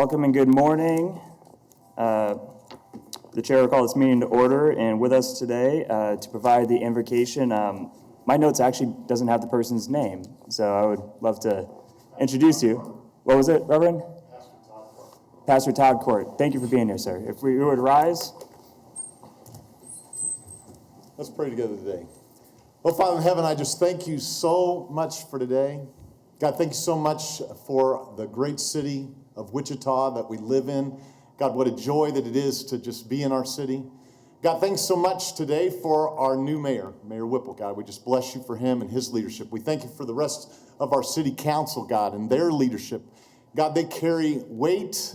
Welcome and good morning. The chair will call this meeting to order, and with us today to provide the invocation, my notes actually doesn't have the person's name, so I would love to introduce you. What was it, Reverend? Pastor Todd Court. Thank you for being here, sir. If we would rise. Let's pray together today. Well, Father in heaven, I just thank you so much for today. God, thank you so much for the great city of Wichita that we live in. God, what a joy that it is to just be in our city. God, thanks so much today for our new mayor, Mayor Whipple. God, we just bless you for him and his leadership. We thank you for the rest of our city council, God, and their leadership. God, they carry weight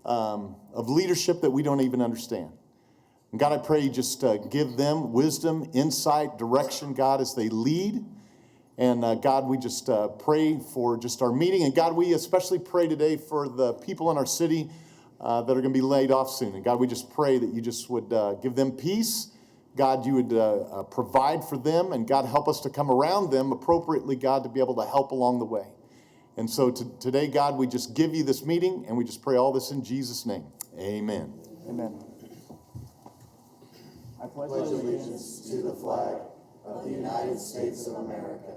of leadership that we don't even understand. And God, I pray you just give them wisdom, insight, direction, God, as they lead. And God, we just pray for just our meeting. And God, we especially pray today for the people in our city that are going to be laid off soon. And God, we just pray that you just would give them peace. God, you would provide for them. And God, help us to come around them appropriately, God, to be able to help along the way. And so today, God, we just give you this meeting, and we just pray all this in Jesus' name. Amen. Amen. I pledge allegiance to the flag of the United States of America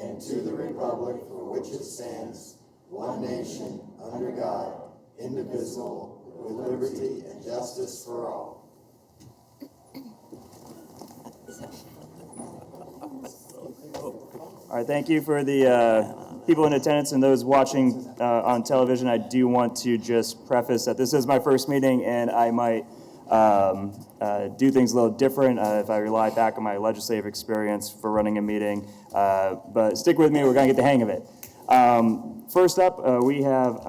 and to the republic for which it stands, one nation, under God, indivisible, with liberty and justice for all. All right, thank you for the people in attendance and those watching on television. I do want to just preface that this is my first meeting, and I might do things a little different if I rely back on my legislative experience for running a meeting. But stick with me, we're going to get the hang of it. First up, we have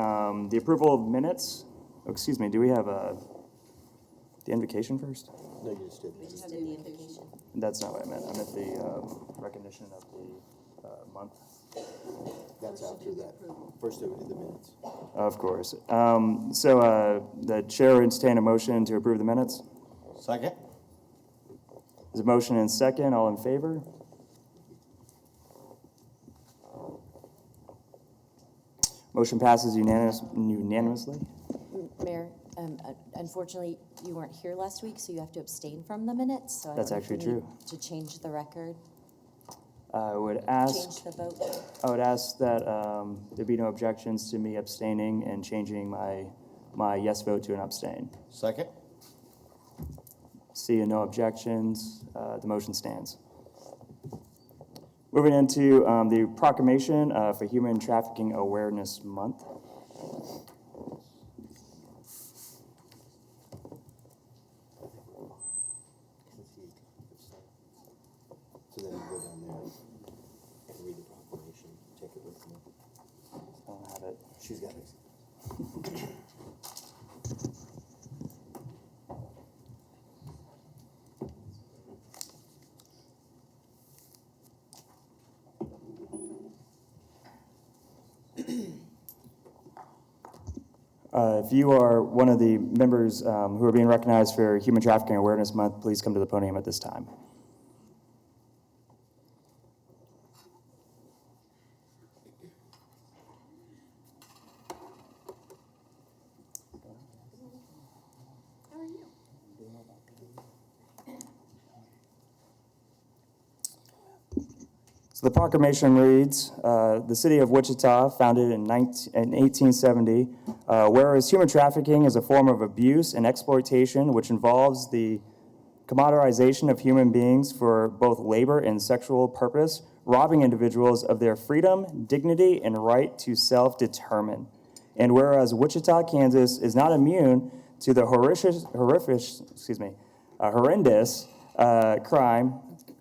the approval of minutes. Oh, excuse me, do we have the invocation first? No, you just did. We just did the invocation. That's not what I meant. I meant the recognition of the month. That's after that. First, we did the minutes. Of course. So the chair will entertain a motion to approve the minutes. Second. There's a motion and second. All in favor? Motion passes unanimously. Mayor, unfortunately, you weren't here last week, so you have to abstain from the minutes. So That's actually true. To change the record, I would ask. change the vote. I would ask that there be no objections to me abstaining and changing my yes vote to an abstain. Second. Seeing no objections, the motion stands. Moving into the proclamation for Human Trafficking Awareness Month. So then you go down there and read the proclamation. Take it with me. I don't have it. She's got it. If you are one of the members who are being recognized for Human Trafficking Awareness Month, please come to the podium at this time. So the proclamation reads, the city of Wichita, founded in 1870, whereas human trafficking is a form of abuse and exploitation which involves the commoditization of human beings for both labor and sexual purpose, robbing individuals of their freedom, dignity, and right to self-determine. And whereas Wichita, Kansas is not immune to the horrendous crime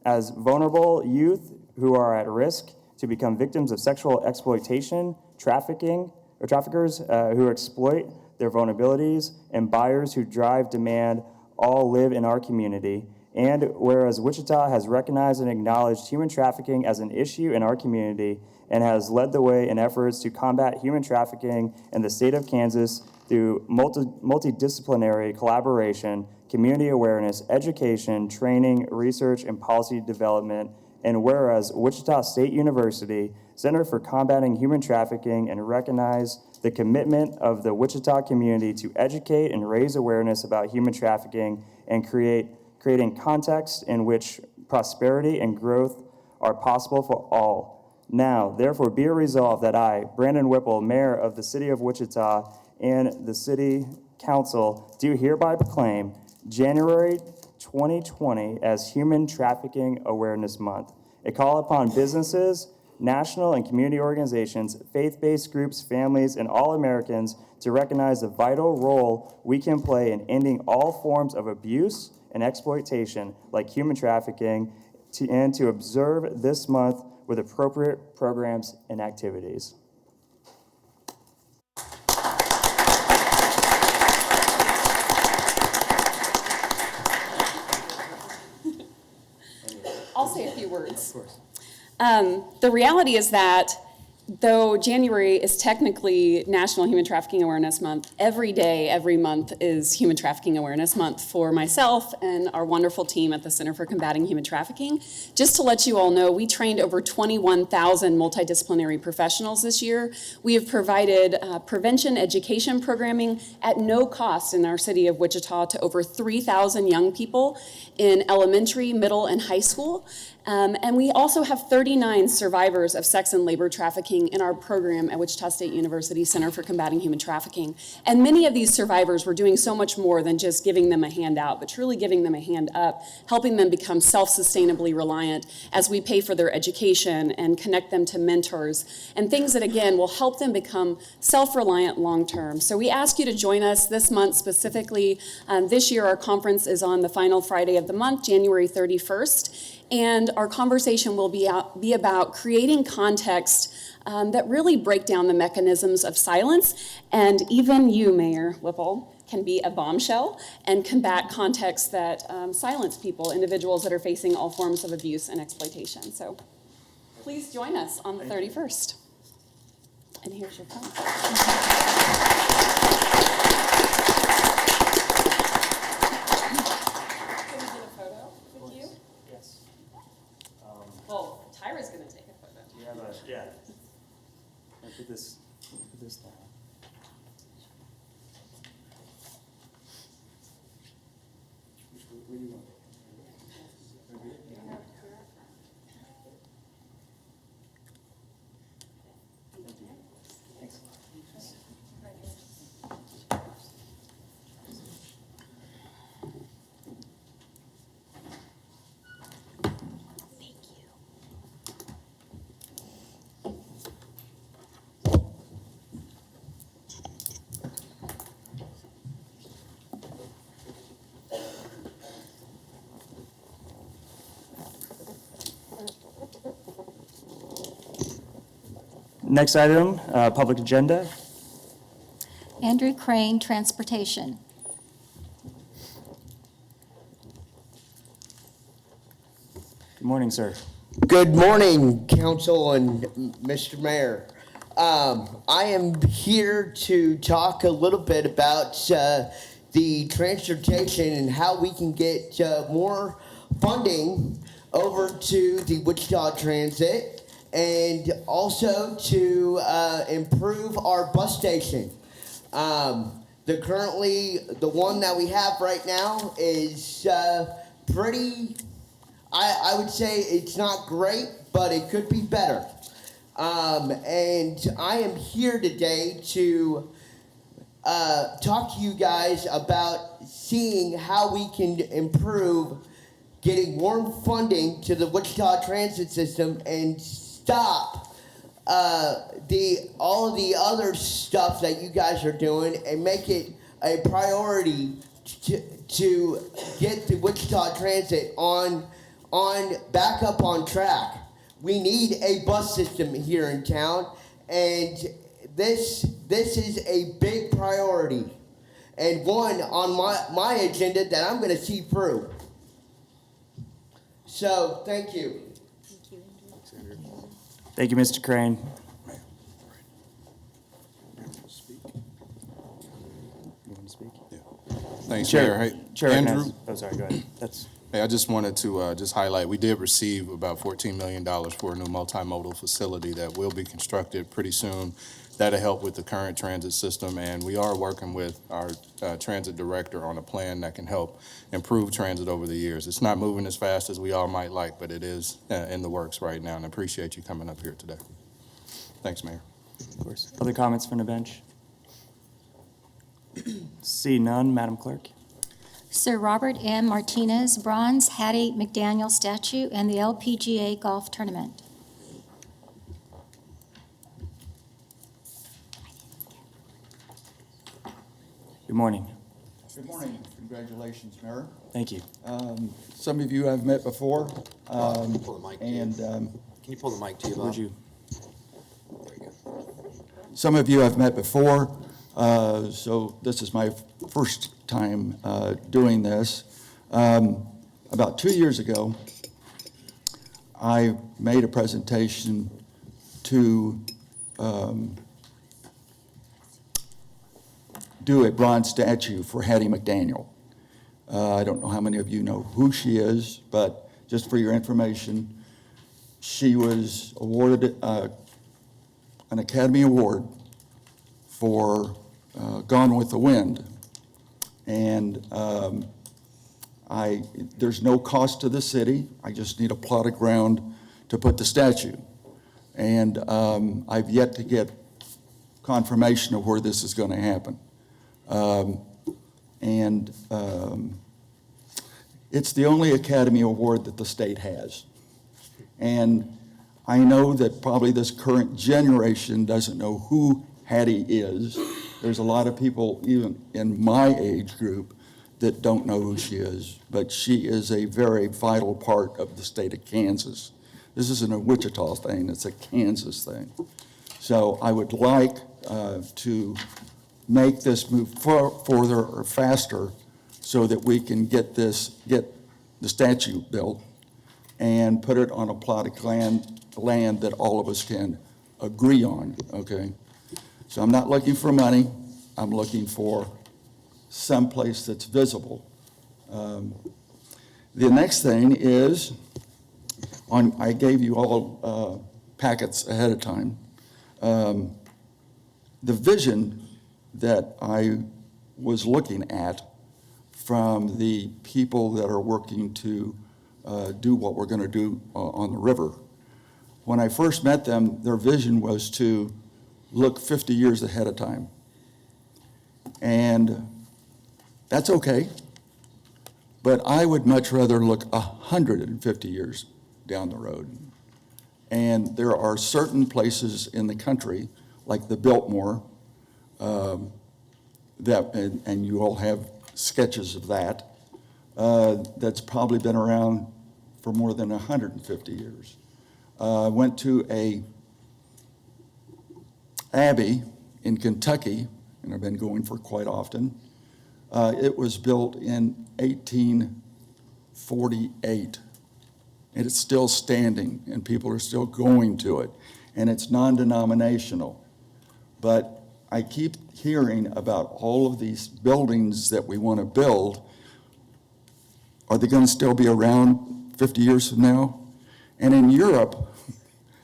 as vulnerable youth who are at risk to become victims of sexual exploitation, traffickers who exploit their vulnerabilities, and buyers who drive demand all live in our community. And whereas Wichita has recognized and acknowledged human trafficking as an issue in our community and has led the way in efforts to combat human trafficking in the state of Kansas through multidisciplinary collaboration, community awareness, education, training, research, and policy development. And whereas Wichita State University Center for Combating Human Trafficking and recognize the commitment of the Wichita community to educate and raise awareness about human trafficking and creating context in which prosperity and growth are possible for all. Now, therefore, be it resolved that I, Brandon Whipple, Mayor of the City of Wichita, and the City Council do hereby proclaim January 2020 as Human Trafficking Awareness Month. A call upon businesses, national and community organizations, faith-based groups, families, and all Americans to recognize the vital role we can play in ending all forms of abuse and exploitation like human trafficking, and to observe this month with appropriate programs and activities. I'll say a few words. Of course. The reality is that though January is technically National Human Trafficking Awareness Month, every day, every month is Human Trafficking Awareness Month for myself and our wonderful team at the Center for Combating Human Trafficking. Just to let you all know, we trained over 21,000 multidisciplinary professionals this year. We have provided prevention education programming at no cost in our city of Wichita to over 3,000 young people in elementary, middle, and high school. And we also have 39 survivors of sex and labor trafficking in our program at Wichita State University Center for Combating Human Trafficking. And many of these survivors were doing so much more than just giving them a hand out, but truly giving them a hand up, helping them become self-sustainably reliant as we pay for their education and connect them to mentors and things that, again, will help them become self-reliant long-term. So we ask you to join us this month specifically. This year, our conference is on the final Friday of the month, January 31st. And our conversation will be about creating context that really break down the mechanisms of silence. And even you, Mayor Whipple, can be a bombshell and combat contexts that silence people, individuals that are facing all forms of abuse and exploitation. So please join us on the 31st. And here's your phone. Well, Tyra's going to take a photo. Yeah. Put this down. Where do you want? Thanks. Next item, public agenda. Andrew Crane, Transportation. Good morning, sir. Good morning, Council and Mr. Mayor. I am here to talk a little bit about the transportation and how we can get more funding over to the Wichita Transit and also to improve our bus station. The one that we have right now is pretty, I would say it's not great, but it could be better. And I am here today to talk to you guys about seeing how we can improve getting more funding to the Wichita transit system and stop all of the other stuff that you guys are doing and make it a priority to get the Wichita Transit back up on track. We need a bus system here in town, and this is a big priority and one on my agenda that I'm going to see through. So, thank you. Thank you, Mr. Crane. Thanks, Mayor. Hey, Chair Andrew. recognizes- Oh, sorry, go ahead. Hey, I just wanted to just highlight, we did receive about $14 million for a new multimodal facility that will be constructed pretty soon. That'll help with the current transit system, and we are working with our transit director on a plan that can help improve transit over the years. It's not moving as fast as we all might like, but it is in the works right now, and I appreciate you coming up here today. Thanks, Mayor. Of course. Other comments from the bench? See none, Madam Clerk. Sir Robert M. Martinez, bronze Hattie McDaniel statue, and the LPGA golf tournament. Good morning. Good morning. Congratulations, Mayor. Thank you. Some of you I've met before. Can you pull the mic to you? And Can you pull the mic to you, Bob? Would you? There you go. some of you I've met before. So this is my first time doing this. About 2 years ago, I made a presentation to do a bronze statue for Hattie McDaniel. I don't know how many of you know who she is, but just for your information, she was awarded an Academy Award for Gone with the Wind. And there's no cost to the city. I just need a plot of ground to put the statue. And I've yet to get confirmation of where this is going to happen. It's the only Academy Award that the state has. And I know that probably this current generation doesn't know who Hattie is. There's a lot of people, even in my age group, that don't know who she is, but she is a very vital part of the state of Kansas. This isn't a Wichita thing, it's a Kansas thing. So I would like to make this move further or faster so that we can get the statue built and put it on a plot of land that all of us can agree on, okay? So I'm not looking for money, I'm looking for someplace that's visible. The next thing is, I gave you all packets ahead of time. The vision that I was looking at from the people that are working to do what we're going to do on the river. When I first met them, their vision was to look 50 years ahead of time. And that's okay, but I would much rather look 150 years down the road. And there are certain places in the country, like the Biltmore, and you all have sketches of that, that's probably been around for more than 150 years. I went to a abbey in Kentucky, and I've been going for quite often. It was built in 1848, and it's still standing, and people are still going to it, and it's non-denominational. But I keep hearing about all of these buildings that we want to build. Are they going to still be around 50 years from now? And in Europe,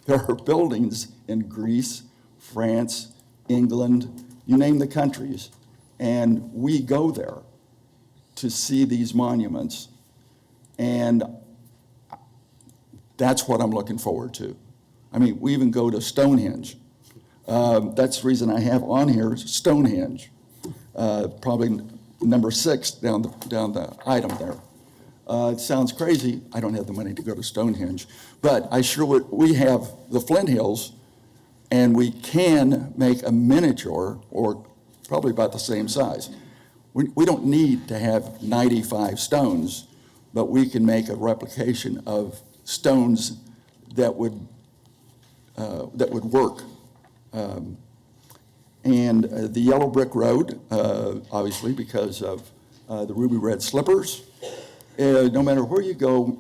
there are buildings in Greece, France, England, you name the countries, and we go there to see these monuments, and that's what I'm looking forward to. I mean, we even go to Stonehenge. That's the reason I have on here Stonehenge, probably number 6 down the item there. It sounds crazy. I don't have the money to go to Stonehenge, but I sure would. We have the Flint Hills, and we can make a miniature, or probably about the same size. We don't need to have 95 stones, but we can make a replication of stones that would work. And the yellow brick road, obviously, because of the ruby red slippers. No matter where you go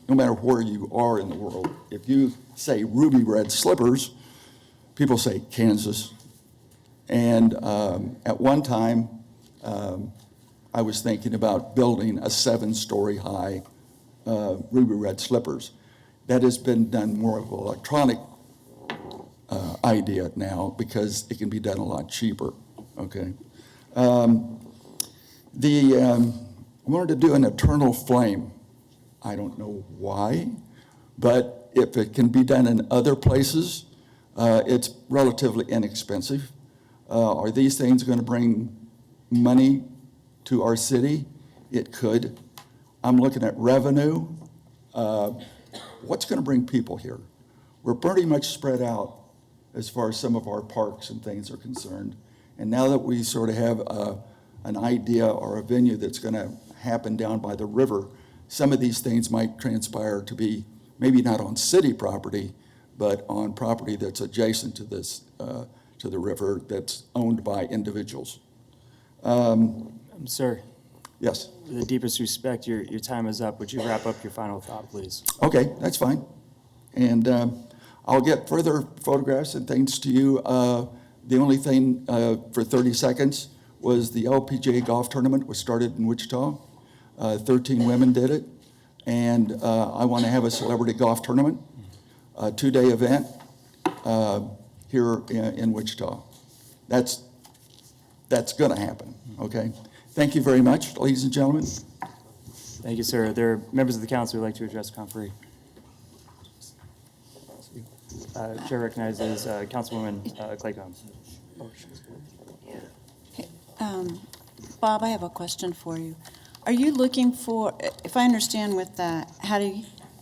no matter where you are in the world, if you say ruby red slippers, people say Kansas. And at one time, I was thinking about building a 7-story high ruby red slippers. That has been done more of an electronic idea now because it can be done a lot cheaper, okay? I wanted to do an eternal flame. I don't know why, but if it can be done in other places, it's relatively inexpensive. Are these things going to bring money to our city? It could. I'm looking at revenue. What's going to bring people here? We're pretty much spread out as far as some of our parks and things are concerned. And now that we sort of have an idea or a venue that's going to happen down by the river, some of these things might transpire to be maybe not on city property, but on property that's adjacent to this, to the river that's owned by individuals. Sir, Yes. with the deepest respect, your time is up. Would you wrap up your final thought, please? Okay, that's fine. And I'll get further photographs and things to you. The only thing for 30 seconds was the LPGA golf tournament was started in Wichita. 13 women did it. And I want to have a celebrity golf tournament, a 2-day event here in Wichita. That's going to happen, okay? Thank you very much, ladies and gentlemen. Thank you, sir. There are members of the council who would like to address conferee. Chair recognizes Councilwoman Claycomb. Bob, I have a question for you. Are you looking for, if I understand with the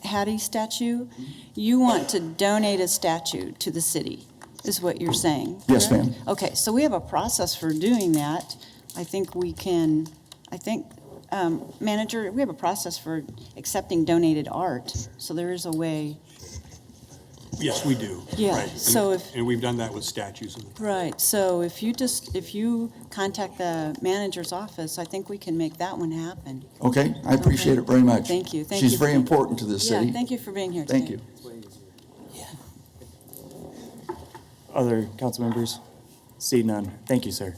Hattie statue, you want to donate a statue to the city, is what you're saying? Yes, correct? ma'am. Okay, so we have a process for doing that. I think we can, Manager, we have a process for accepting donated art, so there is a way. Yes, we do. Yeah, Right. so and we've done that with statues in the past. Right, so if you contact the manager's office, I think we can make that one happen. Okay, I appreciate it very much. Thank you. She's very important to this city. Yeah, thank you for being here today. Thank you. Other council members? See none. Thank you, sir.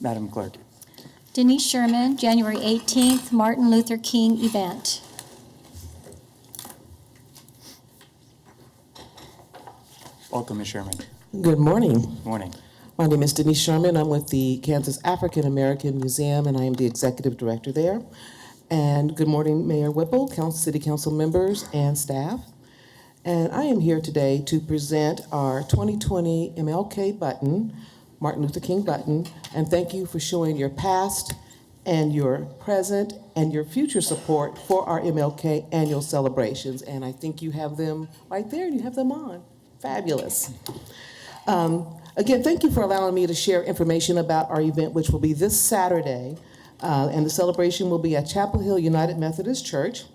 Madam Clerk. Denise Sherman, January 18th, Martin Luther King event. Welcome, Ms. Sherman. Good morning. Morning. My name is Denise Sherman. I'm with the Kansas African American Museum, and I am the executive director there. And good morning, Mayor Whipple, City Council members, and staff. And I am here today to present our 2020 MLK button, Martin Luther King button, and thank you for showing your past and your present and your future support for our MLK annual celebrations. And I think you have them right there, and you have them on. Fabulous. Again, thank you for allowing me to share information about our event, which will be this Saturday. And the celebration will be at Chapel Hill United Methodist Church,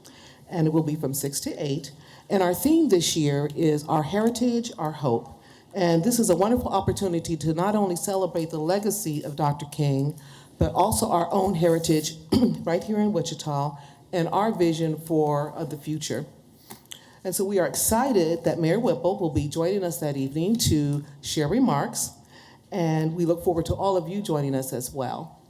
and it will be from 6 to 8. And our theme this year is Our Heritage, Our Hope. And this is a wonderful opportunity to not only celebrate the legacy of Dr. King, but also our own heritage right here in Wichita and our vision for the future. And so we are excited that Mayor Whipple will be joining us that evening to share remarks, and we look forward to all of you joining us as well.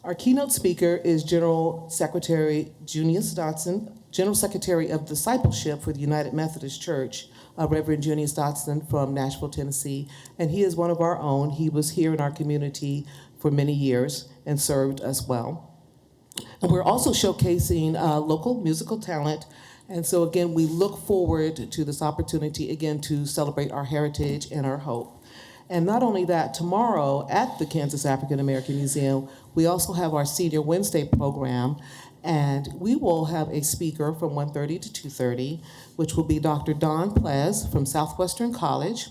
Our keynote speaker is General Secretary Junius Dotson, General Secretary of Discipleship for the United Methodist Church, Reverend Junius Dotson from Nashville, Tennessee, and he is one of our own. He was here in our community for many years and served us well. And we're also showcasing local musical talent. And so again, we look forward to this opportunity again to celebrate our heritage and our hope. And not only that, tomorrow at the Kansas African American Museum, we also have our Senior Wednesday program, and we will have a speaker from 1:30 to 2:30, which will be Dr. Dawn Plez from Southwestern College.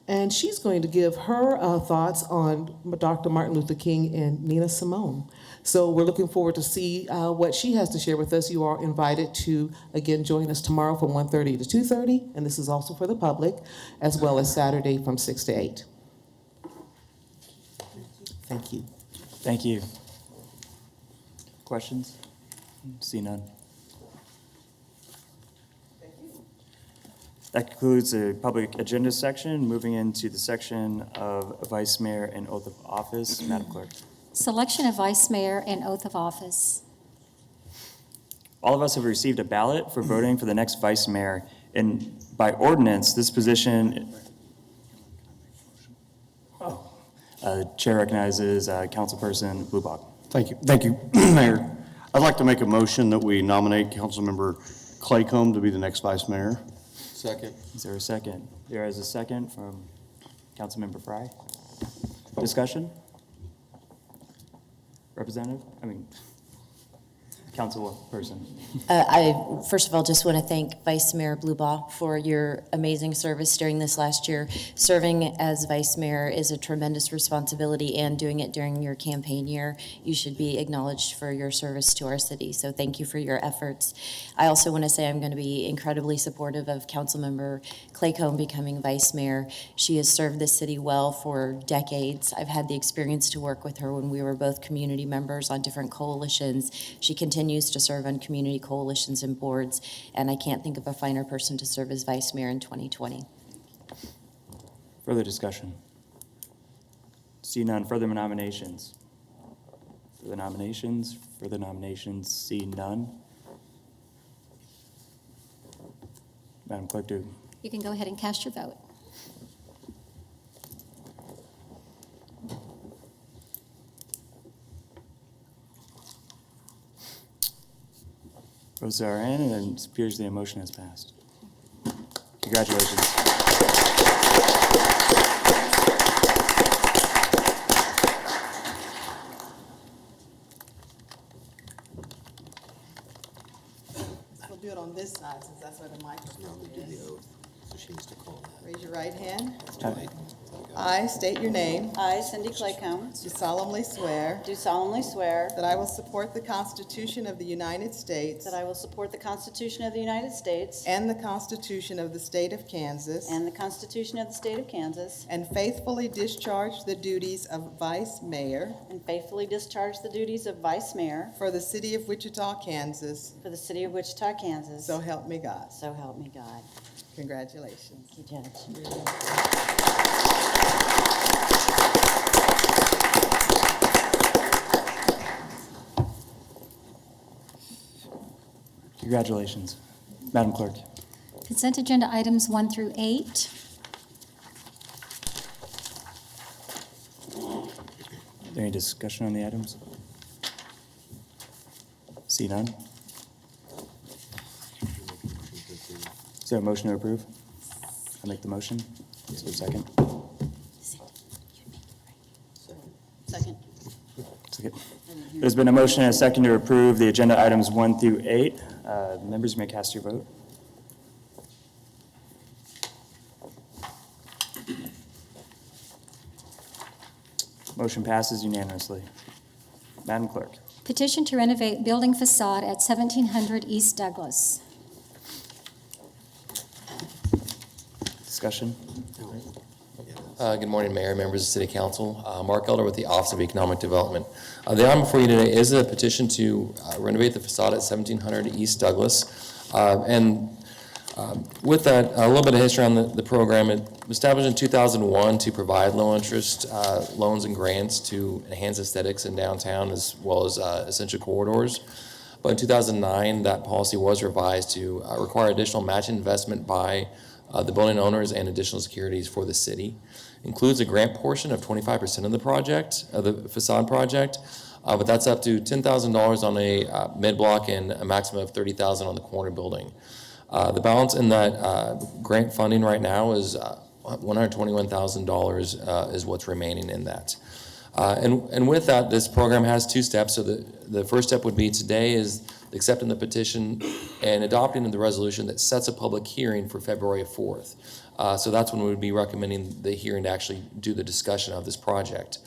And she's going to give her thoughts on Dr. Martin Luther King and Nina Simone. So we're looking forward to see what she has to share with us. You are invited to, again, join us tomorrow from 1:30 to 2:30, and this is also for the public, as well as Saturday from 6 to 8. Thank you. Thank you. Questions? See none. That concludes the public agenda section. Moving into the section of Vice Mayor and Oath of Office. Madam Clerk. Selection of vice mayor and oath of office. All of us have received a ballot for voting for the next vice mayor. And by ordinance, this position, Chair recognizes Councilperson Bluebock. Thank you, Mayor. I'd like to make a motion that we nominate Councilmember Claycomb to be the next vice mayor. Second. Is there a second? There is a second from Councilmember Fry. Discussion? Representative? Councilperson. I, first of all, just want to thank Vice Mayor Bluebock for your amazing service during this last year. Serving as Vice Mayor is a tremendous responsibility, and doing it during your campaign year, you should be acknowledged for your service to our city. So thank you for your efforts. I also want to say I'm going to be incredibly supportive of Councilmember Claycomb becoming Vice Mayor. She has served this city well for decades. I've had the experience to work with her when we were both community members on different coalitions. She continues to serve on community coalitions and boards, and I can't think of a finer person to serve as Vice Mayor in 2020. Further discussion? See none. Further nominations? Further nominations? Further nominations? See none. Madam Clerk, do. You can go ahead and cast your vote. Votes are in, and it appears the motion has passed. Congratulations. We'll do it on this side since that's where the microphone Now we do is. the oath, so she needs to call that. Raise your right hand. Right. I state your name. I, Cindy Claycomb, Do solemnly swear do solemnly swear that I will support the Constitution of the United States that I will support the Constitution of the United States and the Constitution of the State of Kansas and the Constitution of the State of Kansas, and faithfully discharge the duties of Vice Mayor and faithfully discharge the duties of Vice Mayor for the City of Wichita, Kansas. for the City of Wichita, Kansas. So help me God. So help me God. Congratulations. Thank you, Judge. Congratulations. Madam Clerk. Consent agenda items 1 through 8. Is there any discussion on the items? See none. Is there a motion to approve? I make the motion. Is there a second? Second. Second. There's been a motion and a second to approve the agenda items 1 through 8. Members may cast your vote. Motion passes unanimously. Madam Clerk. Petition to renovate building facade at 1700 East Douglas. Discussion? Good morning, Mayor, members of City Council. Mark Elder with the Office of Economic Development. The item before you today is a petition to renovate the facade at 1700 East Douglas. With that, a little bit of history on the program. It was established in 2001 to provide low-interest loans and grants to enhance aesthetics in downtown as well as essential corridors. But in 2009, that policy was revised to require additional match investment by the building owners and additional securities for the city. Includes a grant portion of 25% of the project, of the facade project, but that's up to $10,000 on a mid-block and a maximum of $30,000 on the corner building. The balance in that grant funding right now is $121,000 is what's remaining in that. And with that, this program has two steps. So the first step would be today is accepting the petition and adopting the resolution that sets a public hearing for February 4th. So that's when we would be recommending the hearing to actually do the discussion of this project.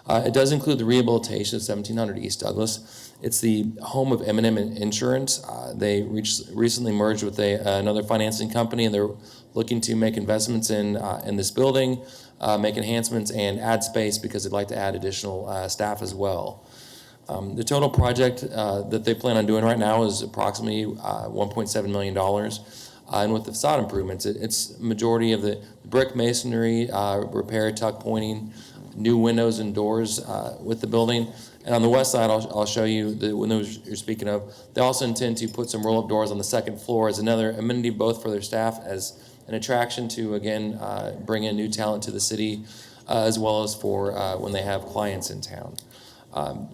It does include the rehabilitation of 1700 East Douglas. It's the home of M&M Insurance. They recently merged with another financing company, and they're looking to make investments in this building, make enhancements, and add space because they'd like to add additional staff as well. The total project that they plan on doing right now is approximately $1.7 million. And with the facade improvements, it's majority of the brick masonry, repair, tuck pointing, new windows and doors with the building. And on the west side, I'll show you the windows you're speaking of. They also intend to put some roll-up doors on the second floor as another amenity, both for their staff as an attraction to, again, bring in new talent to the city, as well as for when they have clients in town.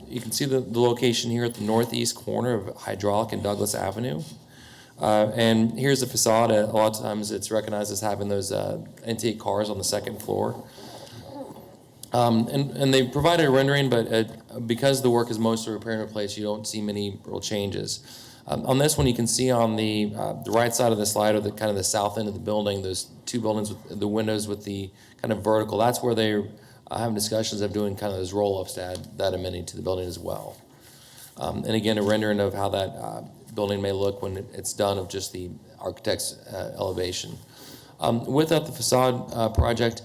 You can see the location here at the northeast corner of Hydraulic and Douglas Avenue. And here's the facade. A lot of times it's recognized as having those antique cars on the second floor. And they provided a rendering, but because the work is mostly repair and replace, you don't see many real changes. On this one, you can see on the right side of the slide, or the kind of the south end of the building, those two buildings with the windows with the kind of vertical. That's where they're having discussions of doing kind of those roll-ups to add that amenity to the building as well. And again, a rendering of how that building may look when it's done, of just the architect's elevation. With that, the facade project,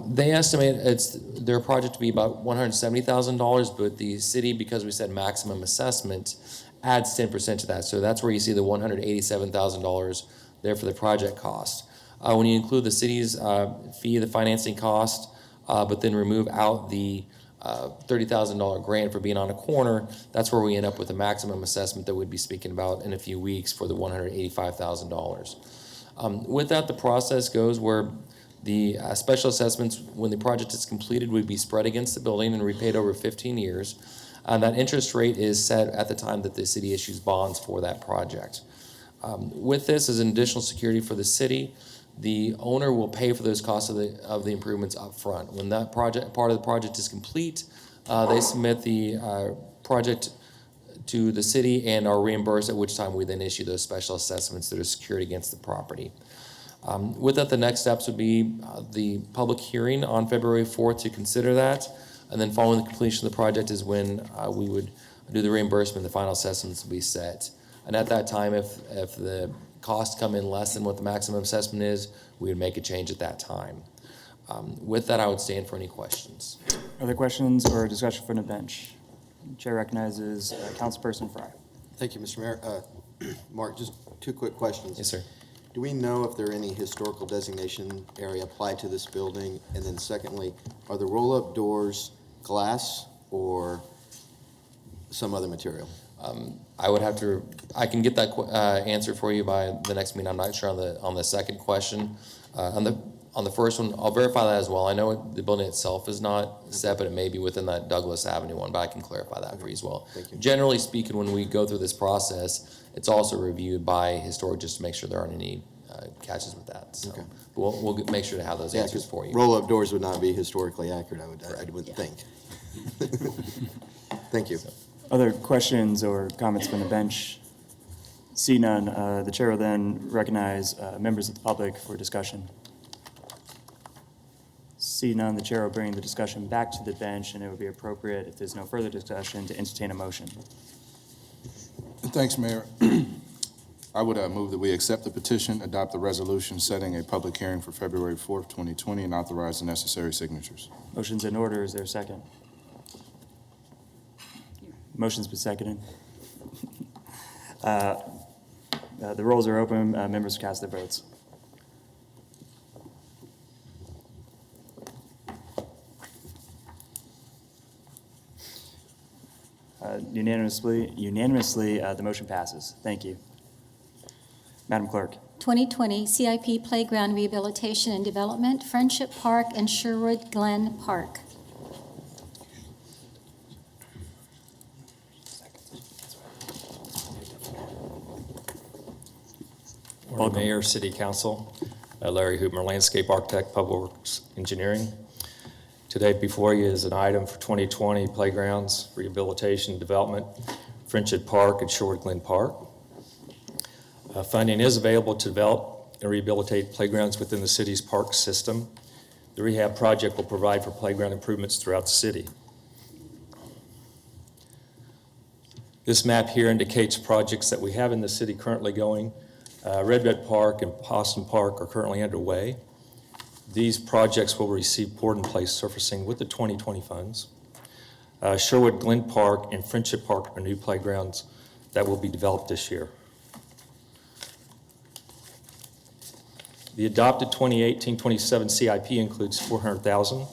they estimate their project to be about $170,000, but the city, because we said maximum assessment, adds 10% to that. So that's where you see the $187,000 there for the project cost. When you include the city's fee, the financing cost, but then remove out the $30,000 grant for being on a corner, that's where we end up with a maximum assessment that we'd be speaking about in a few weeks for the $185,000. With that, the process goes where the special assessments, when the project is completed, would be spread against the building and repaid over 15 years. And that interest rate is set at the time that the city issues bonds for that project. With this as an additional security for the city, the owner will pay for those costs of the improvements up front. When that part of the project is complete, they submit the project to the city and are reimbursed, at which time we then issue those special assessments that are secured against the property. With that, the next steps would be the public hearing on February 4th to consider that. And then following the completion of the project is when we would do the reimbursement. The final assessments will be set. And at that time, if the costs come in less than what the maximum assessment is, we would make a change at that time. With that, I would stand for any questions. Other questions or discussion from the bench? Chair recognizes Councilperson Fry. Thank you, Mr. Mayor. Mark, just two quick questions. Yes, sir. Do we know if there are any historical designation area applied to this building? And then secondly, are the roll-up doors glass or some other material? I would have to, I can get that answer for you by the next meeting. I'm not sure on the second question. On the first one, I'll verify that as well. I know the building itself is not set, but it may be within that Douglas Avenue one, but I can clarify that for you as well. Thank you. Generally speaking, when we go through this process, it's also reviewed by historic just to make sure there aren't any catches with that. So Okay. we'll make sure to have those answers for you. Roll-up doors would not be historically accurate, I would think. Thank you. Other questions or comments from the bench? See none, the chair will then recognize members of the public for discussion. See none, the chair will bring the discussion back to the bench, and it would be appropriate, if there's no further discussion, to entertain a motion. Thanks, Mayor. I would move that we accept the petition, adopt the resolution setting a public hearing for February 4th, 2020, and authorize the necessary signatures. Motion's in order. Is there a second? Motion's been seconded. The rolls are open. Members cast their votes. Unanimously, the motion passes. Thank you. Madam Clerk. 2020 CIP Playground Rehabilitation and Development, Friendship Park and Sherwood Glen Park. Morning, Mayor, City Council. Larry Hoopmer, Landscape Architect, Public Works Engineering. Today before you is an item for 2020 Playgrounds, Rehabilitation and Development, Friendship Park and Sherwood Glen Park. Funding is available to develop and rehabilitate playgrounds within the city's park system. The rehab project will provide for playground improvements throughout the city. This map here indicates projects that we have in the city currently going. Red Bed Park and Possum Park are currently underway. These projects will receive poured-in-place surfacing with the 2020 funds. Sherwood Glen Park and Friendship Park are new playgrounds that will be developed this year. The adopted 2018-27 CIP includes $400,000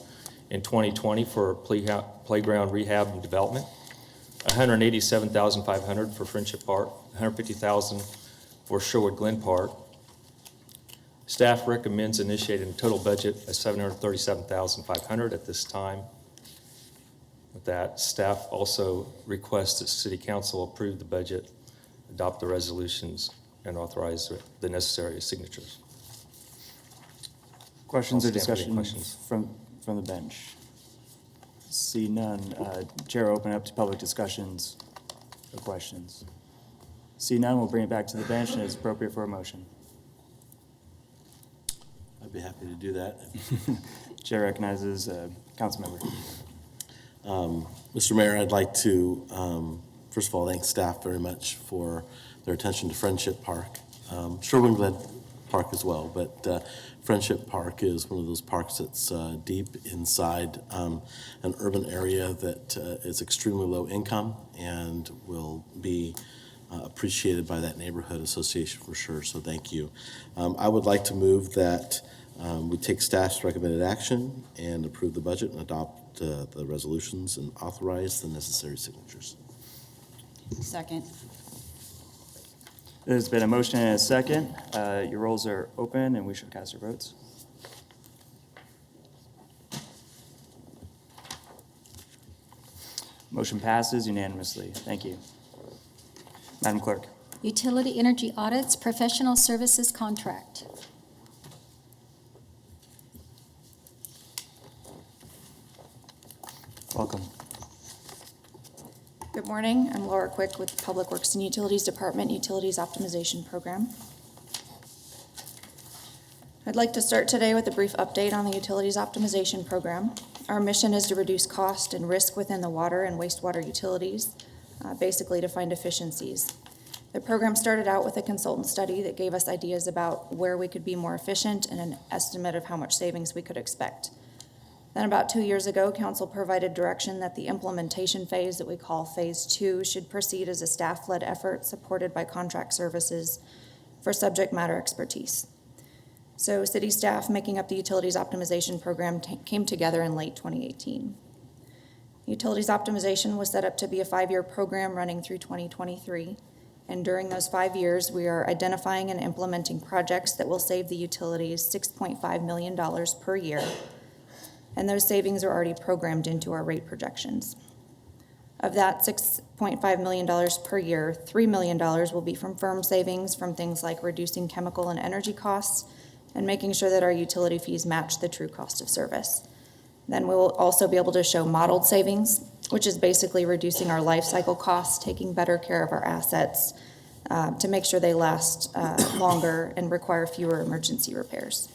in 2020 for playground rehab and development, $187,500 for Friendship Park, $150,000 for Sherwood Glen Park. Staff recommends initiating a total budget of $737,500 at this time. With that, staff also requests that City Council approve the budget, adopt the resolutions, and authorize the necessary signatures. Questions or I'll stand for any discussion from the bench? See none. Chair, open up to public discussions or questions. See none, we'll bring it back to the bench and it's appropriate for a motion. I'd be happy to do that. Chair recognizes council member. Mr. Mayor, I'd like to, first of all, thank staff very much for their attention to Friendship Park. Sherwood Glen Park as well, but Friendship Park is one of those parks that's deep inside an urban area that is extremely low income and will be appreciated by that neighborhood association for sure, so thank you. I would like to move that we take staff's recommended action and approve the budget and adopt the resolutions and authorize the necessary signatures. Second. There's been a motion and a second. Your rolls are open and we should cast our votes. Motion passes unanimously. Thank you. Madam Clerk. Utility Energy Audits Professional Services Contract. Welcome. Good morning. I'm Laura Quick with the Public Works and Utilities Department Utilities Optimization Program. I'd like to start today with a brief update on the Utilities Optimization Program. Our mission is to reduce cost and risk within the water and wastewater utilities, basically to find efficiencies. The program started out with a consultant study that gave us ideas about where we could be more efficient and an estimate of how much savings we could expect. Then about 2 years ago, Council provided direction that the implementation phase that we call Phase 2 should proceed as a staff-led effort supported by contract services for subject matter expertise. So city staff making up the Utilities Optimization Program came together in late 2018. Utilities Optimization was set up to be a 5-year program running through 2023. And during those 5 years, we are identifying and implementing projects that will save the utilities $6.5 million per year. And those savings are already programmed into our rate projections. Of that $6.5 million per year, $3 million will be from firm savings from things like reducing chemical and energy costs and making sure that our utility fees match the true cost of service. Then we'll also be able to show modeled savings, which is basically reducing our life cycle costs, taking better care of our assets to make sure they last longer and require fewer emergency repairs.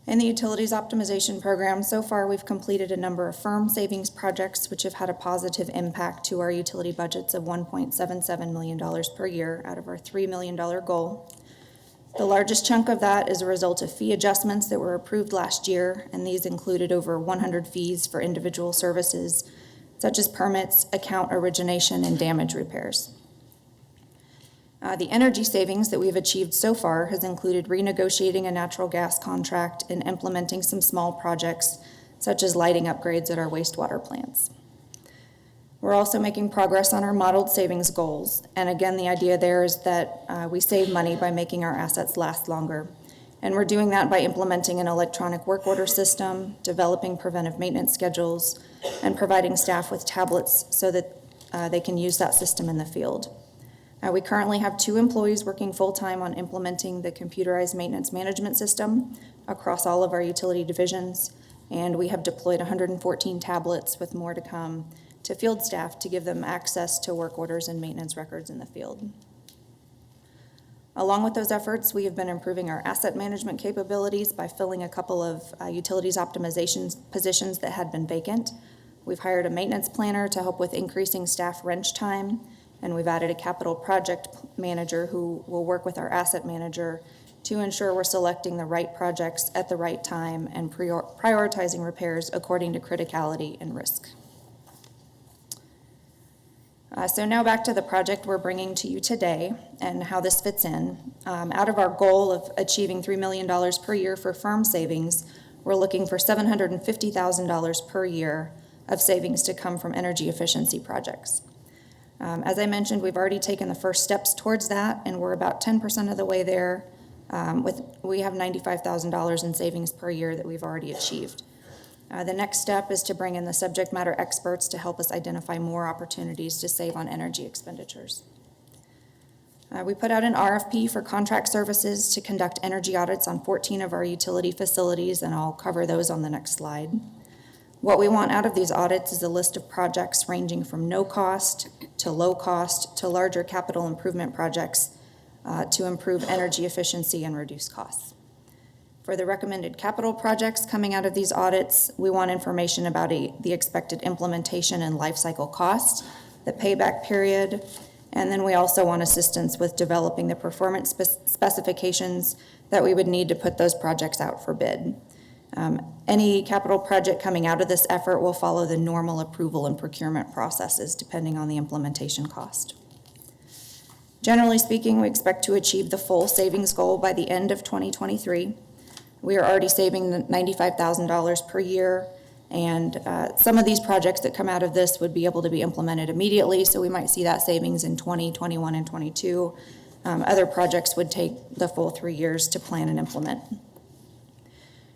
In the Utilities Optimization Program, so far we've completed a number of firm savings projects which have had a positive impact to our utility budgets of $1.77 million per year out of our $3 million goal. The largest chunk of that is a result of fee adjustments that were approved last year, and these included over 100 fees for individual services, such as permits, account origination, and damage repairs. The energy savings that we've achieved so far has included renegotiating a natural gas contract and implementing some small projects, such as lighting upgrades at our wastewater plants. We're also making progress on our modeled savings goals. And again, the idea there is that we save money by making our assets last longer. And we're doing that by implementing an electronic work order system, developing preventive maintenance schedules, and providing staff with tablets so that they can use that system in the field. We currently have 2 employees working full-time on implementing the computerized maintenance management system across all of our utility divisions. And we have deployed 114 tablets with more to come to field staff to give them access to work orders and maintenance records in the field. Along with those efforts, we have been improving our asset management capabilities by filling a couple of utilities optimization positions that had been vacant. We've hired a maintenance planner to help with increasing staff wrench time, and we've added a capital project manager who will work with our asset manager to ensure we're selecting the right projects at the right time and prioritizing repairs according to criticality and risk. So now back to the project we're bringing to you today and how this fits in. Out of our goal of achieving $3 million per year for firm savings, we're looking for $750,000 per year of savings to come from energy efficiency projects. As I mentioned, we've already taken the first steps towards that, and we're about 10% of the way there. We have $95,000 in savings per year that we've already achieved. The next step is to bring in the subject matter experts to help us identify more opportunities to save on energy expenditures. We put out an RFP for contract services to conduct energy audits on 14 of our utility facilities, and I'll cover those on the next slide. What we want out of these audits is a list of projects ranging from no cost to low cost to larger capital improvement projects to improve energy efficiency and reduce costs. For the recommended capital projects coming out of these audits, we want information about the expected implementation and life cycle cost, the payback period, and then we also want assistance with developing the performance specifications that we would need to put those projects out for bid. Any capital project coming out of this effort will follow the normal approval and procurement processes depending on the implementation cost. Generally speaking, we expect to achieve the full savings goal by the end of 2023. We are already saving $95,000 per year, and some of these projects that come out of this would be able to be implemented immediately, so we might see that savings in 2021 and 22. Other projects would take the full 3 years to plan and implement.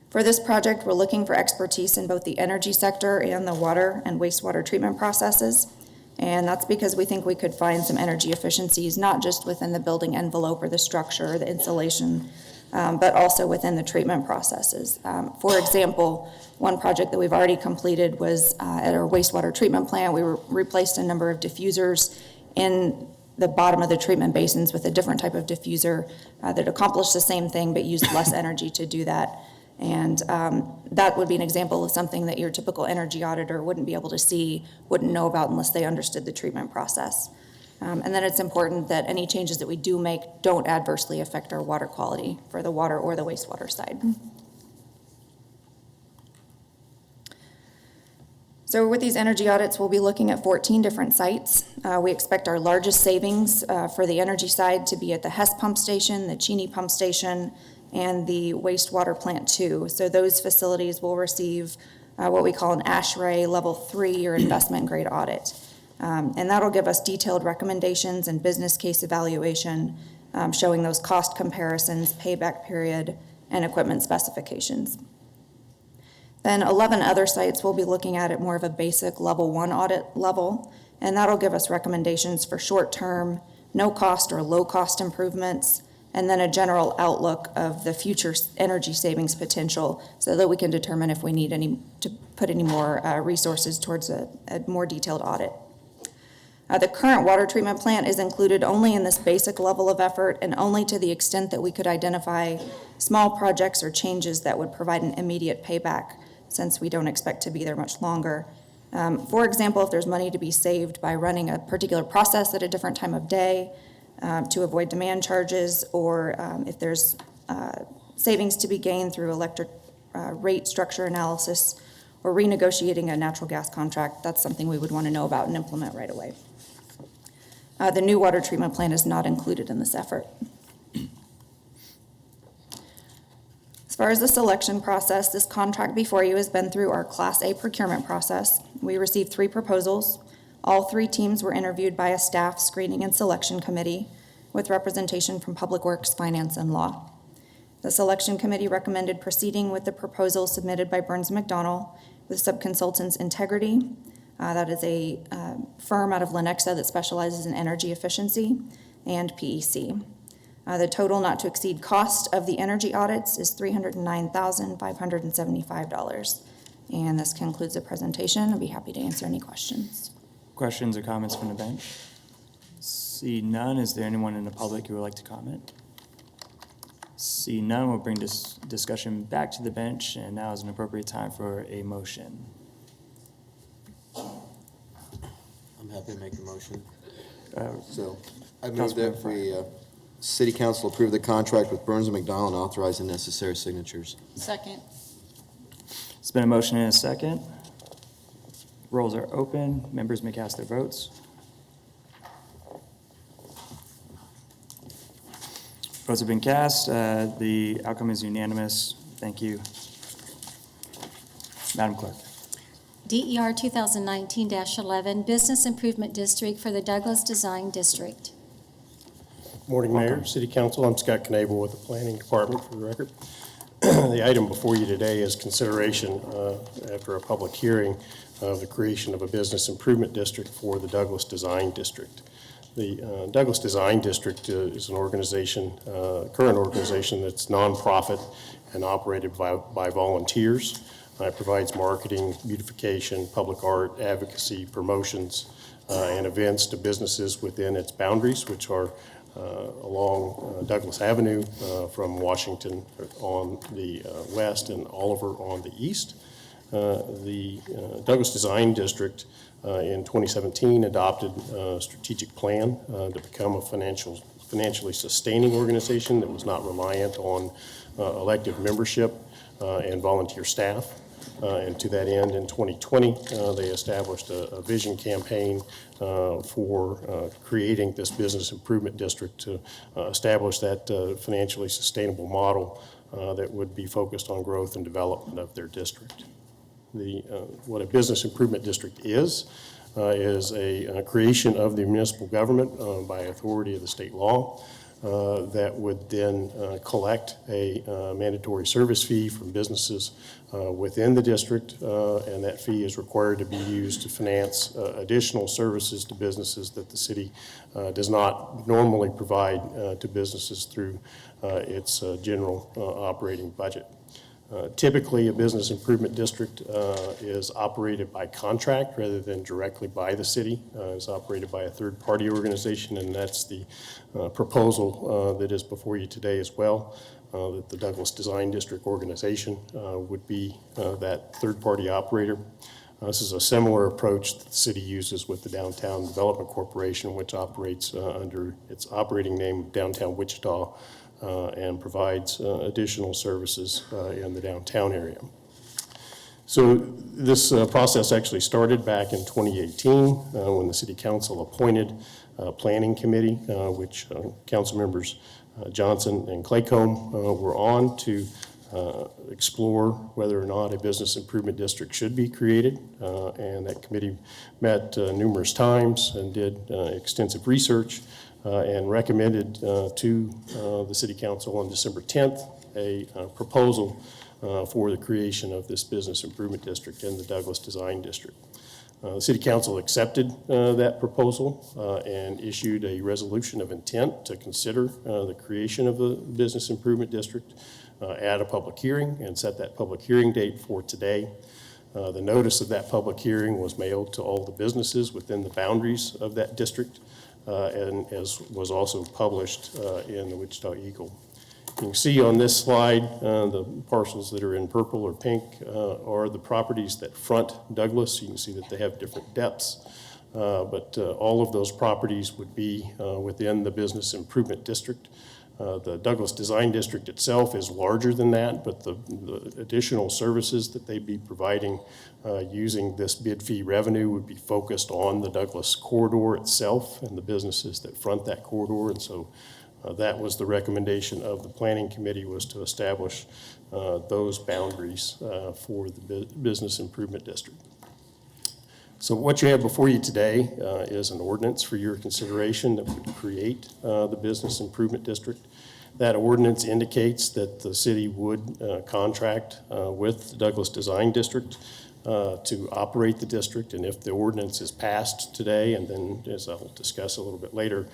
For this project, we're looking for expertise in both the energy sector and the water and wastewater treatment processes, and that's because we think we could find some energy efficiencies, not just within the building envelope or the structure or the insulation, but also within the treatment processes. For example, one project that we've already completed was at our wastewater treatment plant. We replaced a number of diffusers in the bottom of the treatment basins with a different type of diffuser that accomplished the same thing but used less energy to do that. And that would be an example of something that your typical energy auditor wouldn't be able to see, wouldn't know about unless they understood the treatment process. And then it's important that any changes that we do make don't adversely affect our water quality for the water or the wastewater side. So with these energy audits, we'll be looking at 14 different sites. We expect our largest savings for the energy side to be at the Hess Pump Station, the Cheney Pump Station, and the wastewater plant 2. So those facilities will receive what we call an ASHRAE Level 3 or investment grade audit. And that'll give us detailed recommendations and business case evaluation showing those cost comparisons, payback period, and equipment specifications. Then 11 other sites we'll be looking at more of a basic level 1 audit level, and that'll give us recommendations for short-term, no-cost or low-cost improvements, and then a general outlook of the future energy savings potential so that we can determine if we need to put any more resources towards a more detailed audit. The current water treatment plant is included only in this basic level of effort and only to the extent that we could identify small projects or changes that would provide an immediate payback, since we don't expect to be there much longer. For example, if there's money to be saved by running a particular process at a different time of day to avoid demand charges, or if there's savings to be gained through electric rate structure analysis or renegotiating a natural gas contract, that's something we would want to know about and implement right away. The new water treatment plant is not included in this effort. As far as the selection process, this contract before you has been through our Class A procurement process. We received 3 proposals. All 3 teams were interviewed by a staff screening and selection committee with representation from Public Works, Finance, and Law. The selection committee recommended proceeding with the proposal submitted by Burns McDonnell with subconsultants Integrity. That is a firm out of Lenexa that specializes in energy efficiency, and PEC. The total not to exceed cost of the energy audits is $309,575. And this concludes the presentation. I'll be happy to answer any questions. Questions or comments from the bench? See none. Is there anyone in the public who would like to comment? See none. We'll bring this discussion back to the bench, and now is an appropriate time for a motion. I'm happy to make the motion. So I move that we, City Council approve the contract with Burns & McDonnell and authorize the necessary signatures. Second. It's been a motion and a second. Rolls are open. Members may cast their votes. Votes have been cast. The outcome is unanimous. Thank you. Madam Clerk. DER 2019-11, Business Improvement District for the Douglas Design District. Morning, Mayor, City Council. I'm Scott Knable with the Planning Department, for the record. The item before you today is consideration after a public hearing of the creation of a business improvement district for the Douglas Design District. The Douglas Design District is an organization, current organization that's nonprofit and operated by volunteers. It provides marketing, beautification, public art, advocacy, promotions, and events to businesses within its boundaries, which are along Douglas Avenue from Washington on the west and Oliver on the east. The Douglas Design District in 2017 adopted a strategic plan to become a financially sustaining organization that was not reliant on elective membership and volunteer staff. And to that end, in 2020, they established a vision campaign for creating this business improvement district to establish that financially sustainable model that would be focused on growth and development of their district. What a business improvement district is a creation of the municipal government by authority of the state law that would then collect a mandatory service fee from businesses within the district, and that fee is required to be used to finance additional services to businesses that the city does not normally provide to businesses through its general operating budget. Typically, a business improvement district is operated by contract rather than directly by the city. It's operated by a third-party organization, and that's the proposal that is before you today as well, that the Douglas Design District organization would be that third-party operator. This is a similar approach that the city uses with the Downtown Development Corporation, which operates under its operating name, Downtown Wichita, and provides additional services in the downtown area. So this process actually started back in 2018 when the City Council appointed a planning committee, which council members Johnson and Claycomb were on to explore whether or not a business improvement district should be created. And that committee met numerous times and did extensive research and recommended to the City Council on December 10th a proposal for the creation of this business improvement district in the Douglas Design District. The City Council accepted that proposal and issued a resolution of intent to consider the creation of the business improvement district at a public hearing and set that public hearing date for today. The notice of that public hearing was mailed to all the businesses within the boundaries of that district and as was also published in the Wichita Eagle. You can see on this slide the parcels that are in purple or pink are the properties that front Douglas. You can see that they have different depths, but all of those properties would be within the business improvement district. The Douglas Design District itself is larger than that, but the additional services that they'd be providing using this bid fee revenue would be focused on the Douglas corridor itself and the businesses that front that corridor. And so that was the recommendation of the Planning Committee, was to establish those boundaries for the Business Improvement District. So what you have before you today is an ordinance for your consideration that would create the Business Improvement District. That ordinance indicates that the city would contract with the Douglas Design District to operate the district, and if the ordinance is passed today, and then, as I'll discuss a little bit later,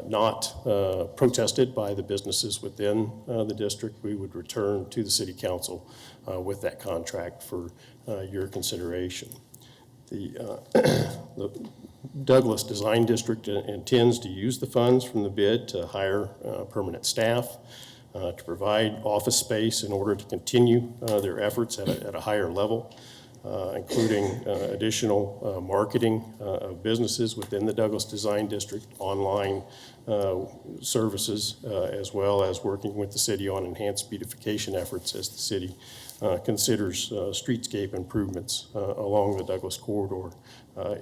not protested by the businesses within the district, we would return to the City Council with that contract for your consideration. The Douglas Design District intends to use the funds from the bid to hire permanent staff, to provide office space in order to continue their efforts at a higher level, including additional marketing of businesses within the Douglas Design District, online services, as well as working with the city on enhanced beautification efforts as the city considers streetscape improvements along the Douglas corridor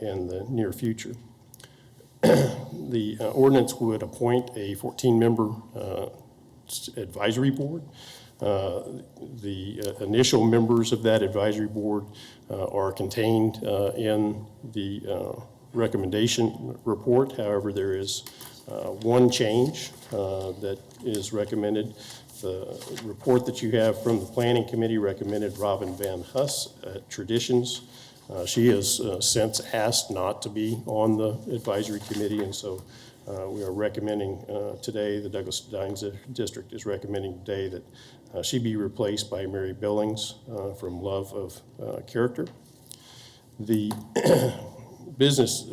in the near future. The ordinance would appoint a 14-member advisory board The initial members of that advisory board are contained in the recommendation report. However, there is one change that is recommended. The report that you have from the Planning Committee recommended Robin Van Huss at Traditions. She has since asked not to be on the advisory committee, and so we are recommending today, the Douglas Design District is recommending today that she be replaced by Mary Billings from Love of Character. The Business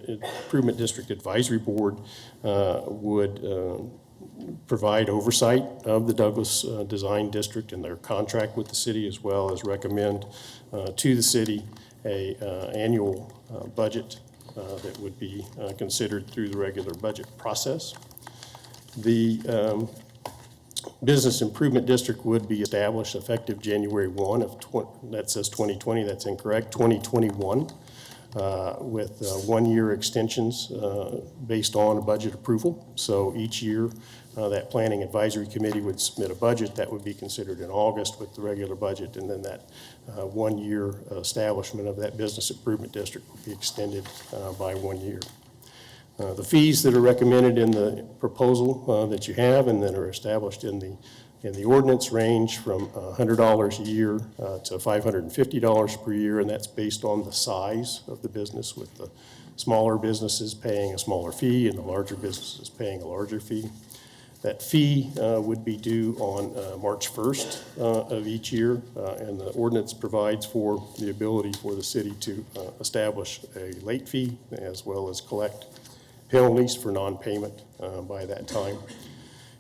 Improvement District Advisory Board would provide oversight of the Douglas Design District and their contract with the city, as well as recommend to the city a annual budget that would be considered through the regular budget process. The Business Improvement District would be established effective January 1 of, that says 2020, that's incorrect, 2021, with 1-year extensions based on a budget approval. So each year, that Planning Advisory Committee would submit a budget that would be considered in August with the regular budget, and then that 1-year establishment of that Business Improvement District would be extended by 1 year. The fees that are recommended in the proposal that you have and that are established in the ordinance range from $100 a year to $550 per year, and that's based on the size of the business, with the smaller businesses paying a smaller fee and the larger businesses paying a larger fee. That fee would be due on March 1st of each year, and the ordinance provides for the ability for the city to establish a late fee as well as collect penalties for non-payment by that time.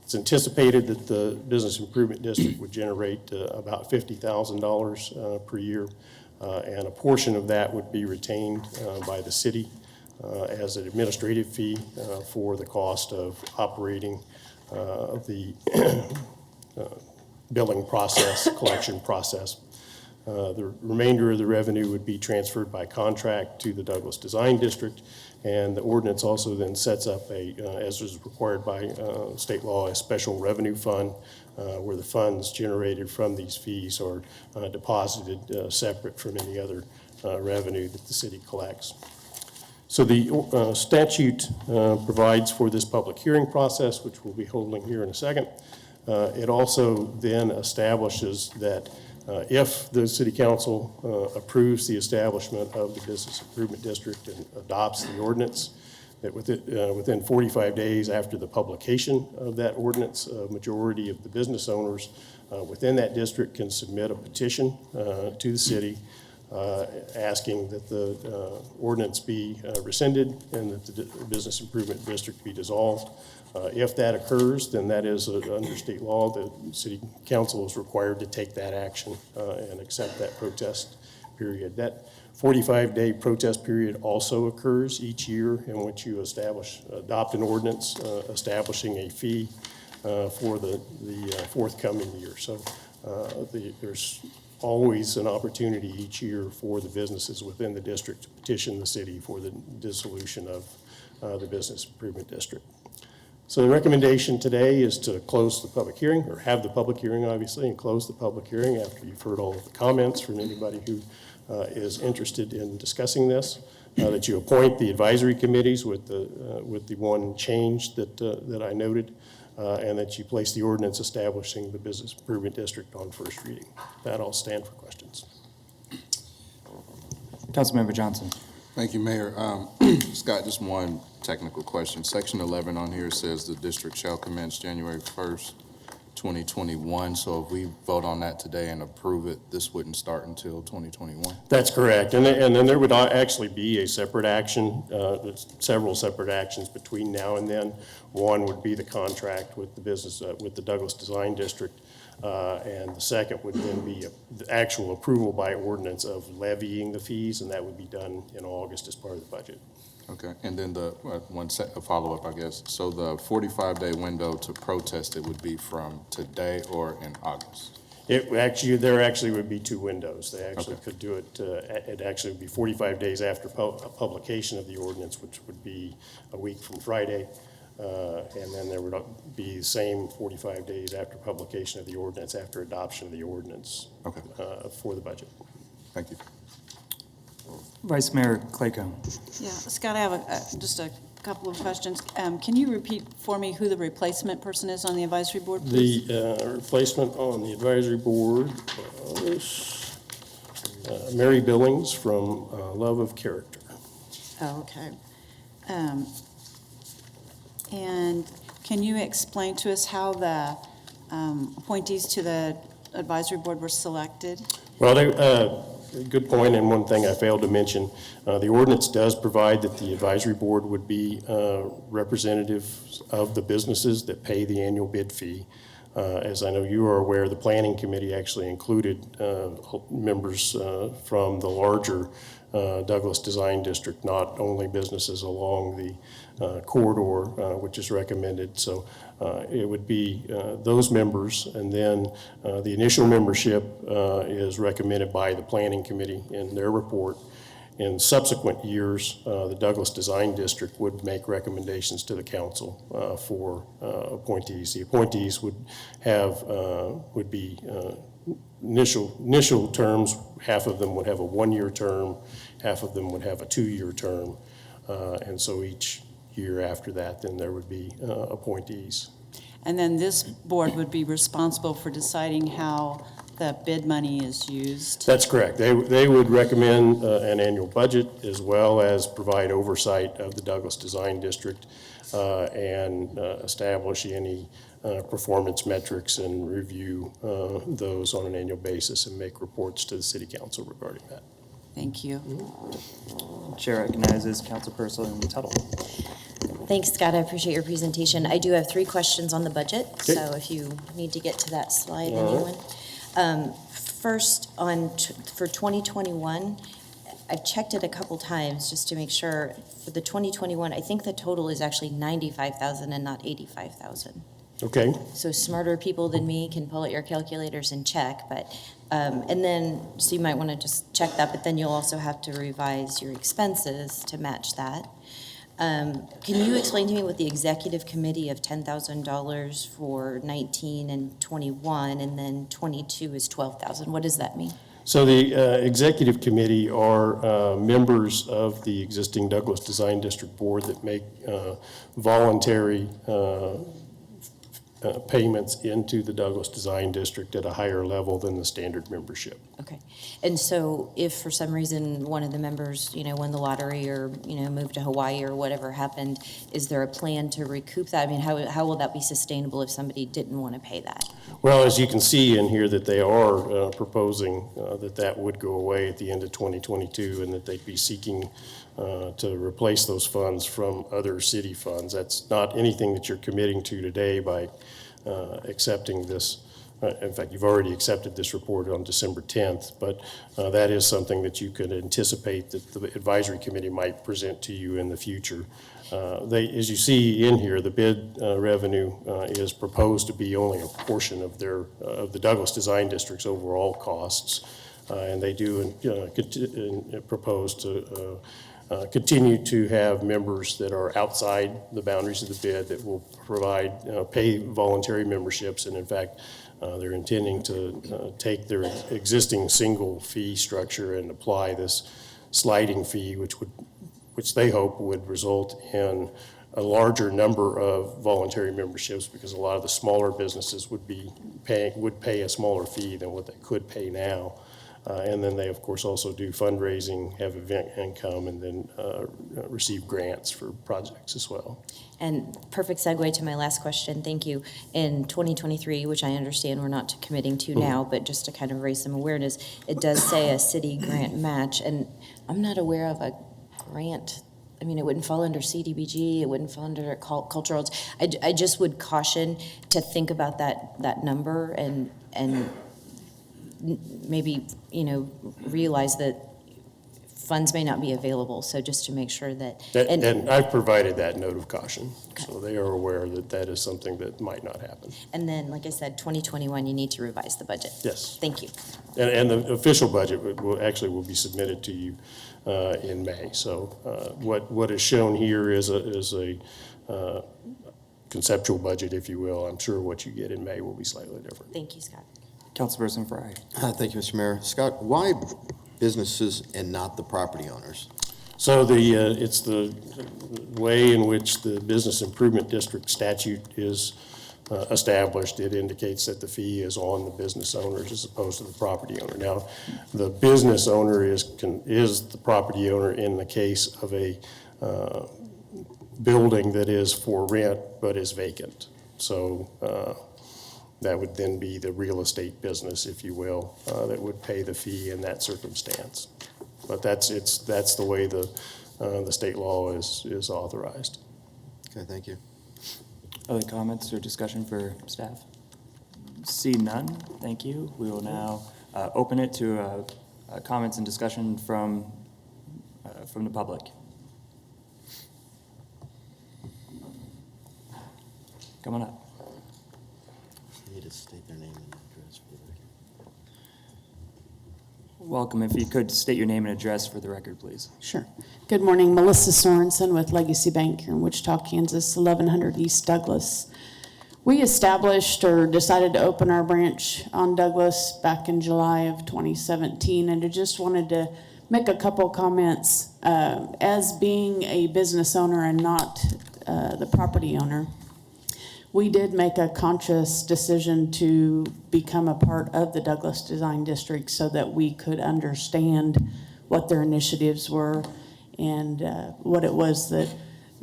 It's anticipated that the Business Improvement District would generate about $50,000 per year, and a portion of that would be retained by the city as an administrative fee for the cost of operating the billing process, collection process. The remainder of the revenue would be transferred by contract to the Douglas Design District, and the ordinance also then sets up as is required by state law, a special revenue fund where the funds generated from these fees are deposited separate from any other revenue that the city collects. So the statute provides for this public hearing process, which we'll be holding here in a second. It also then establishes that if the City Council approves the establishment of the Business Improvement District and adopts the ordinance, that within 45 days after the publication of that ordinance, a majority of the business owners within that district can submit a petition to the city asking that the ordinance be rescinded and that the Business Improvement District be dissolved. If that occurs, then that is under state law, the City Council is required to take that action and accept that protest period. That 45-day protest period also occurs each year in which you adopt an ordinance establishing a fee for the forthcoming year. So there's always an opportunity each year for the businesses within the district to petition the city for the dissolution of the Business Improvement District. So the recommendation today is to close the public hearing, or have the public hearing, obviously, and close the public hearing after you've heard all of the comments from anybody who is interested in discussing this, that you appoint the advisory committees with the one change that I noted, and that you place the ordinance establishing the Business Improvement District on first reading. That I'll stand for questions. Councilmember Johnson. Thank you, Mayor. Scott, just one technical question. Section 11 on here says the district shall commence January 1st, 2021. So if we vote on that today and approve it, this wouldn't start until 2021? That's correct. And then there would actually be a separate action, several separate actions between now and then. One would be the contract with the Douglas Design District. And the second would then be the actual approval by ordinance of levying the fees, and that would be done in August as part of the budget. Okay, and then the a follow-up, I guess. So the 45-day window to protest it would be from today or in August? There actually would be two windows. They actually could do it. It actually would be 45 days after publication of the ordinance, which would be a week from Friday. And then there would be the same 45 days after publication of the ordinance, after adoption of the ordinance for the budget. Thank you. Vice Mayor Claycomb. Yeah, Scott, I have just a couple of questions. Can you repeat for me who the replacement person is on the advisory board, please? The replacement on the advisory board was Mary Billings from Love of Character. Oh, okay. And can you explain to us how the appointees to the advisory board were selected? Well, good point, and one thing I failed to mention, the ordinance does provide that the advisory board would be representatives of the businesses that pay the annual bid fee. As I know you are aware, the planning committee actually included members from the larger Douglas Design District, not only businesses along the corridor, which is recommended. So it would be those members, and then the initial membership is recommended by the planning committee in their report. In subsequent years, the Douglas Design District would make recommendations to the council for appointees. The appointees would have would be initial terms. Half of them would have a 1-year term, half of them would have a 2-year term, and so each year after that, then there would be appointees. And then this board would be responsible for deciding how the bid money is used? That's correct. They would recommend an annual budget as well as provide oversight of the Douglas Design District and establish any performance metrics and review those on an annual basis and make reports to the City Council regarding that. Thank you. Chair recognizes Councilperson Tuttle. Thanks, Scott. I appreciate your presentation. I do have 3 questions on the budget, Okay. so if you need to get to that slide, All right. anyone. First, for 2021, I've checked it a couple times just to make sure. For the 2021, I think the total is actually 95,000 and not 85,000. Okay. So smarter people than me can pull out your calculators and check, but, and then, so you might want to just check that, but then you'll also have to revise your expenses to match that. Can you explain to me what the executive committee of $10,000 for 19 and 21, and then 22 is 12,000? What does that mean? So the executive committee are members of the existing Douglas Design District Board that make voluntary payments into the Douglas Design District at a higher level than the standard membership. Okay. And so if for some reason one of the members, won the lottery or, moved to Hawaii or whatever happened, is there a plan to recoup that? I mean, how will that be sustainable if somebody didn't want to pay that? Well, as you can see in here that they are proposing that would go away at the end of 2022 and that they'd be seeking to replace those funds from other city funds. That's not anything that you're committing to today by accepting this. In fact, you've already accepted this report on December 10th, but that is something that you could anticipate that the advisory committee might present to you in the future. As you see in here, the bid revenue is proposed to be only a portion of the Douglas Design District's overall costs, and they do propose to continue to have members that are outside the boundaries of the bid that will provide pay voluntary memberships, and in fact, they're intending to take their existing single fee structure and apply this sliding fee, which they hope would result in a larger number of voluntary memberships, because a lot of the smaller businesses would pay a smaller fee than what they could pay now. And then they, of course, also do fundraising, have event income, and then receive grants for projects as well. And perfect segue to my last question, thank you. In 2023, which I understand we're not committing to now, but just to kind of raise some awareness, it does say a city grant match, and I'm not aware of a grant. I mean, it wouldn't fall under CDBG, it wouldn't fall under cultural. I just would caution to think about that number and maybe, realize that funds may not be available, so just to make sure that. And I've provided that note of caution, so they are aware that that is something that might not happen. And then, like I said, 2021, you need to revise the budget. Yes. Thank you. And the official budget will be submitted to you in May. So what is shown here is a conceptual budget, if you will. I'm sure what you get in May will be slightly different. Thank you, Scott. Councilperson Fry. Thank you, Mr. Mayor. Scott, why businesses and not the property owners? So it's the way in which the Business Improvement District statute is established. It indicates that the fee is on the business owners as opposed to the property owner. Now, the business owner is the property owner in the case of a building that is for rent but is vacant. So that would then be the real estate business, if you will, that would pay the fee in that circumstance. But that's the way the state law is authorized. Okay, thank you. Other comments or discussion for staff? See none, thank you. We will now open it to comments and discussion from the public. Come on up. They need to state their name and address for the record. Welcome. If you could state your name and address for the record, please. Sure. Good morning. Melissa Sorensen with Legacy Bank here in Wichita, Kansas, 1100 East Douglas. We established or decided to open our branch on Douglas back in July of 2017, and I just wanted to make a couple comments. As being a business owner and not the property owner, we did make a conscious decision to become a part of the Douglas Design District so that we could understand what their initiatives were and what it was that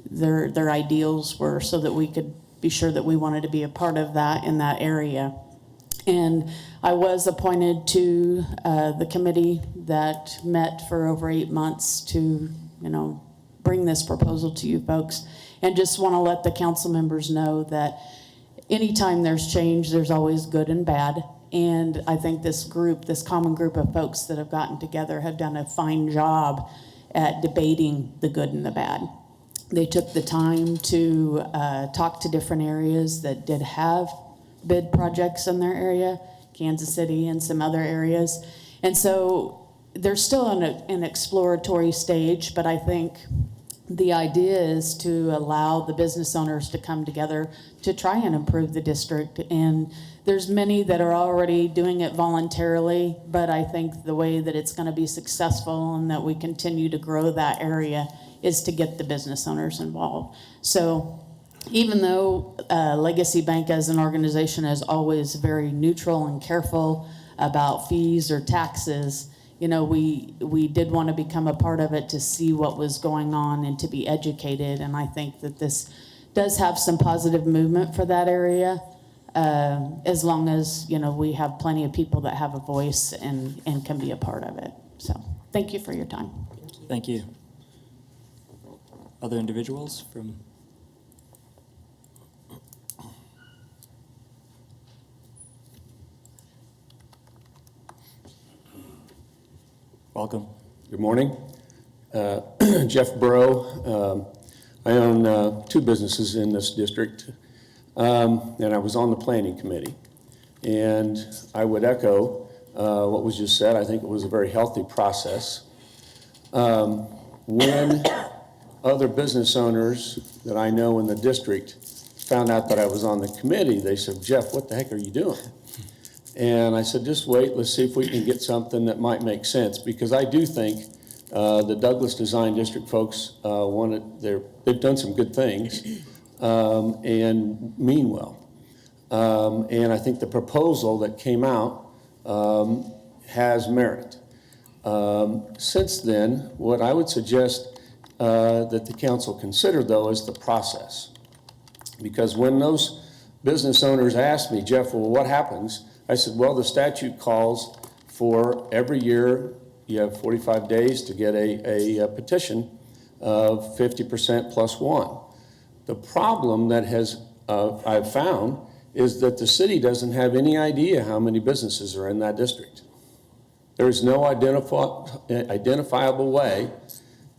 their ideals were, so that we could be sure that we wanted to be a part of that in that area. And I was appointed to the committee that met for over 8 months to, bring this proposal to you folks. And just want to let the council members know that anytime there's change, there's always good and bad. And I think this common group of folks that have gotten together have done a fine job at debating the good and the bad. They took the time to talk to different areas that did have bid projects in their area, Kansas City and some other areas. And so they're still in an exploratory stage, but I think the idea is to allow the business owners to come together to try and improve the district. And there's many that are already doing it voluntarily, but I think the way that it's going to be successful and that we continue to grow that area is to get the business owners involved. So even though Legacy Bank as an organization is always very neutral and careful about fees or taxes, we did want to become a part of it to see what was going on and to be educated. And I think that this does have some positive movement for that area, as long as, we have plenty of people that have a voice and can be a part of it. So thank you for your time. Thank you. Other individuals from? Welcome. Good morning. Jeff Burrow. I own 2 businesses in this district, and I was on the planning committee. And I would echo what was just said. I think it was a very healthy process. When other business owners that I know in the district found out that I was on the committee, they said, "Jeff, what the heck are you doing?" And I said, just wait, let's see if we can get something that might make sense, because I do think the Douglas Design District folks they've done some good things and mean well. And I think the proposal that came out has merit. Since then, what I would suggest that the council consider, though, is the process. Because when those business owners asked me, "Jeff, well, what happens?" I said, well, the statute calls for every year, you have 45 days to get a petition of 50% plus 1. The problem that I've found is that the city doesn't have any idea how many businesses are in that district. There's no identifiable way.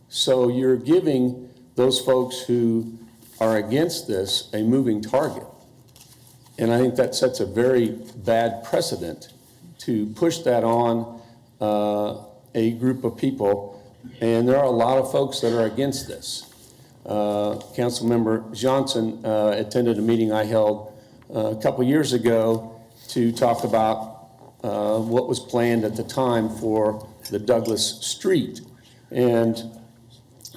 So you're giving those folks who are against this a moving target. And I think that sets a very bad precedent to push that on a group of people. And there are a lot of folks that are against this. Councilmember Johnson attended a meeting I held a couple years ago to talk about what was planned at the time for the Douglas Street. And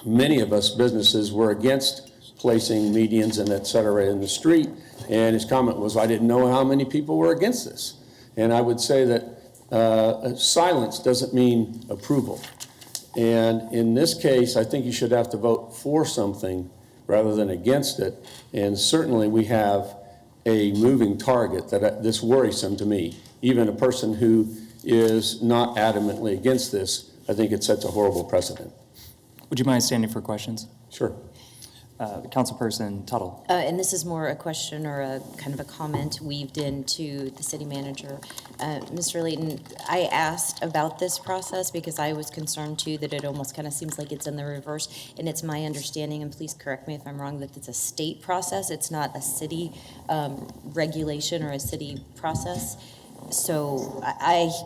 many of us businesses were against placing medians and et cetera in the street. And his comment was, I didn't know how many people were against this. And I would say that silence doesn't mean approval. And in this case, I think you should have to vote for something rather than against it. And certainly we have a moving target that's worrisome to me. Even a person who is not adamantly against this, I think it sets a horrible precedent. Would you mind standing for questions? Sure. Councilperson Tuttle. And this is more a question or a kind of a comment weaved into the city manager. Mr. Layton, I asked about this process because I was concerned too that it almost kind of seems like it's in the reverse. And it's my understanding, and please correct me if I'm wrong, that it's a state process. It's not a city regulation or a city process. So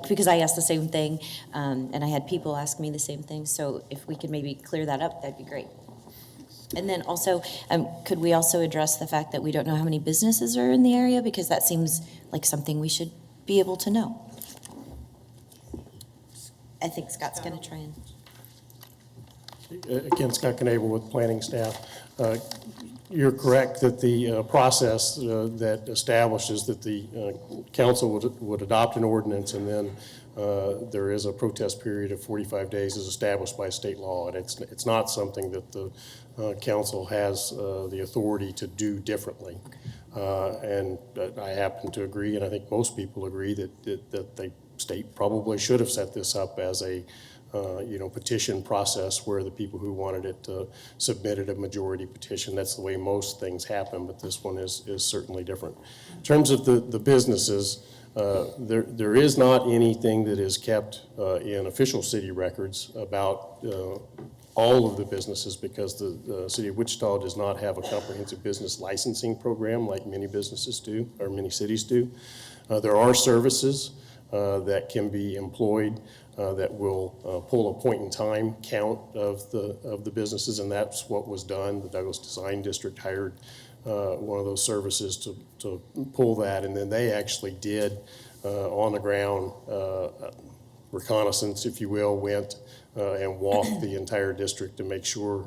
because I asked the same thing, and I had people ask me the same thing. So if we could maybe clear that up, that'd be great. And then also, could we also address the fact that we don't know how many businesses are in the area? Because that seems like something we should be able to know. I think Scott's going to try and. Again, Scott Knable with planning staff. You're correct that the process that establishes that the council would adopt an ordinance, and then there is a protest period of 45 days is established by state law, and it's not something that the council has the authority to do differently. And I happen to agree, and I think most people agree that the state probably should have set this up as a petition process where the people who wanted it submitted a majority petition. That's the way most things happen, but this one is certainly different. In terms of the businesses, there is not anything that is kept in official city records about all of the businesses because the city of Wichita does not have a comprehensive business licensing program like many businesses do, or many cities do. There are services that can be employed that will pull a point-in-time count of the businesses, and that's what was done. The Douglas Design District hired one of those services to pull that, and then they actually did on-the-ground reconnaissance, if you will, went and walked the entire district to make sure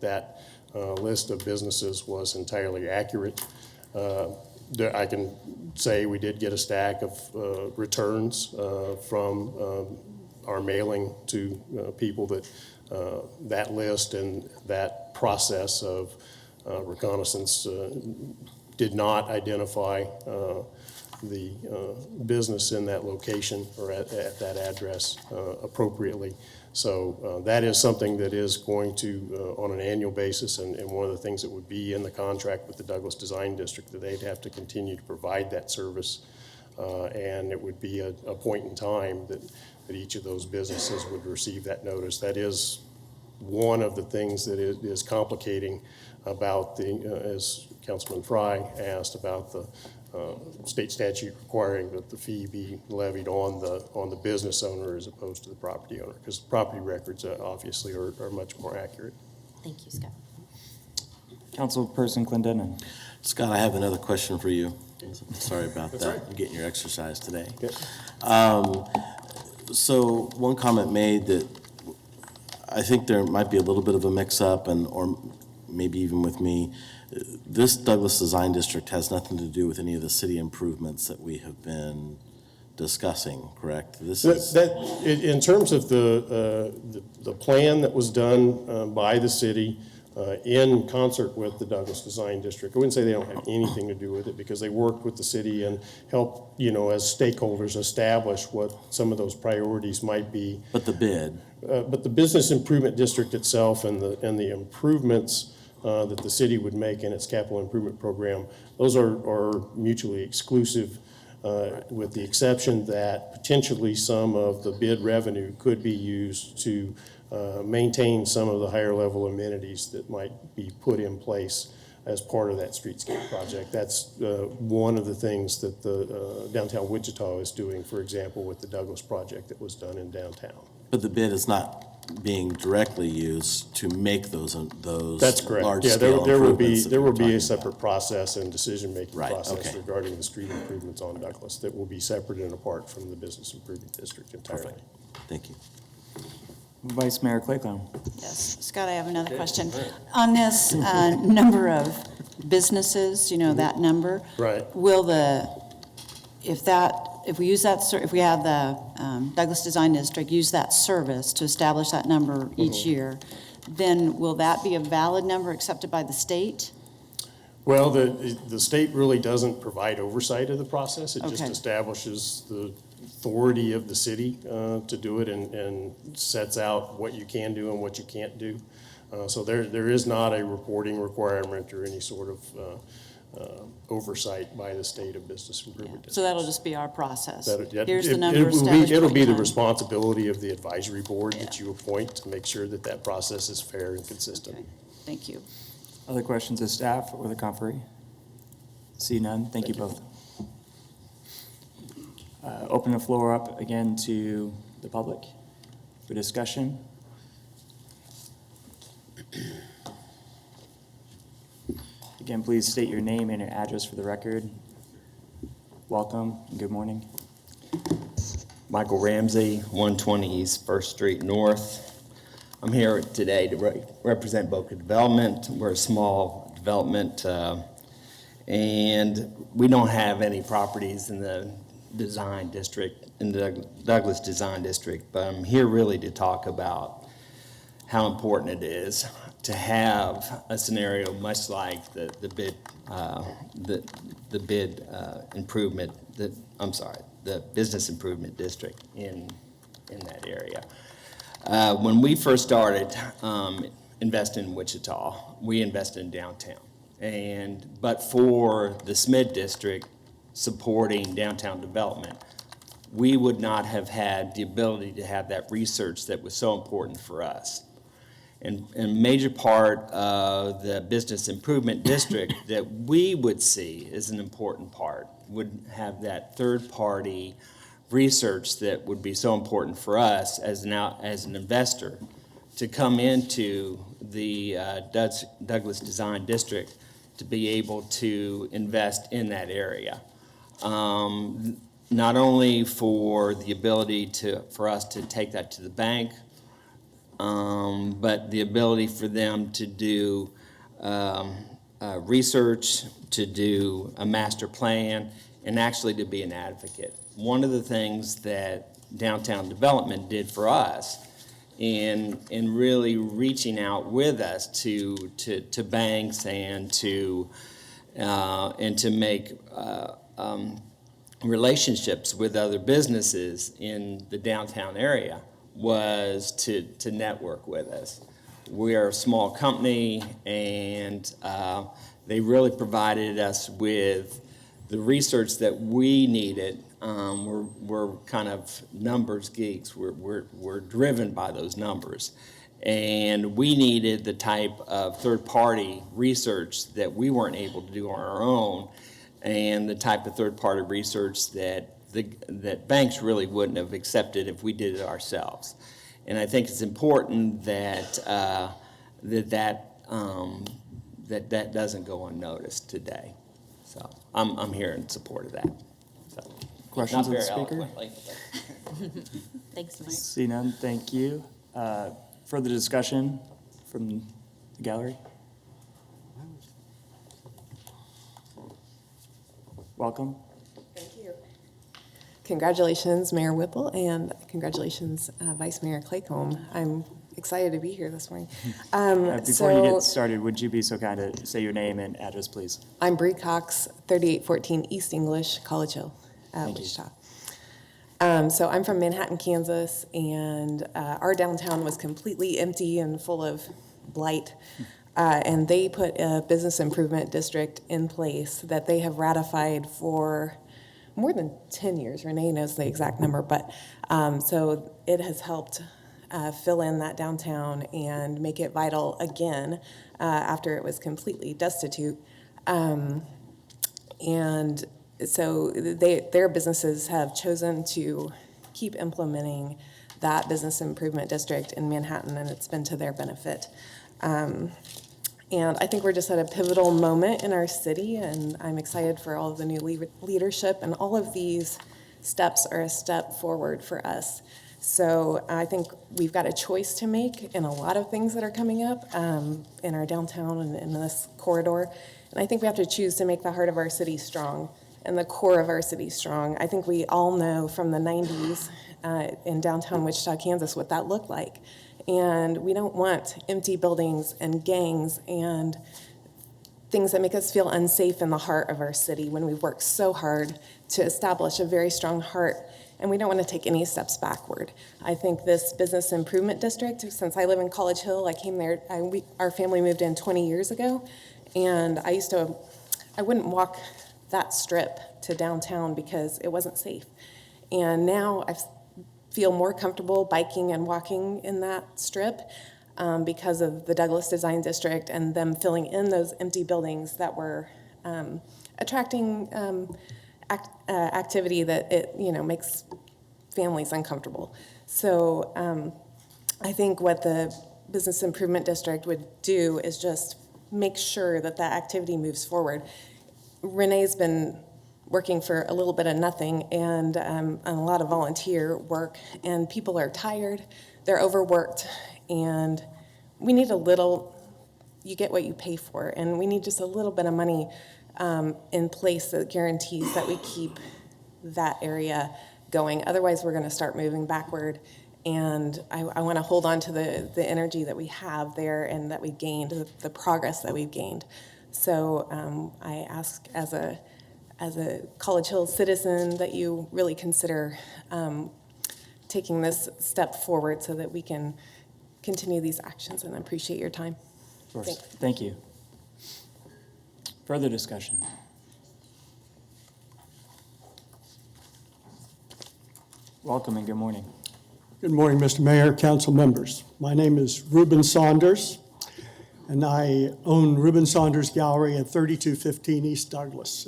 that list of businesses was entirely accurate. I can say we did get a stack of returns from our mailing to people that list and that process of reconnaissance did not identify the business in that location or at that address appropriately. So that is something that is going to, on an annual basis, and one of the things that would be in the contract with the Douglas Design District, that they'd have to continue to provide that service. And it would be a point in time that each of those businesses would receive that notice. That is one of the things that is complicating about as Councilman Fry asked, about the state statute requiring that the fee be levied on the business owner as opposed to the property owner, because property records obviously are much more accurate. Thank you, Scott. Councilperson Clendenin. Scott, I have another question for you. Sorry about That's that. right. You're getting your exercise today. Yep. So one comment made that I think there might be a little bit of a mix-up, or maybe even with me. This Douglas Design District has nothing to do with any of the city improvements that we have been discussing, correct? This is In terms of the plan that was done by the city in concert with the Douglas Design District, I wouldn't say they don't have anything to do with it, because they worked with the city and helped, as stakeholders establish what some of those priorities might be. But the bid. But the Business Improvement District itself and the improvements that the city would make in its capital improvement program, those are mutually exclusive, with the exception that potentially some of the bid revenue could be used to maintain some of the higher level amenities that might be put in place as part of that streetscape project. That's one of the things that the downtown Wichita is doing, for example, with the Douglas project that was done in downtown. But the bid is not being directly used to make those That's correct. large Yeah, scale there will be, improvements that there we're will be talking a separate process and decision-making Right, process okay. regarding the street improvements on Douglas that will be separate and apart from the business improvement district entirely. Perfect. Thank you. Vice Mayor Claycomb. Yes, Scott, I have another question. On this number of businesses, that number. Right. Will if we use that, if we have the Douglas Design District use that service to establish that number each year, then will that be a valid number accepted by the state? Well, the state really doesn't provide oversight of the process. It just Okay. establishes the authority of the city to do it and sets out what you can do and what you can't do. So there is not a reporting requirement or any sort of oversight by the state of business improvement districts. So that'll just be our process. That- Here's it- the number it will be- established. It'll be the 20 times. responsibility of the advisory board that you appoint to make sure that that process is fair and consistent. Okay. Thank you. Other questions of staff or the conferee? See none. Thank you both. Open the floor up again to the public for discussion. Again, please state your name and your address for the record. Welcome and good morning. Michael Ramsey, 120 East First Street North. I'm here today to represent Boca Development. We're a small development, and we don't have any properties in the design district, in the Douglas Design District, but I'm here really to talk about how important it is to have a scenario much like the business improvement district in that area. When we first started investing in Wichita, we invested in downtown. But for the SMID district supporting downtown development, we would not have had the ability to have that research that was so important for us. And a major part of the business improvement district that we would see as an important part would have that third-party research that would be so important for us as an investor to come into the Douglas Design District to be able to invest in that area. Not only for the ability for us to take that to the bank, but the ability for them to do research, to do a master plan, and actually to be an advocate. One of the things that downtown development did for us in really reaching out with us to banks and to make relationships with other businesses in the downtown area was to network with us. We are a small company, and they really provided us with the research that we needed. We're kind of numbers geeks. We're driven by those numbers. And we needed the type of third-party research that we weren't able to do on our own, and the type of third-party research that banks really wouldn't have accepted if we did it ourselves. And I think it's important that that doesn't go unnoticed today. So I'm here in support of that. So, Questions of not the very speaker? eloquently, but- Thanks, Mike. See none. Thank you. Further discussion from the gallery? Welcome. Thank you. Congratulations, Mayor Whipple, and congratulations, Vice Mayor Claycomb. I'm excited to be here this morning. Before you get started, would you be so kind to say your name and address, please? I'm Bree Cox, 3814 East English, College Hill, Wichita. So I'm from Manhattan, Kansas, and our downtown was completely empty and full of blight. And they put a business improvement district in place that they have ratified for more than 10 years. Renee knows the exact number, but so it has helped fill in that downtown and make it vital again after it was completely destitute. And so their businesses have chosen to keep implementing that business improvement district in Manhattan, and it's been to their benefit. And I think we're just at a pivotal moment in our city, and I'm excited for all of the new leadership, and all of these steps are a step forward for us. So I think we've got a choice to make in a lot of things that are coming up in our downtown and in this corridor. And I think we have to choose to make the heart of our city strong and the core of our city strong. I think we all know from the 90s in downtown Wichita, Kansas, what that looked like. And we don't want empty buildings and gangs and things that make us feel unsafe in the heart of our city when we've worked so hard to establish a very strong heart, and we don't want to take any steps backward. I think this business improvement district, since I live in College Hill, I came there, our family moved in 20 years ago, and I wouldn't walk that strip to downtown because it wasn't safe. And now I feel more comfortable biking and walking in that strip because of the Douglas Design District and them filling in those empty buildings that were attracting activity that it makes families uncomfortable. So I think what the Business Improvement District would do is just make sure that that activity moves forward. Renee's been working for a little bit of nothing and a lot of volunteer work, and people are tired, they're overworked, and we need a little, you get what you pay for, and we need just a little bit of money in place that guarantees that we keep that area going. Otherwise, we're going to start moving backward, and I want to hold on to the energy that we have there and that we've gained, the progress that we've gained. So I ask as a College Hill citizen that you really consider taking this step forward so that we can continue these actions, and I appreciate your time. Of course. Thank you. Further discussion? Welcome and good morning. Good morning, Mr. Mayor, council members. My name is Reuben Saunders, and I own Reuben Saunders Gallery at 3215 East Douglas.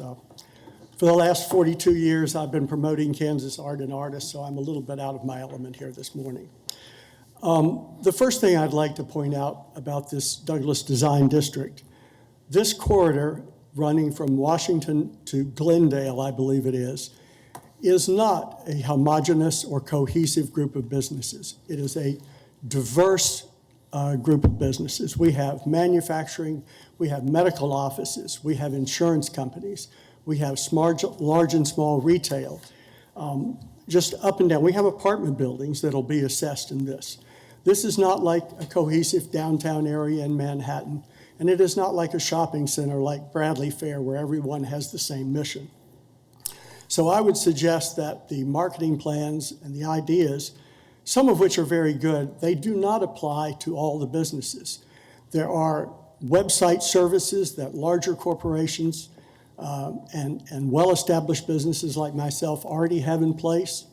For the last 42 years, I've been promoting Kansas art and artists, so I'm a little bit out of my element here this morning. The first thing I'd like to point out about this Douglas Design District, this corridor running from Washington to Glendale, I believe it is not a homogeneous or cohesive group of businesses. It is a diverse group of businesses. We have manufacturing, we have medical offices, we have insurance companies, we have large and small retail, just up and down. We have apartment buildings that'll be assessed in this. This is not like a cohesive downtown area in Manhattan, and it is not like a shopping center like Bradley Fair where everyone has the same mission. So I would suggest that the marketing plans and the ideas, some of which are very good, they do not apply to all the businesses. There are website services that larger corporations and well-established businesses like myself already have in place.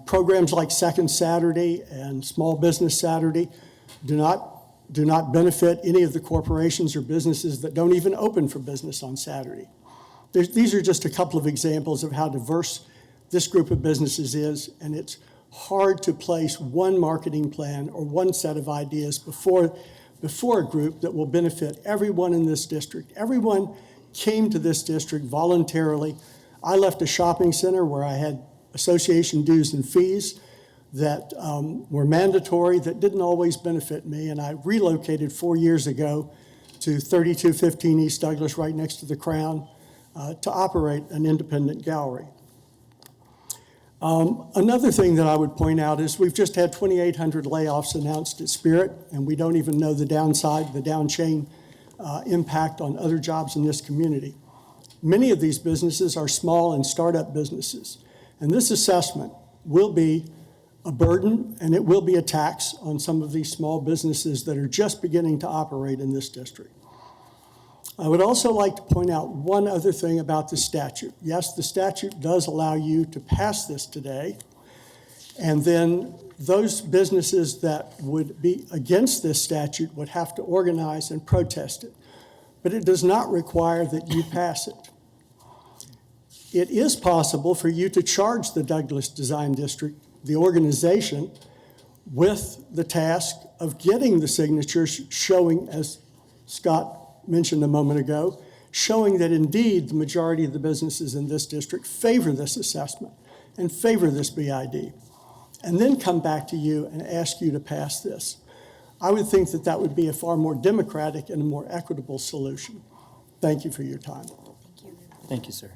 Programs like Second Saturday and Small Business Saturday do not benefit any of the corporations or businesses that don't even open for business on Saturday. These are just a couple of examples of how diverse this group of businesses is, and it's hard to place one marketing plan or one set of ideas before a group that will benefit everyone in this district. Everyone came to this district voluntarily. I left a shopping center where I had association dues and fees that were mandatory, that didn't always benefit me, and I relocated 4 years ago to 3215 East Douglas, right next to the Crown, to operate an independent gallery. Another thing that I would point out is we've just had 2,800 layoffs announced at Spirit, and we don't even know the downside, the down chain impact on other jobs in this community. Many of these businesses are small and startup businesses, and this assessment will be a burden and it will be a tax on some of these small businesses that are just beginning to operate in this district. I would also like to point out one other thing about the statute. Yes, the statute does allow you to pass this today, and then those businesses that would be against this statute would have to organize and protest it. But it does not require that you pass it. It is possible for you to charge the Douglas Design District the organization with the task of getting the signatures showing, as Scott mentioned a moment ago, showing that indeed the majority of the businesses in this district favor this assessment and favor this BID, and then come back to you and ask you to pass this. I would think that that would be a far more democratic and a more equitable solution. Thank you for your time. Thank you, sir.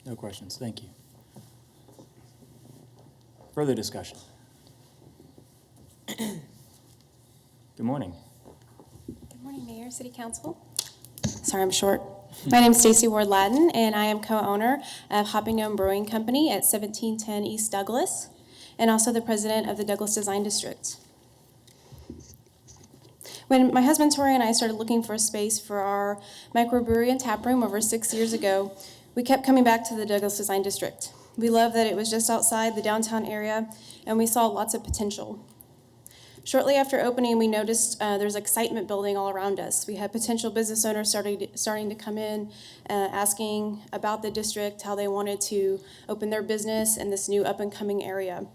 No questions. Thank you. Further discussion? Good morning. Good morning, Mayor, City Council. Sorry, I'm short. My name is Stacy Ward-Ladden, and I am co-owner of Hopping Gnome Brewing Company at 1710 East Douglas, and also the president of the Douglas Design District. When my husband Tori and I started looking for a space for our microbrewery and tap room over 6 years ago, we kept coming back to the Douglas Design District. We loved that it was just outside the downtown area, and we saw lots of potential. Shortly after opening, we noticed there's excitement building all around us. We had potential business owners starting to come in, asking about the district, how they wanted to open their business in this new up-and-coming area.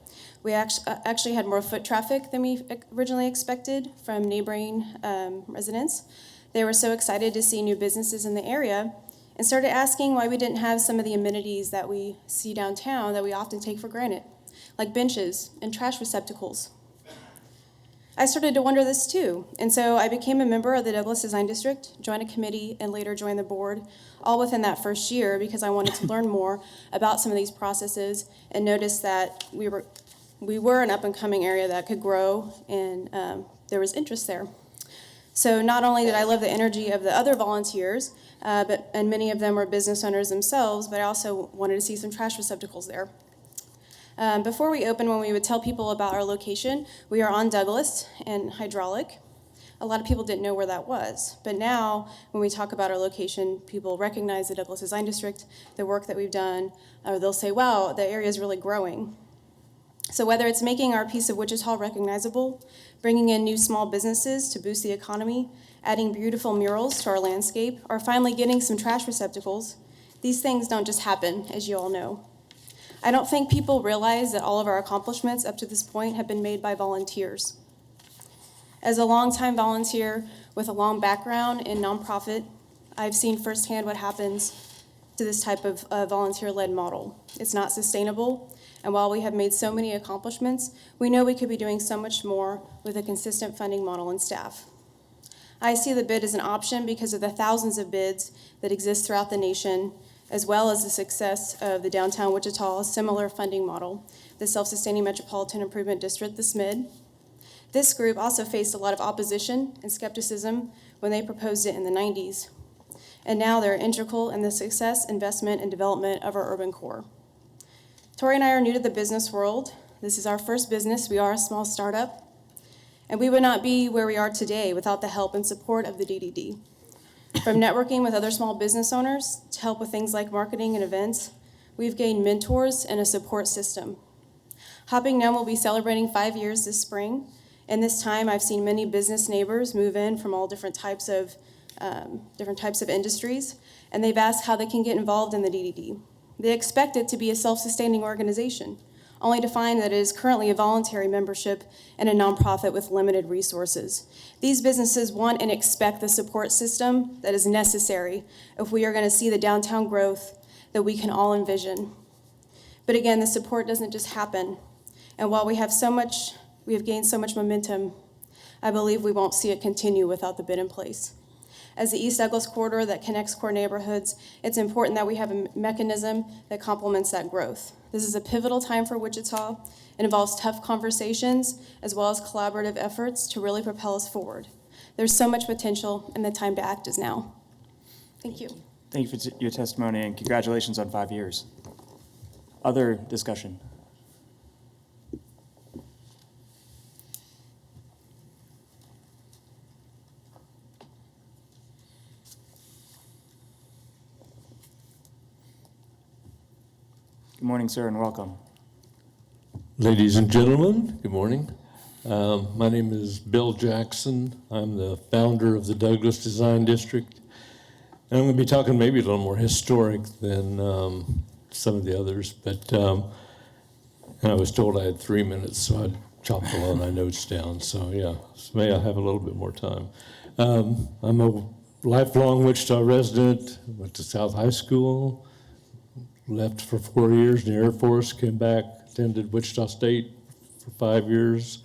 We actually had more foot traffic than we originally expected from neighboring residents. They were so excited to see new businesses in the area and started asking why we didn't have some of the amenities that we see downtown that we often take for granted, like benches and trash receptacles. I started to wonder this too, and so I became a member of the Douglas Design District, joined a committee, and later joined the board, all within that first year because I wanted to learn more about some of these processes and noticed that we were an up-and-coming area that could grow, and there was interest there. So not only did I love the energy of the other volunteers, and many of them were business owners themselves, but I also wanted to see some trash receptacles there. Before we opened, when we would tell people about our location, we are on Douglas and Hydraulic. A lot of people didn't know where that was. But now, when we talk about our location, people recognize the Douglas Design District, the work that we've done, or they'll say, wow, the area is really growing. So whether it's making our piece of Wichita recognizable, bringing in new small businesses to boost the economy, adding beautiful murals to our landscape, or finally getting some trash receptacles, these things don't just happen, as you all know. I don't think people realize that all of our accomplishments up to this point have been made by volunteers. As a longtime volunteer with a long background in nonprofit, I've seen firsthand what happens to this type of volunteer-led model. It's not sustainable, and while we have made so many accomplishments, we know we could be doing so much more with a consistent funding model and staff. I see the bid as an option because of the thousands of bids that exist throughout the nation, as well as the success of the downtown Wichita similar funding model, the Self-Sustaining Metropolitan Improvement District, the SMID. This group also faced a lot of opposition and skepticism when they proposed it in the 90s. And now they're integral in the success, investment, and development of our urban core. Tori and I are new to the business world. This is our first business. We are a small startup. And we would not be where we are today without the help and support of the DDD. From networking with other small business owners to help with things like marketing and events, we've gained mentors and a support system. Hopping Gnome will be celebrating 5 years this spring. In this time, I've seen many business neighbors move in from all different types of industries, and they've asked how they can get involved in the DDD. They expect it to be a self-sustaining organization, only to find that it is currently a voluntary membership and a nonprofit with limited resources. These businesses want and expect the support system that is necessary if we are going to see the downtown growth that we can all envision. But again, the support doesn't just happen. And while we have gained so much momentum, I believe we won't see it continue without the bid in place. As the East Douglas corridor that connects core neighborhoods, it's important that we have a mechanism that complements that growth. This is a pivotal time for Wichita. It involves tough conversations as well as collaborative efforts to really propel us forward. There's so much potential, and the time to act is now. Thank you. Thank you for your testimony, and congratulations on 5 years. Other discussion? Good morning, sir, and welcome. Ladies and gentlemen, good morning. My name is Bill Jackson. I'm the founder of the Douglas Design District. And I'm going to be talking maybe a little more historic than some of the others. But And I was told I had 3 minutes, so I chopped a lot of my notes down. So, yeah, so may I have a little bit more time. I'm a lifelong Wichita resident, went to South High School, left for 4 years in the Air Force, came back, attended Wichita State for 5 years.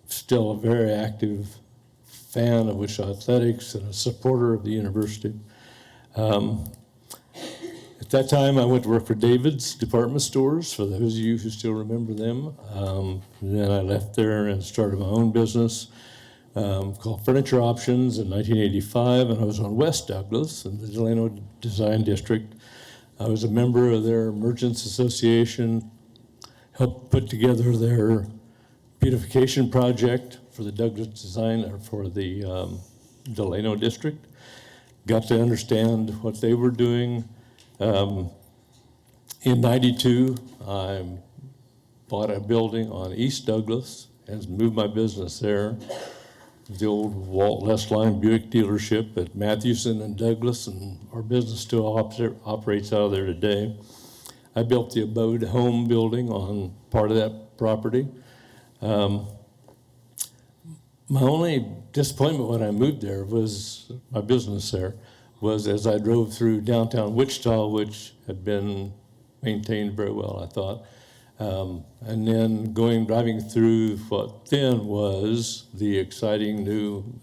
Still a very active fan of Wichita athletics and a supporter of the university. At that time, I went to work for David's Department Stores, for those of you who still remember them. Then I left there and started my own business called Furniture Options in 1985, and I was on West Douglas in the Delano Design District. I was a member of their Merchants Association, helped put together their beautification project for the Douglas Design, or for the Delano District. Got to understand what they were doing. In '92, I bought a building on East Douglas and moved my business there. The old Walt Lestline Buick dealership at Mathewson and Douglas, and our business still operates out of there today. I built the Abode Home building on part of that property. My only disappointment when I moved there was, my business there, was as I drove through downtown Wichita, which had been maintained very well, I thought. And then driving through what then was the exciting new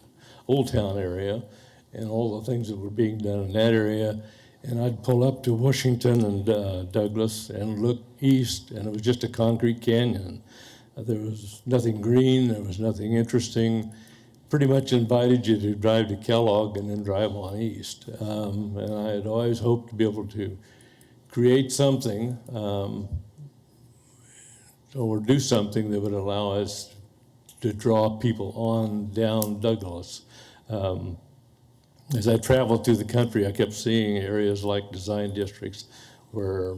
Old Town area and all the things that were being done in that area. And I'd pull up to Washington and Douglas and look east, and it was just a concrete canyon. There was nothing green, there was nothing interesting. Pretty much invited you to drive to Kellogg and then drive on east. And I had always hoped to be able to create something or do something that would allow us to draw people on down Douglas. As I traveled through the country, I kept seeing areas like design districts where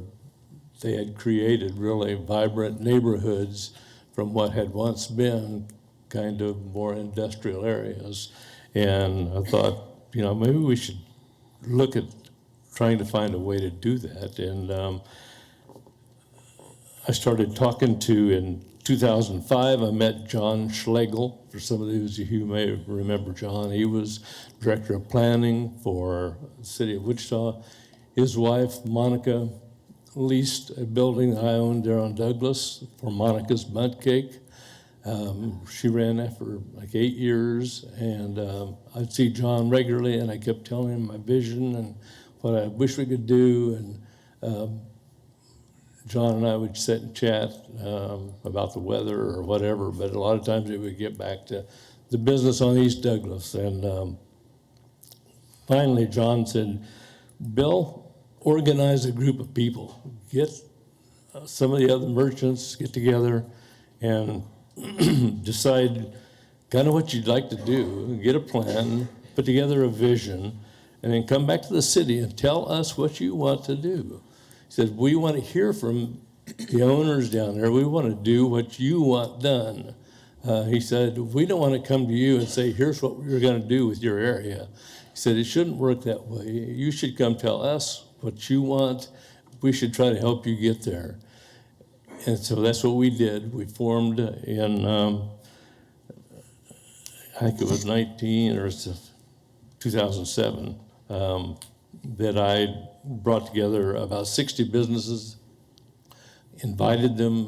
they had created really vibrant neighborhoods from what had once been kind of more industrial areas. And I thought, maybe we should look at trying to find a way to do that. And I started talking to, in 2005, I met John Schlegel. For some of those of you who may remember John, he was director of planning for the city of Wichita. His wife, Monica, leased a building that I owned there on Douglas for Monica's Mud Cake. She ran that for like 8 years, and I'd see John regularly, and I kept telling him my vision and what I wish we could do. And John and I would sit and chat about the weather or whatever, but a lot of times it would get back to the business on East Douglas. And finally, John said, Bill, organize a group of people. Get some of the other merchants, get together and decide kind of what you'd like to do, get a plan, put together a vision, and then come back to the city and tell us what you want to do. He said, we want to hear from the owners down there. We want to do what you want done. He said, we don't want to come to you and say, here's what we're going to do with your area. He said, it shouldn't work that way. You should come tell us what you want. We should try to help you get there. And so that's what we did. We formed in, I think it was 2007, that I brought together about 60 businesses, invited them.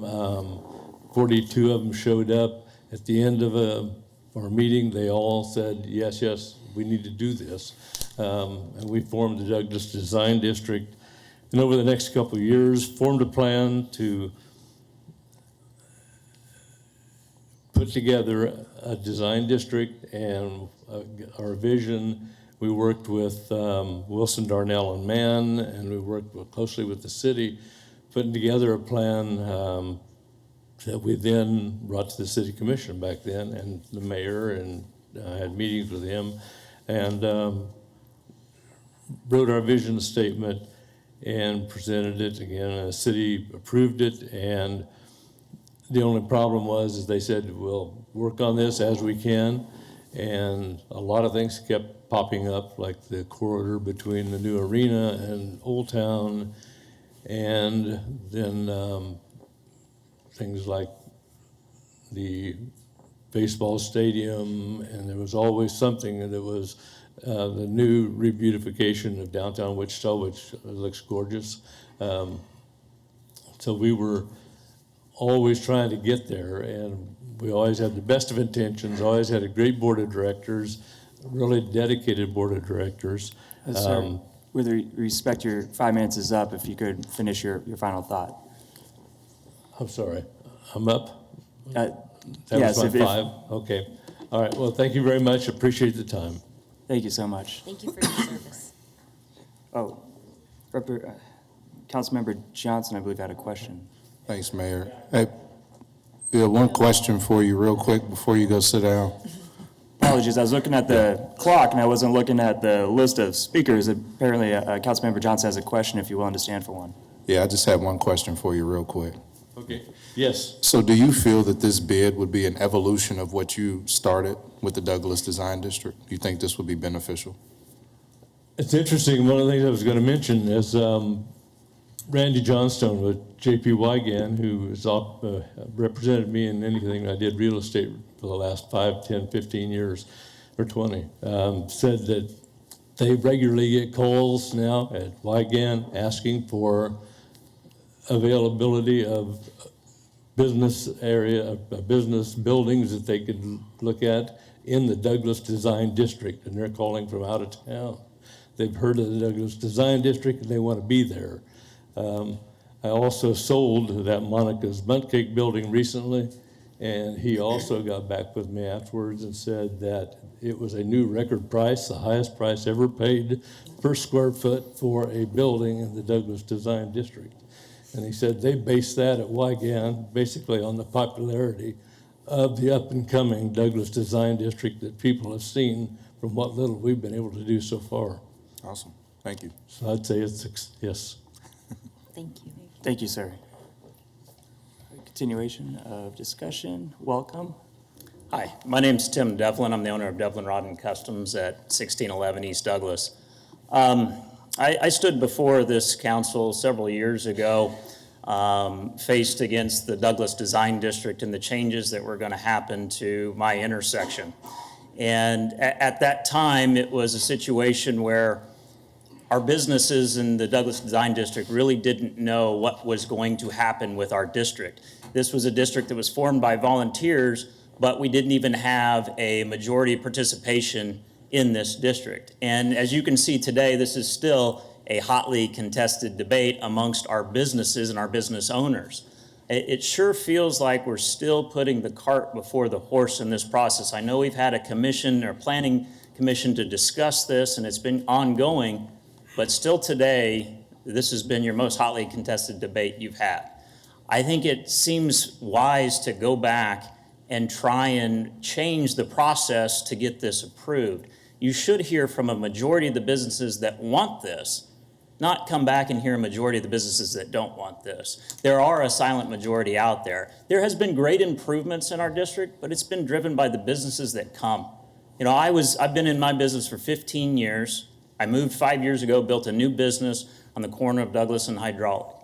42 of them showed up. At the end of our meeting, they all said, yes, we need to do this. And we formed the Douglas Design District. And over the next couple of years, formed a plan to put together a design district and our vision. We worked with Wilson, Darnell, and Mann, and we worked closely with the city, putting together a plan that we then brought to the city commission back then, and the mayor, and I had meetings with him, and wrote our vision statement and presented it again. The city approved it, and the only problem was they said, we'll work on this as we can, and a lot of things kept popping up, like the corridor between the new arena and Old Town, and then things like the baseball stadium, and there was always something that was the new re-beautification of downtown Wichita, which looks gorgeous. So we were always trying to get there, and we always had the best of intentions, always had a great board of directors, a really dedicated board of directors. Sir, with respect, your 5 minutes is up. If you could finish your final thought. I'm sorry, I'm up? That yes, was my 5? Okay. All right, well, thank you very much. Appreciate the time. Thank you so much. Thank you for your service. Oh, Councilmember Johnson, I believe, had a question. Thanks, Mayor. Hey, Bill, one question for you real quick before you go sit down. Apologies, I was looking at the clock and I wasn't looking at the list of speakers. Apparently, Councilmember Johnson has a question if you're willing to stand for one. Yeah, I just have one question for you real quick. Okay, yes. So do you feel that this bid would be an evolution of what you started with the Douglas Design District? Do you think this would be beneficial? It's interesting, one of the things I was going to mention is Randy Johnstone with J.P. Wygan, who has represented me in anything I did real estate for the last 5, 10, 15 years, or 20, said that they regularly get calls now at Wygan asking for availability of business business buildings that they could look at in the Douglas Design District, and they're calling from out of town. They've heard of the Douglas Design District and they want to be there. I also sold that Monica's Bunt Cake building recently, and he also got back with me afterwards and said that it was a new record price, the highest price ever paid per square foot for a building in the Douglas Design District. And he said they based that at Wygan basically on the popularity of the up-and-coming Douglas Design District that people have seen from what little we've been able to do so far. Awesome. Thank you. So I'd say it's yes. Thank you. Thank you, sir. Continuation of discussion. Welcome. Hi, my name's Tim Devlin. I'm the owner of Devlin Rod and Customs at 1611 East Douglas. I stood before this council several years ago, faced against the Douglas Design District and the changes that were going to happen to my intersection. And at that time, it was a situation where our businesses in the Douglas Design District really didn't know what was going to happen with our district. This was a district that was formed by volunteers, but we didn't even have a majority participation in this district. And as you can see today, this is still a hotly contested debate amongst our businesses and our business owners. It sure feels like we're still putting the cart before the horse in this process. I know we've had a commission or planning commission to discuss this, and it's been ongoing, but still today, this has been your most hotly contested debate you've had. I think it seems wise to go back and try and change the process to get this approved. You should hear from a majority of the businesses that want this, not come back and hear a majority of the businesses that don't want this. There are a silent majority out there. There has been great improvements in our district, but it's been driven by the businesses that come. You know, I've been in my business for 15 years. I moved 5 years ago, built a new business on the corner of Douglas and Hydraulic.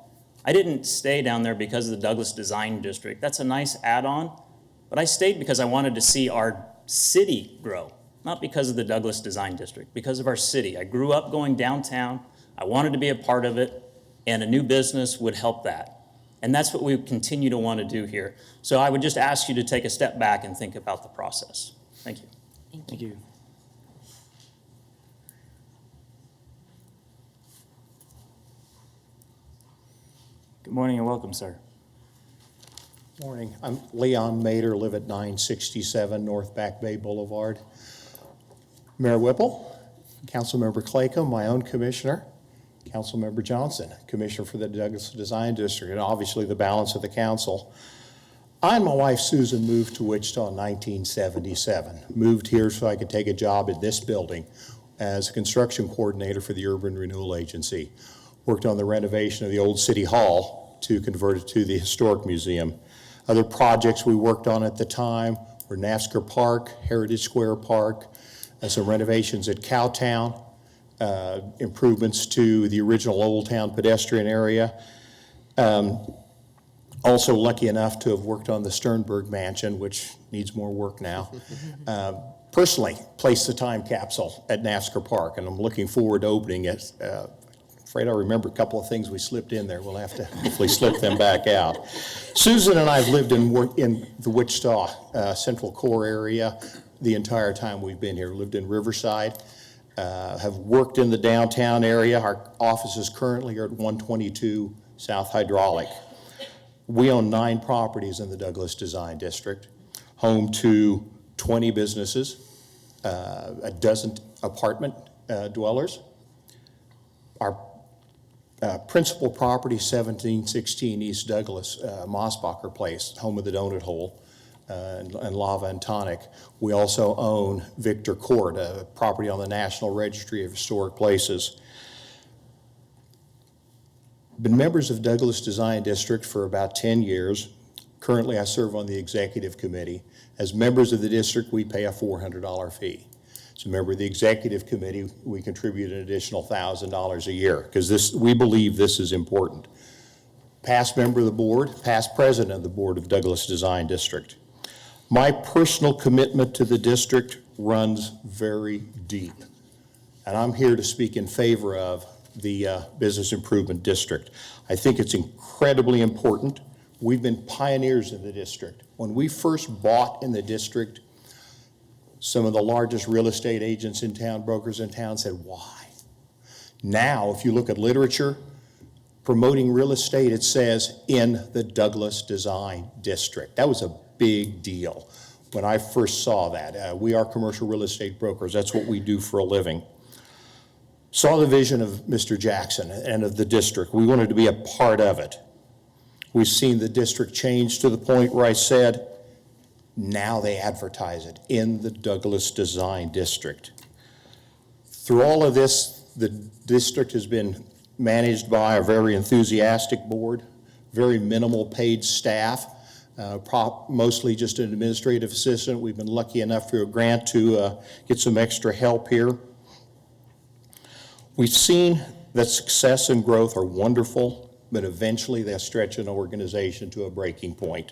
I didn't stay down there because of the Douglas Design District. That's a nice add-on, but I stayed because I wanted to see our city grow, not because of the Douglas Design District, because of our city. I grew up going downtown. I wanted to be a part of it, and a new business would help that. And that's what we continue to want to do here. So I would just ask you to take a step back and think about the process. Thank you. Thank you. Good morning and welcome, sir. Morning. I'm Leon Mader, live at 967 North Back Bay Boulevard. Mayor Whipple, Councilmember Claycomb, my own commissioner, Councilmember Johnson, commissioner for the Douglas Design District, and obviously the balance of the council. I and my wife Susan moved to Wichita in 1977. Moved here so I could take a job at this building as a construction coordinator for the Urban Renewal Agency. Worked on the renovation of the old City Hall to convert it to the Historic Museum. Other projects we worked on at the time were NASCAR Park, Heritage Square Park, some renovations at Cowtown, improvements to the original Old Town pedestrian area. Also lucky enough to have worked on the Sternberg Mansion, which needs more work now. Personally, placed the time capsule at NASCAR Park, and I'm looking forward to opening it. Afraid I remember a couple of things we slipped in there. We'll have to hopefully slip them back out. Susan and I have lived in the Wichita Central Core area the entire time we've been here. Lived in Riverside, have worked in the downtown area. Our offices currently are at 122 South Hydraulic. We own 9 properties in the Douglas Design District, home to 20 businesses, a dozen apartment dwellers. Our principal property, 1716 East Douglas, Mossbacher Place, home of the Donut Hole, and Lava and Tonic. We also own Victor Court, a property on the National Registry of Historic Places. Been members of Douglas Design District for about 10 years. Currently, I serve on the executive committee. As members of the district, we pay a $400 fee. As a member of the executive committee, we contribute an additional $1,000 a year because we believe this is important. Past member of the board, past president of the board of Douglas Design District. My personal commitment to the district runs very deep, and I'm here to speak in favor of the Business Improvement District. I think it's incredibly important. We've been pioneers in the district. When we first bought in the district, some of the largest real estate agents in town, brokers in town said, why? Now, if you look at literature, promoting real estate, it says in the Douglas Design District. That was a big deal when I first saw that. We are commercial real estate brokers. That's what we do for a living. Saw the vision of Mr. Jackson and of the district. We wanted to be a part of it. We've seen the district change to the point where I said, now they advertise it in the Douglas Design District. Through all of this, the district has been managed by a very enthusiastic board, very minimal paid staff, mostly just an administrative assistant. We've been lucky enough through a grant to get some extra help here. We've seen that success and growth are wonderful, but eventually they stretch an organization to a breaking point,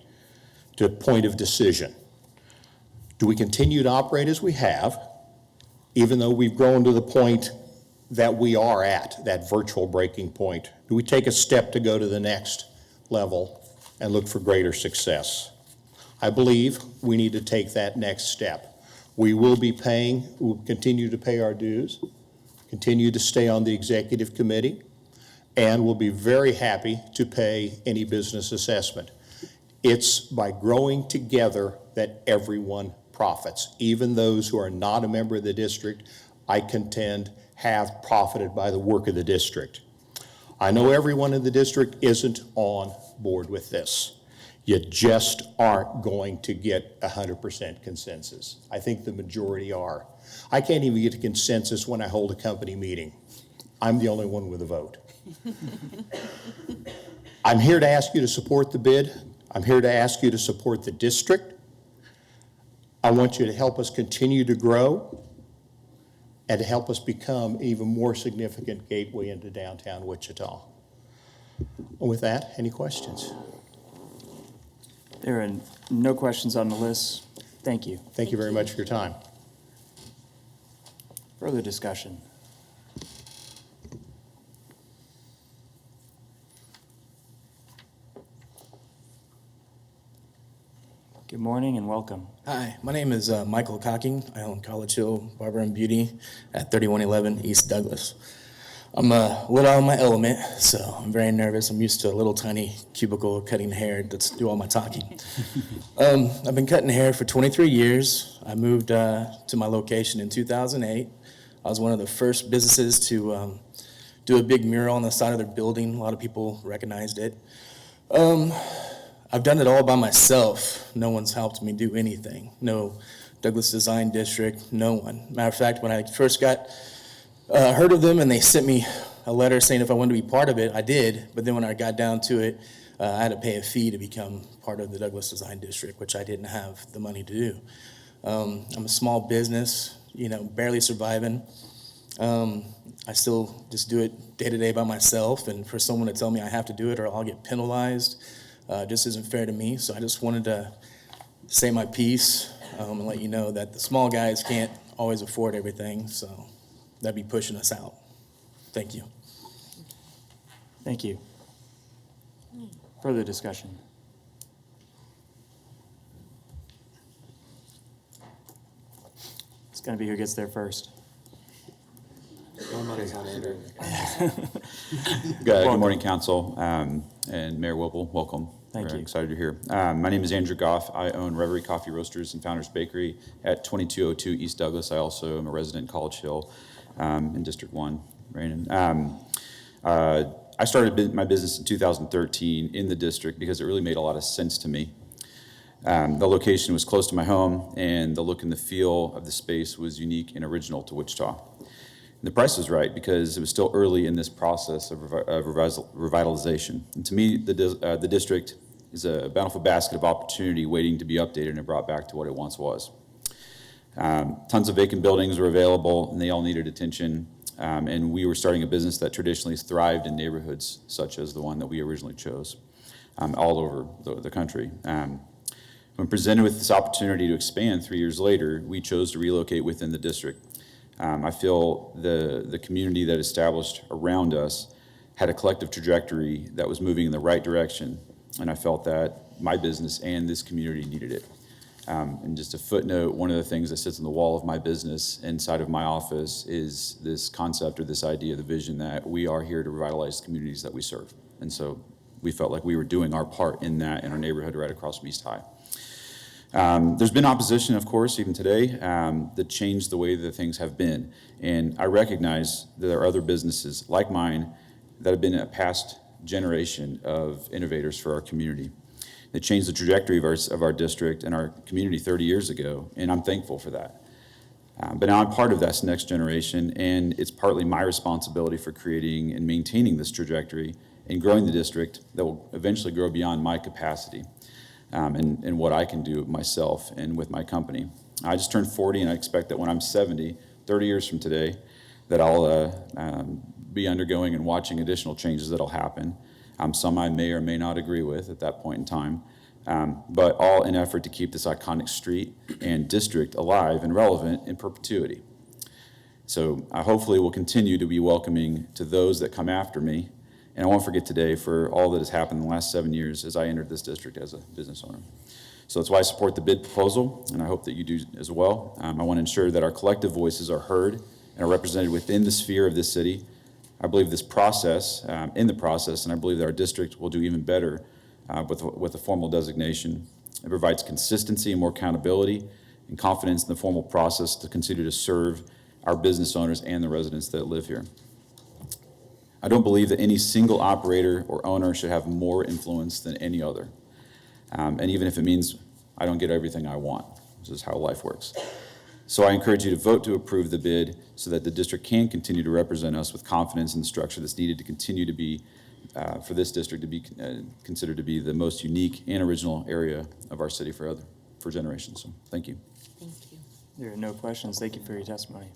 to a point of decision. Do we continue to operate as we have, even though we've grown to the point that we are at, that virtual breaking point? Do we take a step to go to the next level and look for greater success? I believe we need to take that next step. We'll continue to pay our dues, continue to stay on the executive committee, and we'll be very happy to pay any business assessment. It's by growing together that everyone profits. Even those who are not a member of the district, I contend, have profited by the work of the district. I know everyone in the district isn't on board with this. You just aren't going to get 100% consensus. I think the majority are. I can't even get a consensus when I hold a company meeting. I'm the only one with a vote. I'm here to ask you to support the bid. I'm here to ask you to support the district. I want you to help us continue to grow and to help us become even more significant gateway into downtown Wichita. And with that, any questions? There are no questions on the list. Thank you. Thank you very much for your time. Further discussion? Good morning and welcome. Hi, my name is Michael Cocking. I own College Hill Barber and Beauty at 3111 East Douglas. I'm a little out of my element, so I'm very nervous. I'm used to a little tiny cubicle cutting hair to do all my talking. I've been cutting hair for 23 years. I moved to my location in 2008. I was one of the first businesses to do a big mural on the side of their building. A lot of people recognized it. I've done it all by myself. No one's helped me do anything. No Douglas Design District, no one. Matter of fact, when I first got heard of them and they sent me a letter saying if I wanted to be part of it, I did. But then when I got down to it, I had to pay a fee to become part of the Douglas Design District, which I didn't have the money to do. I'm a small business, barely surviving. I still just do it day to day by myself. And for someone to tell me I have to do it or I'll get penalized, just isn't fair to me. So I just wanted to say my piece and let you know that the small guys can't always afford everything, so that'd be pushing us out. Thank you. Thank you. Further discussion? It's going to be who gets there first. Good morning, Council, and Mayor Whipple, welcome. Thank We're you. excited you're here. My name is Andrew Goff. I own Reverie Coffee Roasters and Founders Bakery at 2202 East Douglas. I also am a resident in College Hill in District 1, Raymond. I started my business in 2013 in the district because it really made a lot of sense to me. The location was close to my home, and the look and the feel of the space was unique and original to Wichita. And the price was right because it was still early in this process of revitalization. And to me, the district is a bountiful basket of opportunity waiting to be updated and brought back to what it once was. Tons of vacant buildings were available, and they all needed attention. And we were starting a business that traditionally thrived in neighborhoods such as the one that we originally chose, all over the country. When presented with this opportunity to expand 3 years later, we chose to relocate within the district. I feel the community that established around us had a collective trajectory that was moving in the right direction, and I felt that my business and this community needed it. And just a footnote, one of the things that sits on the wall of my business inside of my office is this concept or this idea, the vision that we are here to revitalize the communities that we serve. And so we felt like we were doing our part in that in our neighborhood right across from East High. There's been opposition, of course, even today, that changed the way that things have been. And I recognize that there are other businesses like mine that have been a past generation of innovators for our community. They changed the trajectory of our district and our community 30 years ago, and I'm thankful for that. But now I'm part of that next generation, and it's partly my responsibility for creating and maintaining this trajectory and growing the district that will eventually grow beyond my capacity. And what I can do myself and with my company. I just turned 40, and I expect that when I'm 70, 30 years from today, that I'll be undergoing and watching additional changes that'll happen. Some I may or may not agree with at that point in time, but all in effort to keep this iconic street and district alive and relevant in perpetuity. So I hopefully will continue to be welcoming to those that come after me. And I won't forget today for all that has happened in the last 7 years as I entered this district as a business owner. So that's why I support the bid proposal, and I hope that you do as well. I want to ensure that our collective voices are heard and are represented within the sphere of this city. I believe this process, and I believe that our district will do even better with a formal designation. It provides consistency and more accountability and confidence in the formal process to continue to serve our business owners and the residents that live here. I don't believe that any single operator or owner should have more influence than any other. And even if it means I don't get everything I want, this is how life works. So I encourage you to vote to approve the bid so that the district can continue to represent us with confidence in the structure that's needed to continue to be, for this district to be considered to be the most unique and original area of our city for generations. So thank you. Thank you. There are no questions. Thank you for your testimony.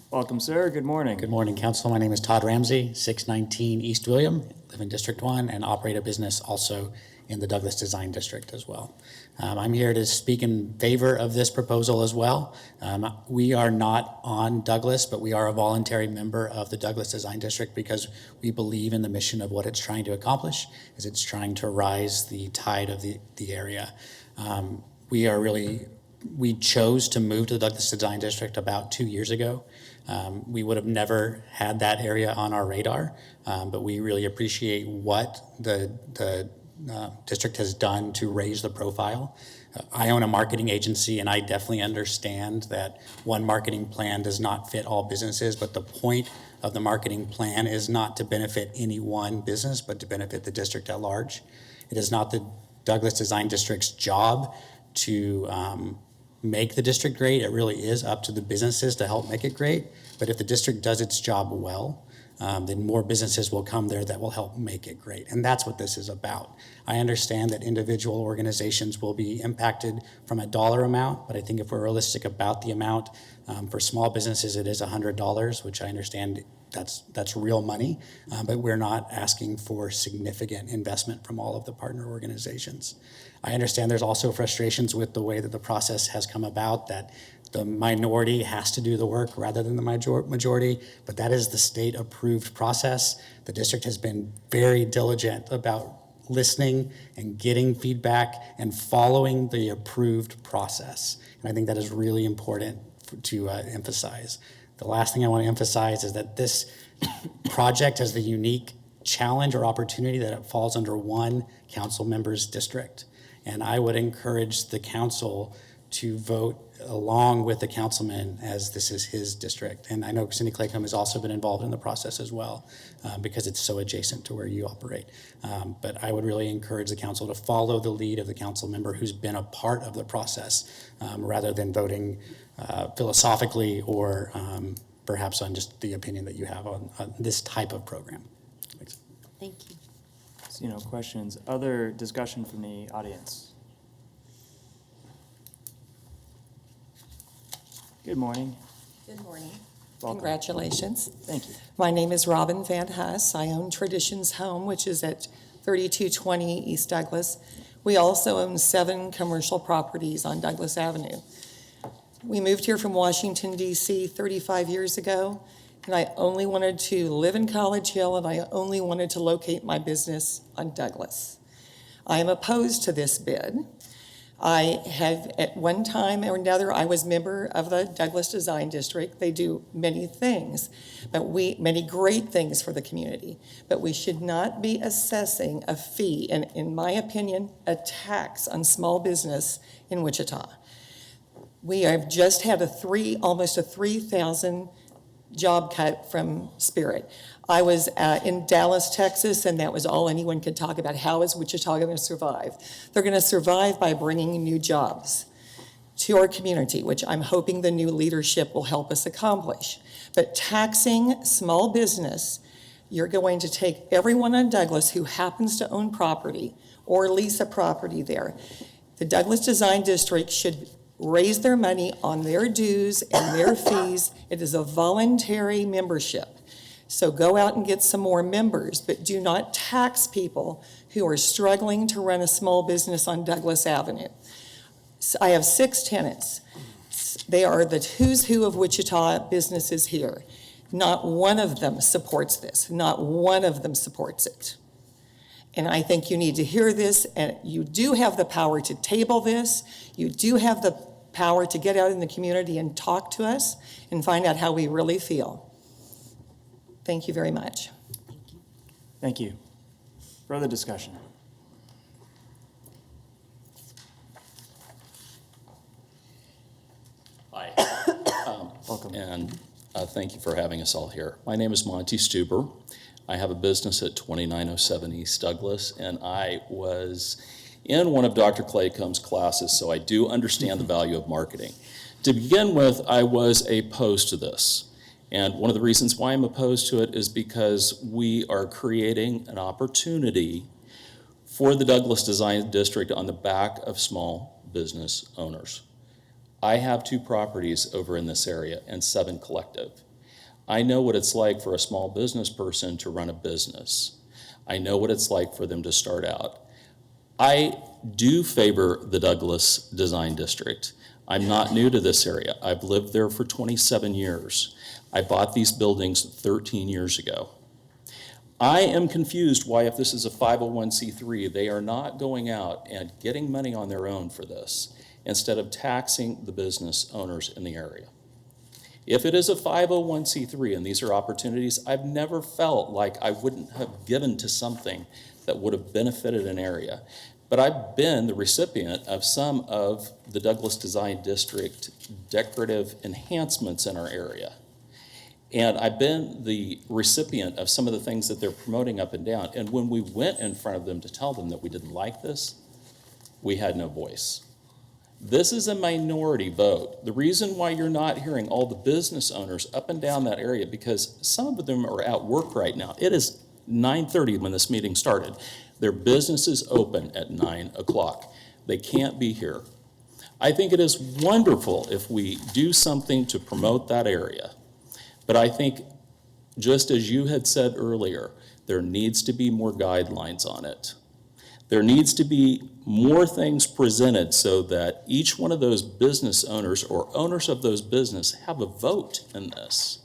Welcome, sir. Good morning. Good morning, Council. My name is Todd Ramsey, 619 East William, live in District 1, and operate a business also in the Douglas Design District as well. I'm here to speak in favor of this proposal as well. We are not on Douglas, but we are a voluntary member of the Douglas Design District because we believe in the mission of what it's trying to accomplish, is it's trying to rise the tide of the area. We chose to move to the Douglas Design District about 2 years ago. We would have never had that area on our radar, but we really appreciate what the district has done to raise the profile. I own a marketing agency, and I definitely understand that one marketing plan does not fit all businesses, but the point of the marketing plan is not to benefit any one business, but to benefit the district at large. It is not the Douglas Design District's job to make the district great. It really is up to the businesses to help make it great. But if the district does its job well, then more businesses will come there that will help make it great. And that's what this is about. I understand that individual organizations will be impacted from a dollar amount, but I think if we're realistic about the amount, for small businesses, it is $100, which I understand that's real money, but we're not asking for significant investment from all of the partner organizations. I understand there's also frustrations with the way that the process has come about, that the minority has to do the work rather than the majority, but that is the state-approved process. The district has been very diligent about listening and getting feedback and following the approved process. And I think that is really important to emphasize. The last thing I want to emphasize is that this project has the unique challenge or opportunity that it falls under one council member's district. And I would encourage the council to vote along with the councilman as this is his district. And I know Cindy Claycomb has also been involved in the process as well because it's so adjacent to where you operate. But I would really encourage the council to follow the lead of the council member who's been a part of the process rather than voting philosophically or perhaps on just the opinion that you have on this type of program. Thanks. Thank you. So, no questions. Other discussion from the audience? Good morning. Good morning. Welcome. Congratulations. Thank you. My name is Robin Van Huss. I own Traditions Home, which is at 3220 East Douglas. We also own 7 commercial properties on Douglas Avenue. We moved here from Washington, D.C. 35 years ago, and I only wanted to live in College Hill, and I only wanted to locate my business on Douglas. I am opposed to this bid. I have, at one time or another, I was member of the Douglas Design District. They do many things, many great things for the community. But we should not be assessing a fee, and in my opinion, a tax on small business in Wichita. We have just had almost a 3,000 job cut from Spirit. I was in Dallas, Texas, and that was all anyone could talk about. How is Wichita going to survive? They're going to survive by bringing new jobs to our community, which I'm hoping the new leadership will help us accomplish. But taxing small business, you're going to take everyone on Douglas who happens to own property or lease a property there. The Douglas Design District should raise their money on their dues and their fees. It is a voluntary membership. So go out and get some more members, but do not tax people who are struggling to run a small business on Douglas Avenue. So I have 6 tenants. They are the who's who of Wichita businesses here. Not one of them supports this. Not one of them supports it. And I think you need to hear this, and you do have the power to table this. You do have the power to get out in the community and talk to us and find out how we really feel. Thank you very much. Thank you. Further discussion? Hi. Welcome. And thank you for having us all here. My name is Monty Stuber. I have a business at 2907 East Douglas, and I was in one of Dr. Claycomb's classes, so I do understand the value of marketing. To begin with, I was opposed to this. And one of the reasons why I'm opposed to it is because we are creating an opportunity for the Douglas Design District on the back of small business owners. I have 2 properties over in this area and 7 collective. I know what it's like for a small business person to run a business. I know what it's like for them to start out. I do favor the Douglas Design District. I'm not new to this area. I've lived there for 27 years. I bought these buildings 13 years ago. I am confused why, if this is a 501c3, they are not going out and getting money on their own for this instead of taxing the business owners in the area. If it is a 501c3 and these are opportunities, I've never felt like I wouldn't have given to something that would have benefited an area. But I've been the recipient of some of the Douglas Design District decorative enhancements in our area. And I've been the recipient of some of the things that they're promoting up and down. And when we went in front of them to tell them that we didn't like this, we had no voice. This is a minority vote. The reason why you're not hearing all the business owners up and down that area, because some of them are at work right now. It is 9:30 when this meeting started. Their business is open at 9 o'clock. They can't be here. I think it is wonderful if we do something to promote that area. But I think, just as you had said earlier, there needs to be more guidelines on it. There needs to be more things presented so that each one of those business owners or owners of those business have a vote in this.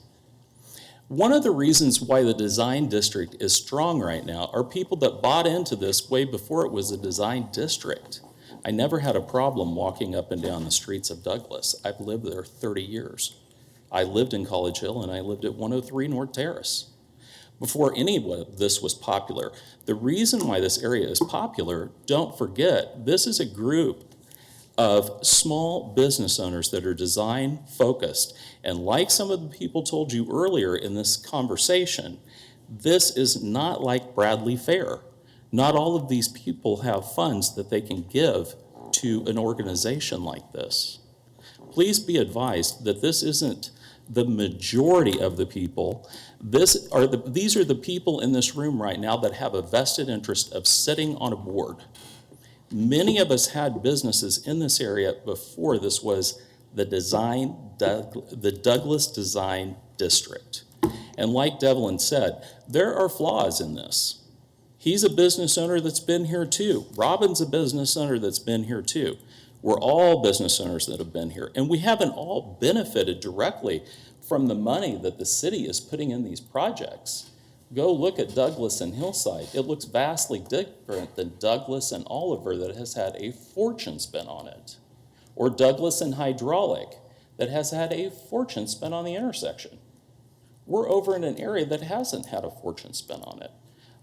One of the reasons why the design district is strong right now are people that bought into this way before it was a design district. I never had a problem walking up and down the streets of Douglas. I've lived there 30 years. I lived in College Hill and I lived at 103 North Terrace. Before any of this was popular. The reason why this area is popular, don't forget, this is a group of small business owners that are design focused. And like some of the people told you earlier in this conversation, this is not like Bradley Fair. Not all of these people have funds that they can give to an organization like this. Please be advised that this isn't the majority of the people. These are the people in this room right now that have a vested interest of sitting on a board. Many of us had businesses in this area before this was the Douglas Design District. And like Devlin said, there are flaws in this. He's a business owner that's been here too. Robin's a business owner that's been here too. We're all business owners that have been here. And we haven't all benefited directly from the money that the city is putting in these projects. Go look at Douglas and Hillside. It looks vastly different than Douglas and Oliver that has had a fortune spent on it. Or Douglas and Hydraulic that has had a fortune spent on the intersection. We're over in an area that hasn't had a fortune spent on it.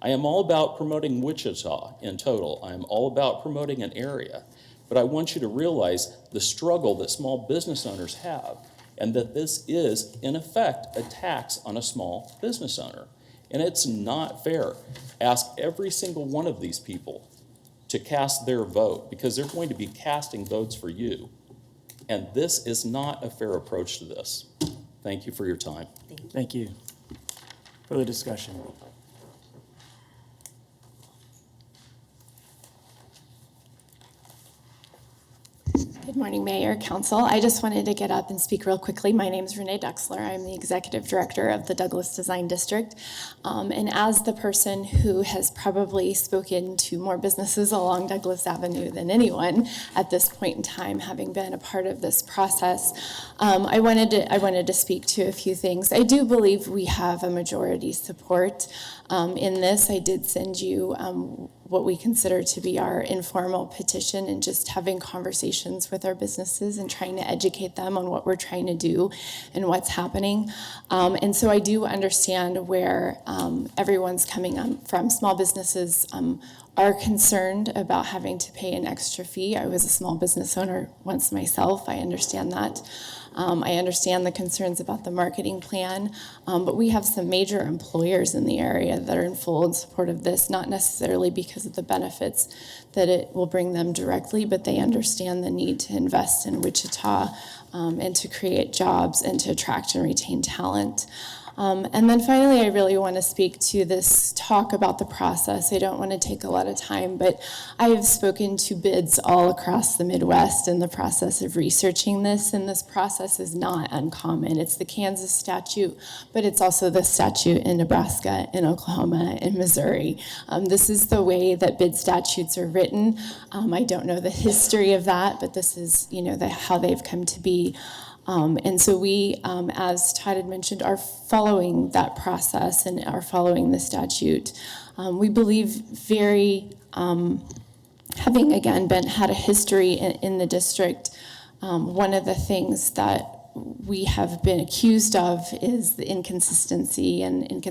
I am all about promoting Wichita in total. I am all about promoting an area. But I want you to realize the struggle that small business owners have, and that this is, in effect, a tax on a small business owner. And it's not fair. Ask every single one of these people to cast their vote, because they're going to be casting votes for you. And this is not a fair approach to this. Thank you for your time. Thank you. Further discussion? Good morning, Mayor, Council. I just wanted to get up and speak real quickly. My name is Renee Dexler. I'm the Executive Director of the Douglas Design District. And as the person who has probably spoken to more businesses along Douglas Avenue than anyone at this point in time, having been a part of this process, I wanted to speak to a few things. I do believe we have a majority support in this. I did send you what we consider to be our informal petition, and just having conversations with our businesses and trying to educate them on what we're trying to do and what's happening. And so I do understand where everyone's coming from. Small businesses are concerned about having to pay an extra fee. I was a small business owner once myself. I understand that. I understand the concerns about the marketing plan, but we have some major employers in the area that are in full support of this, not necessarily because of the benefits that it will bring them directly, but they understand the need to invest in Wichita and to create jobs and to attract and retain talent. And then finally, I really want to speak to this talk about the process. I don't want to take a lot of time, but I have spoken to bids all across the Midwest in the process of researching this, and this process is not uncommon. It's the Kansas statute, but it's also the statute in Nebraska, in Oklahoma, in Missouri. This is the way that bid statutes are written. I don't know the history of that, but this is, how they've come to be. And so we, as Todd had mentioned, are following that process and are following the statute. We believe having again had a history in the district, one of the things that we have been accused of is the inconsistency in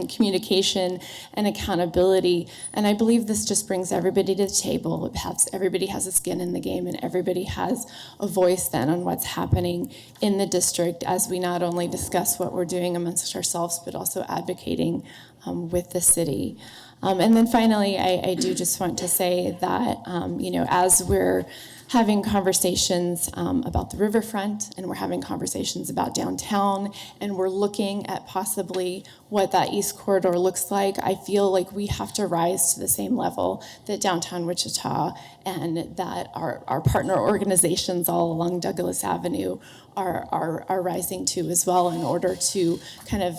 communication and accountability. And I believe this just brings everybody to the table. Everybody has a skin in the game, and everybody has a voice then on what's happening in the district as we not only discuss what we're doing amongst ourselves, but also advocating with the city. And then finally, I do just want to say that, as we're having conversations about the riverfront, and we're having conversations about downtown, and we're looking at possibly what that east corridor looks like, I feel like we have to rise to the same level that downtown Wichita and that our partner organizations all along Douglas Avenue are rising to as well, in order to kind of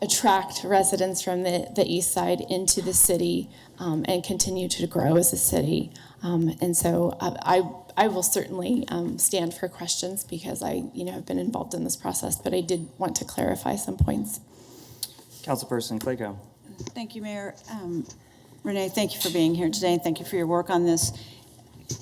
attract residents from the east side into the city and continue to grow as a city. And so I will certainly stand for questions, because I have been involved in this process, but I did want to clarify some points. Councilperson Clayco. Thank you, Mayor. Renee, thank you for being here today, and thank you for your work on this.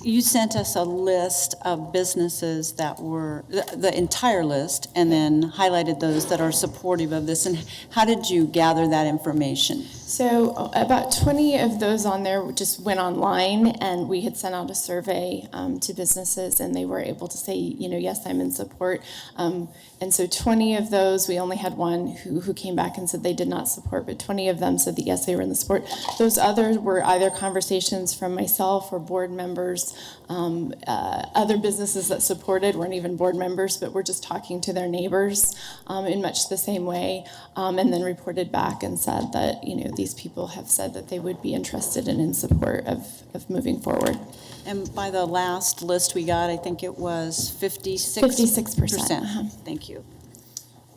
You sent us a list of businesses that were, the entire list, and then highlighted those that are supportive of this. And how did you gather that information? So about 20 of those on there just went online, and we had sent out a survey to businesses, and they were able to say, yes, I'm in support. And so 20 of those, we only had one who came back and said they did not support, but 20 of them said that yes, they were in the support. Those others were either conversations from myself or board members. Other businesses that supported weren't even board members, but were just talking to their neighbors in much the same way, and then reported back and said that, these people have said that they would be interested and in support of moving forward. And by the last list we got, I think it was 56%. 56%. Thank you.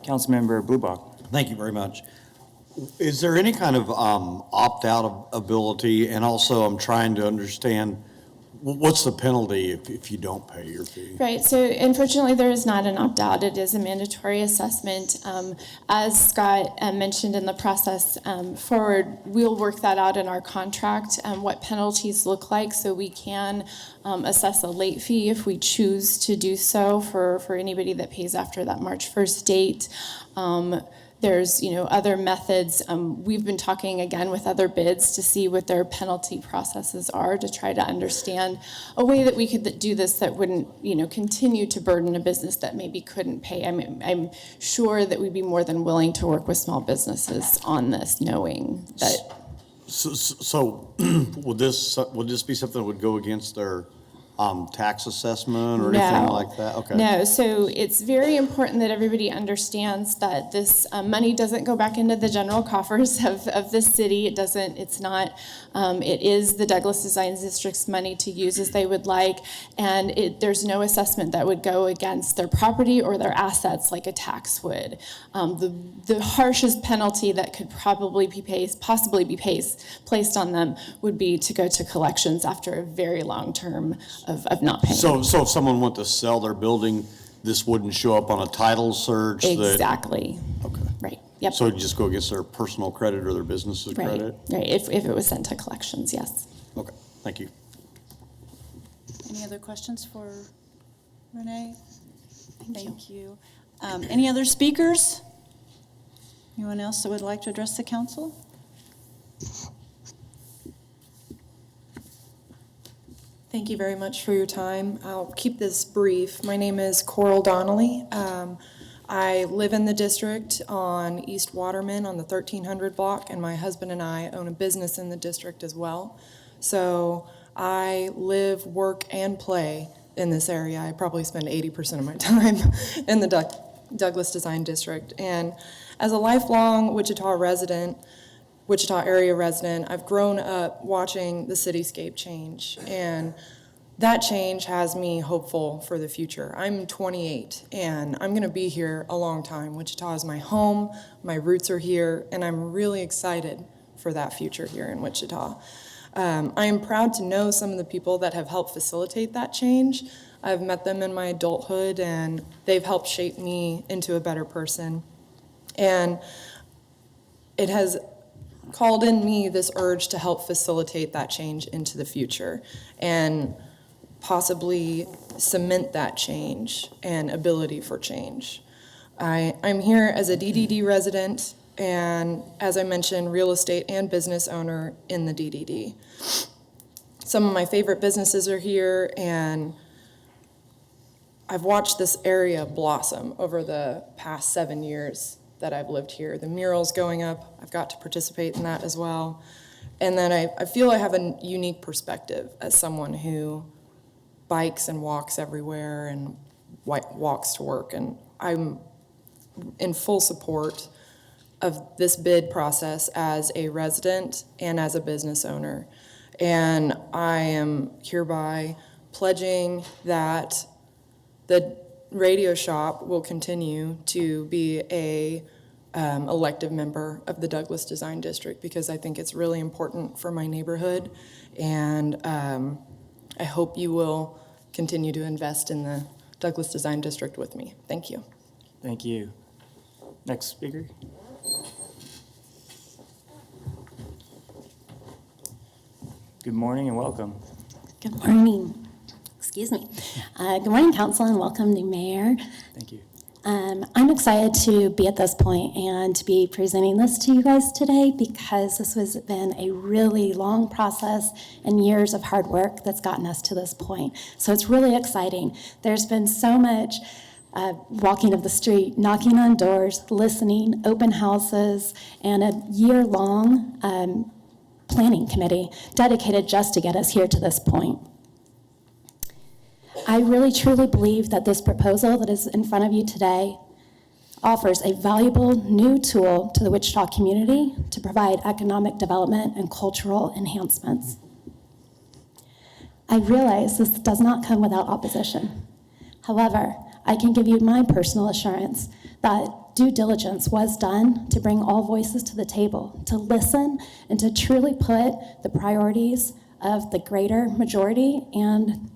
Councilmember Bluebock. Thank you very much. Is there any kind of opt-out ability? And also, I'm trying to understand, what's the penalty if you don't pay your fee? Right, so unfortunately there is not an opt-out. It is a mandatory assessment. As Scott mentioned in the process forward, we'll work that out in our contract, what penalties look like, so we can assess a late fee if we choose to do so for anybody that pays after that March 1st date. There's, other methods. We've been talking again with other bids to see what their penalty processes are, to try to understand a way that we could do this that wouldn't, continue to burden a business that maybe couldn't pay. I'm sure that we'd be more than willing to work with small businesses on this, knowing that. So would this be something that would go against their tax assessment or anything like that? Okay. No, so it's very important that everybody understands that this money doesn't go back into the general coffers of the city. It doesn't, it's not, it is the Douglas Design District's money to use as they would like, and there's no assessment that would go against their property or their assets like a tax would. The harshest penalty that could possibly be placed on them would be to go to collections after a very long term of not paying. So if someone wanted to sell their building, this wouldn't show up on a title search? Exactly. Okay. Right, yep. So it'd just go against their personal credit or their business's credit? Right, if it was sent to collections, yes. Okay, thank you. Any other questions for Renee? Thank you. Any other speakers? Anyone else that would like to address the council? Thank you very much for your time. I'll keep this brief. My name is Coral Donnelly. I live in the district on East Waterman on the 1300 block, and my husband and I own a business in the district as well. So I live, work, and play in this area. I probably spend 80% of my time in the Douglas Design District. And as a lifelong Wichita area resident, I've grown up watching the cityscape change, and that change has me hopeful for the future. I'm 28, and I'm gonna be here a long time. Wichita is my home, my roots are here, and I'm really excited for that future here in Wichita. I am proud to know some of the people that have helped facilitate that change. I've met them in my adulthood, and they've helped shape me into a better person. And it has called in me this urge to help facilitate that change into the future and possibly cement that change and ability for change. I'm here as a DDD resident and, as I mentioned, real estate and business owner in the DDD. Some of my favorite businesses are here, and I've watched this area blossom over the past 7 years that I've lived here. The murals going up, I've got to participate in that as well. And then I feel I have a unique perspective as someone who bikes and walks everywhere and walks to work. And I'm in full support of this bid process as a resident and as a business owner. And I am hereby pledging that the radio shop will continue to be a elective member of the Douglas Design District, because I think it's really important for my neighborhood. And I hope you will continue to invest in the Douglas Design District with me. Thank you. Thank you. Next speaker. Good morning and welcome. Good morning. Excuse me. Good morning, Council, and welcome, new Mayor. Thank you. I'm excited to be at this point and to be presenting this to you guys today, because this has been a really long process and years of hard work that's gotten us to this point. So it's really exciting. There's been so much walking of the street, knocking on doors, listening, open houses, and a year-long planning committee dedicated just to get us here to this point. I really truly believe that this proposal that is in front of you today offers a valuable new tool to the Wichita community to provide economic development and cultural enhancements. I realize this does not come without opposition. However, I can give you my personal assurance that due diligence was done to bring all voices to the table, to listen, and to truly put the priorities of the greater majority and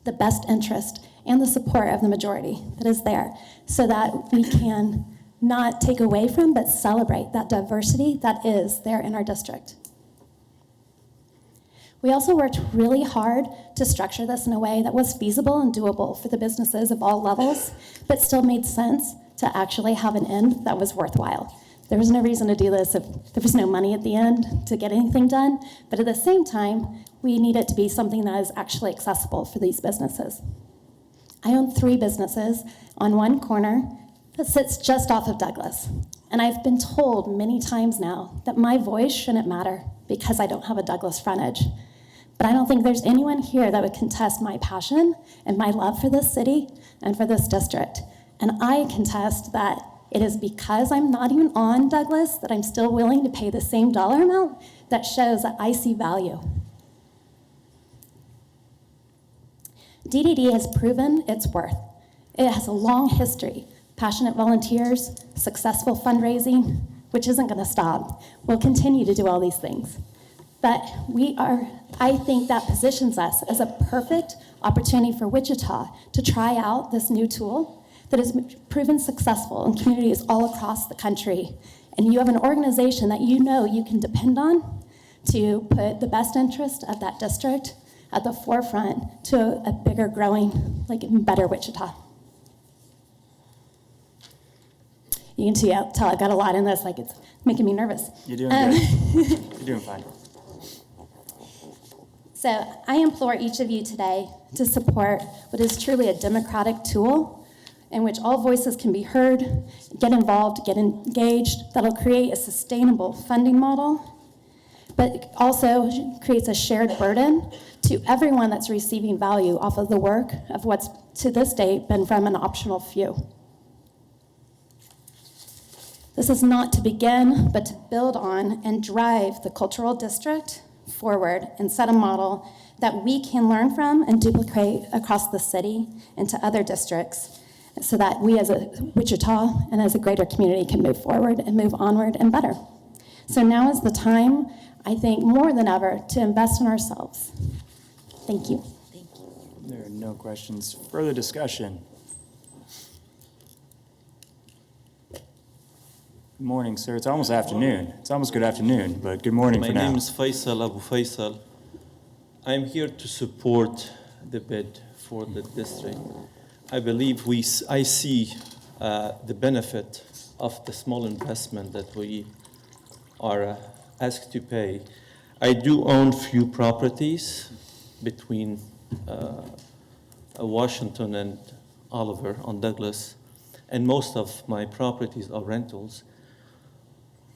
the best interest and the support of the majority that is there, so that we can not take away from but celebrate that diversity that is there in our district. We also worked really hard to structure this in a way that was feasible and doable for the businesses of all levels, but still made sense to actually have an end that was worthwhile. There was no reason to do this if there was no money at the end to get anything done, but at the same time, we need it to be something that is actually accessible for these businesses. I own 3 businesses on one corner that sits just off of Douglas, and I've been told many times now that my voice shouldn't matter because I don't have a Douglas frontage. But I don't think there's anyone here that would contest my passion and my love for this city and for this district. And I contest that it is because I'm not even on Douglas that I'm still willing to pay the same dollar amount that shows that I see value. DDD has proven its worth. It has a long history, passionate volunteers, successful fundraising, which isn't going to stop. We'll continue to do all these things. But I think that positions us as a perfect opportunity for Wichita to try out this new tool that has proven successful in communities all across the country. And you have an organization that you know you can depend on to put the best interest of that district at the forefront to a bigger, growing, better Wichita. You can tell I've got a lot in this, it's making me nervous. You're doing good. You're doing fine. So I implore each of you today to support what is truly a democratic tool in which all voices can be heard, get involved, get engaged, that'll create a sustainable funding model, but also creates a shared burden to everyone that's receiving value off of the work of what's to this date been from an optional few. This is not to begin, but to build on and drive the cultural district forward and set a model that we can learn from and duplicate across the city and to other districts, so that we as a Wichita and as a greater community can move forward and move onward and better. So now is the time, I think, more than ever, to invest in ourselves. Thank you. There are no questions. Further discussion? Good morning, sir. It's almost afternoon. It's almost good afternoon, but good morning for now. My name is Faisal Abu Faisal. I'm here to support the bid for the district. I believe I see the benefit of the small investment that we are asked to pay. I do own few properties between Washington and Oliver on Douglas, and most of my properties are rentals.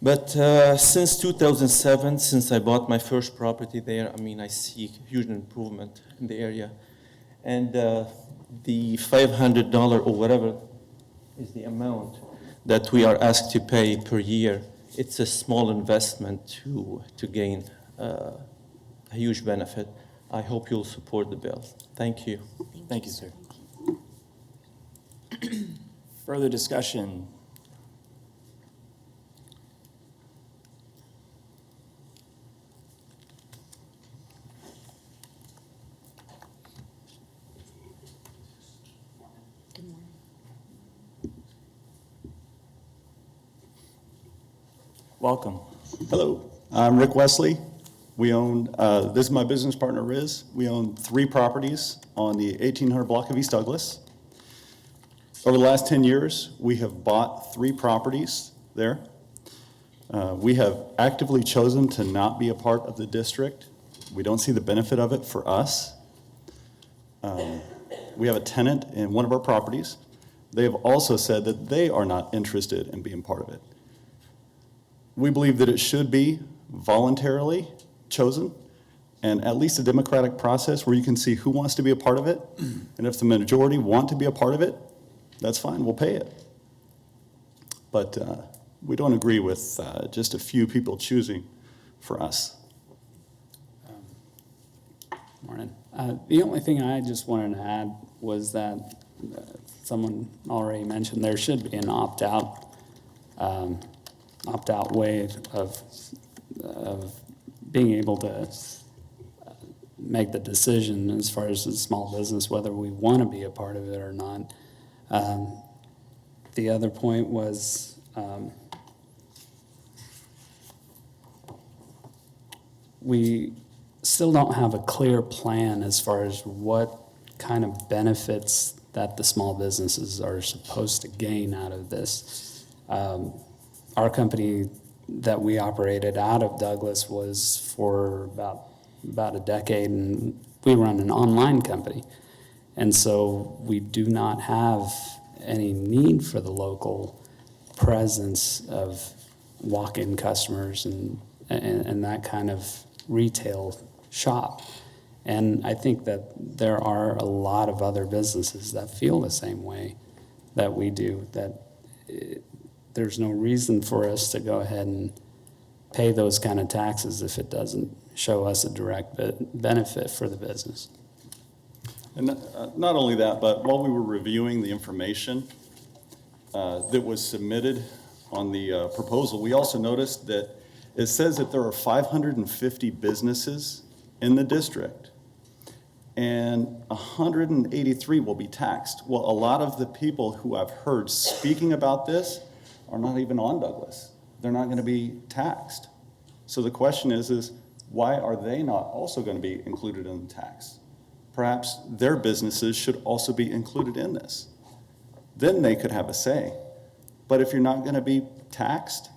But since 2007, since I bought my first property there, I mean, I see huge improvement in the area. And the $500 or whatever is the amount that we are asked to pay per year, it's a small investment to gain a huge benefit. I hope you'll support the bill. Thank you. Thank you, sir. Further discussion? Welcome. Hello, I'm Rick Wesley. We own, this is my business partner, Riz. We own 3 properties on the 1800 block of East Douglas. Over the last 10 years, we have bought 3 properties there. We have actively chosen to not be a part of the district. We don't see the benefit of it for us. We have a tenant in one of our properties. They have also said that they are not interested in being part of it. We believe that it should be voluntarily chosen and at least a democratic process where you can see who wants to be a part of it. And if the majority want to be a part of it, that's fine, we'll pay it. But we don't agree with just a few people choosing for us. Morning. The only thing I just wanted to add was that someone already mentioned there should be an opt-out way of being able to make the decision as far as the small business, whether we want to be a part of it or not. The other point was we still don't have a clear plan as far as what kind of benefits that the small businesses are supposed to gain out of this. Our company that we operated out of Douglas was for about a decade, and we run an online company. And so we do not have any need for the local presence of walk-in customers and that kind of retail shop. And I think that there are a lot of other businesses that feel the same way that we do, that there's no reason for us to go ahead and pay those kind of taxes if it doesn't show us a direct benefit for the business. And not only that, but while we were reviewing the information that was submitted on the proposal, we also noticed that it says that there are 550 businesses in the district, and 183 will be taxed. Well, a lot of the people who I've heard speaking about this are not even on Douglas. They're not going to be taxed. So the question is why are they not also going to be included in the tax? Perhaps their businesses should also be included in this. Then they could have a say. But if you're not going to be taxed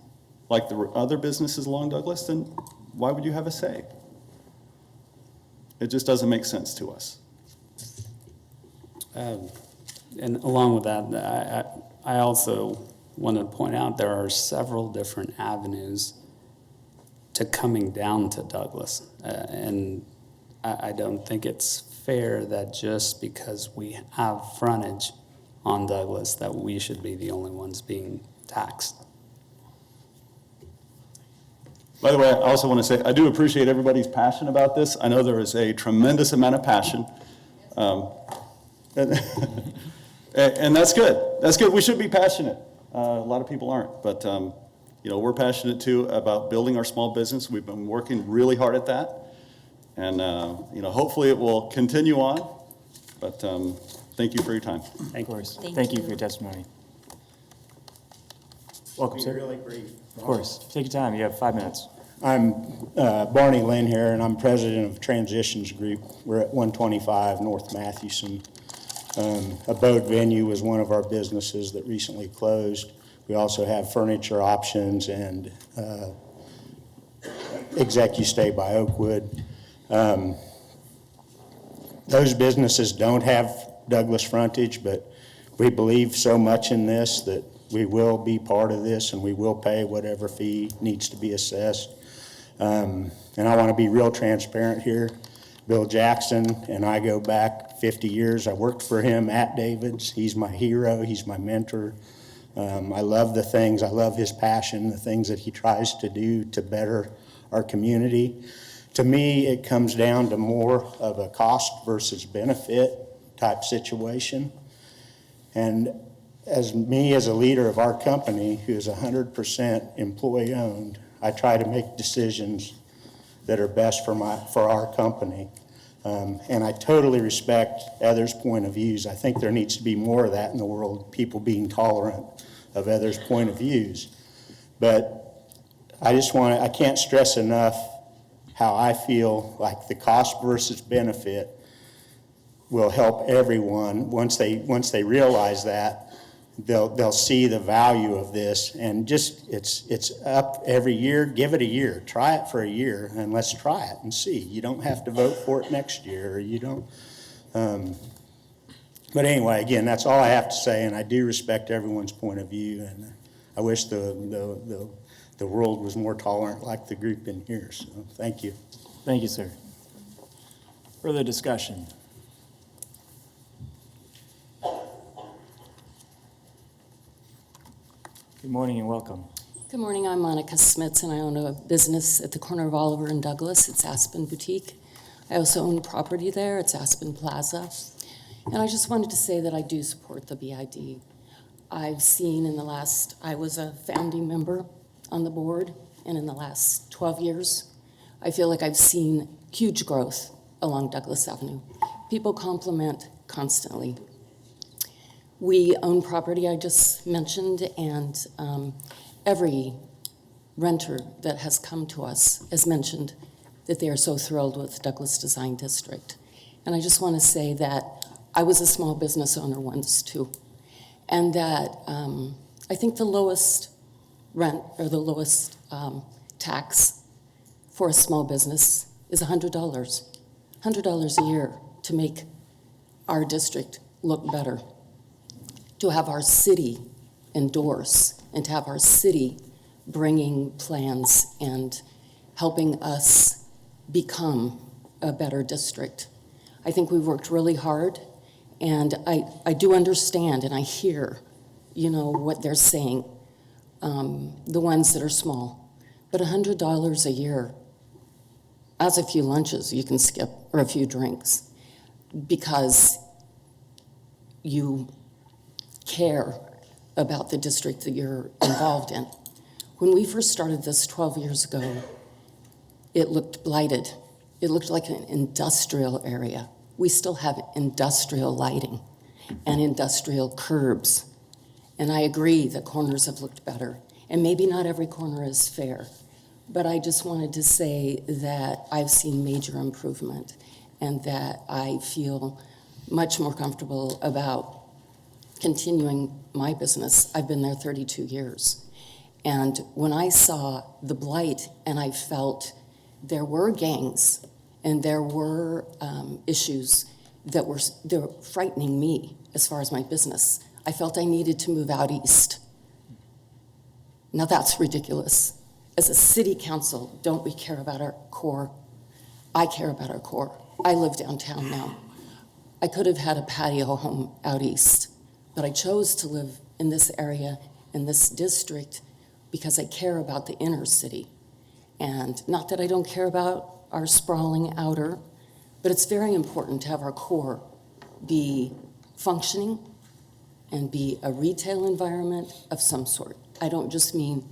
like the other businesses along Douglas, then why would you have a say? It just doesn't make sense to us. And along with that, I also want to point out there are several different avenues to coming down to Douglas. And I don't think it's fair that just because we have frontage on Douglas that we should be the only ones being taxed. By the way, I also want to say, I do appreciate everybody's passion about this. I know there is a tremendous amount of passion. And that's good. That's good. We should be passionate. A lot of people aren't. But, we're passionate, too, about building our small business. We've been working really hard at that. And, hopefully it will continue on. But thank you for your time. Thank you for your testimony. Welcome, sir. Really brief. Of course. Take your time. You have 5 minutes. I'm Barney Lynn here, and I'm president of Transitions Group. We're at 125 North Mathewson. Abode Venue was one of our businesses that recently closed. We also have Furniture Options and ExecuStay by Oakwood. Those businesses don't have Douglas frontage, but we believe so much in this that We will be part of this, and we will pay whatever fee needs to be assessed. And I want to be real transparent here. Bill Jackson and I go back 50 years. I worked for him at David's. He's my hero. He's my mentor. I love I love his passion, the things that he tries to do to better our community. To me, it comes down to more of a cost versus benefit type situation. And as a leader of our company, who is 100% employee-owned, I try to make decisions that are best for our company. And I totally respect others' point of views. I think there needs to be more of that in the world, people being tolerant of others' point of views. But I can't stress enough how I feel like the cost versus benefit will help everyone. Once they realize that, they'll see the value of this, and just it's up every year. Give it a year, try it for a year, and let's try it and see. You don't have to vote for it next year, or you don't. But anyway, again, that's all I have to say, and I do respect everyone's point of view, and I wish the world was more tolerant like the group in here. So thank you. Thank you, sir. Further discussion? Good morning and welcome. Good morning, I'm Monica Smits, and I own a business at the corner of Oliver and Douglas. It's Aspen Boutique. I also own property there. It's Aspen Plaza. And I just wanted to say that I do support the BID. I've seen I was a founding member on the board, and in the last 12 years, I feel like I've seen huge growth along Douglas Avenue. People compliment constantly. We own property I just mentioned, and every renter that has come to us has mentioned that they are so thrilled with Douglas Design District. And I just want to say that I was a small business owner once too, and that I think the lowest rent or the lowest tax for a small business is $100. $100 a year to make our district look better, to have our city endorse, and to have our city bringing plans and helping us become a better district. I think we've worked really hard, and I do understand and I hear, what they're saying, the ones that are small. But $100 a year, that's a few lunches you can skip, or a few drinks, because you care about the district that you're involved in. When we first started this 12 years ago, it looked blighted. It looked like an industrial area. We still have industrial lighting and industrial curbs. And I agree that corners have looked better. And maybe not every corner is fair. But I just wanted to say that I've seen major improvement, and that I feel much more comfortable about continuing my business. I've been there 32 years. And when I saw the blight, and I felt there were gangs and there were issues that were frightening me as far as my business, I felt I needed to move out east. Now that's ridiculous. As a city council, don't we care about our core? I care about our core. I live downtown now. I could have had a patio home out east, but I chose to live in this area, in this district, because I care about the inner city. And not that I don't care about our sprawling outer, but it's very important to have our core be functioning and be a retail environment of some sort. I don't just mean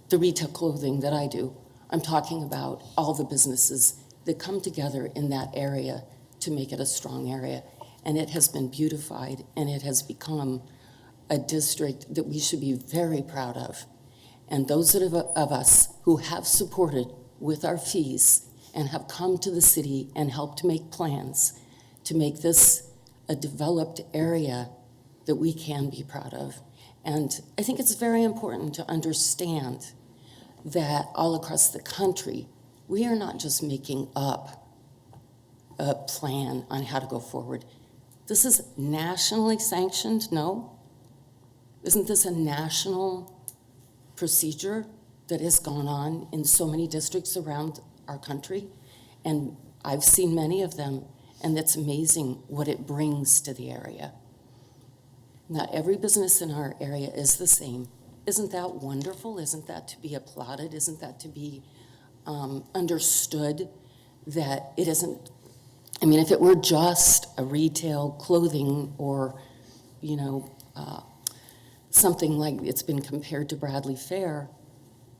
the retail clothing that I do. I'm talking about all the businesses that come together in that area to make it a strong area. And it has been beautified, and it has become a district that we should be very proud of. And those of us who have supported with our fees and have come to the city and helped make plans to make this a developed area that we can be proud of. And I think it's very important to understand that all across the country, we are not just making up a plan on how to go forward. This is nationally sanctioned, no. Isn't this a national procedure that has gone on in so many districts around our country? And I've seen many of them, and it's amazing what it brings to the area. Not every business in our area is the same. Isn't that wonderful? Isn't that to be applauded? Isn't that to be understood that it isn't, I mean, if it were just a retail clothing or, you know, something like it's been compared to Bradley Fair,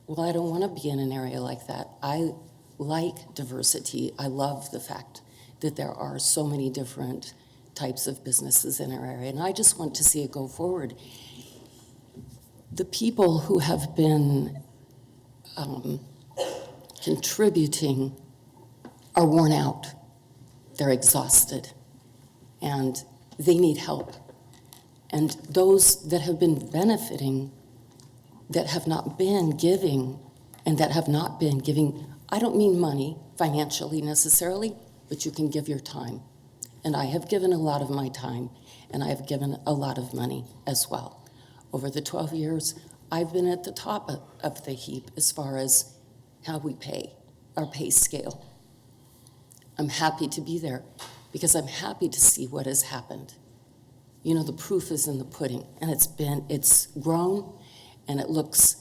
well, I don't want to be in an area like that. I like diversity. I love the fact that there are so many different types of businesses in our area, and I just want to see it go forward. The people who have been contributing are worn out. They're exhausted, and they need help. And those that have been benefiting, that have not been giving, and that have not been giving, I don't mean money financially necessarily, but you can give your time. And I have given a lot of my time, and I have given a lot of money as well. Over the 12 years, I've been at the top of the heap as far as how we pay, our pay scale. I'm happy to be there because I'm happy to see what has happened. You know, the proof is in the pudding, and it's grown, and it looks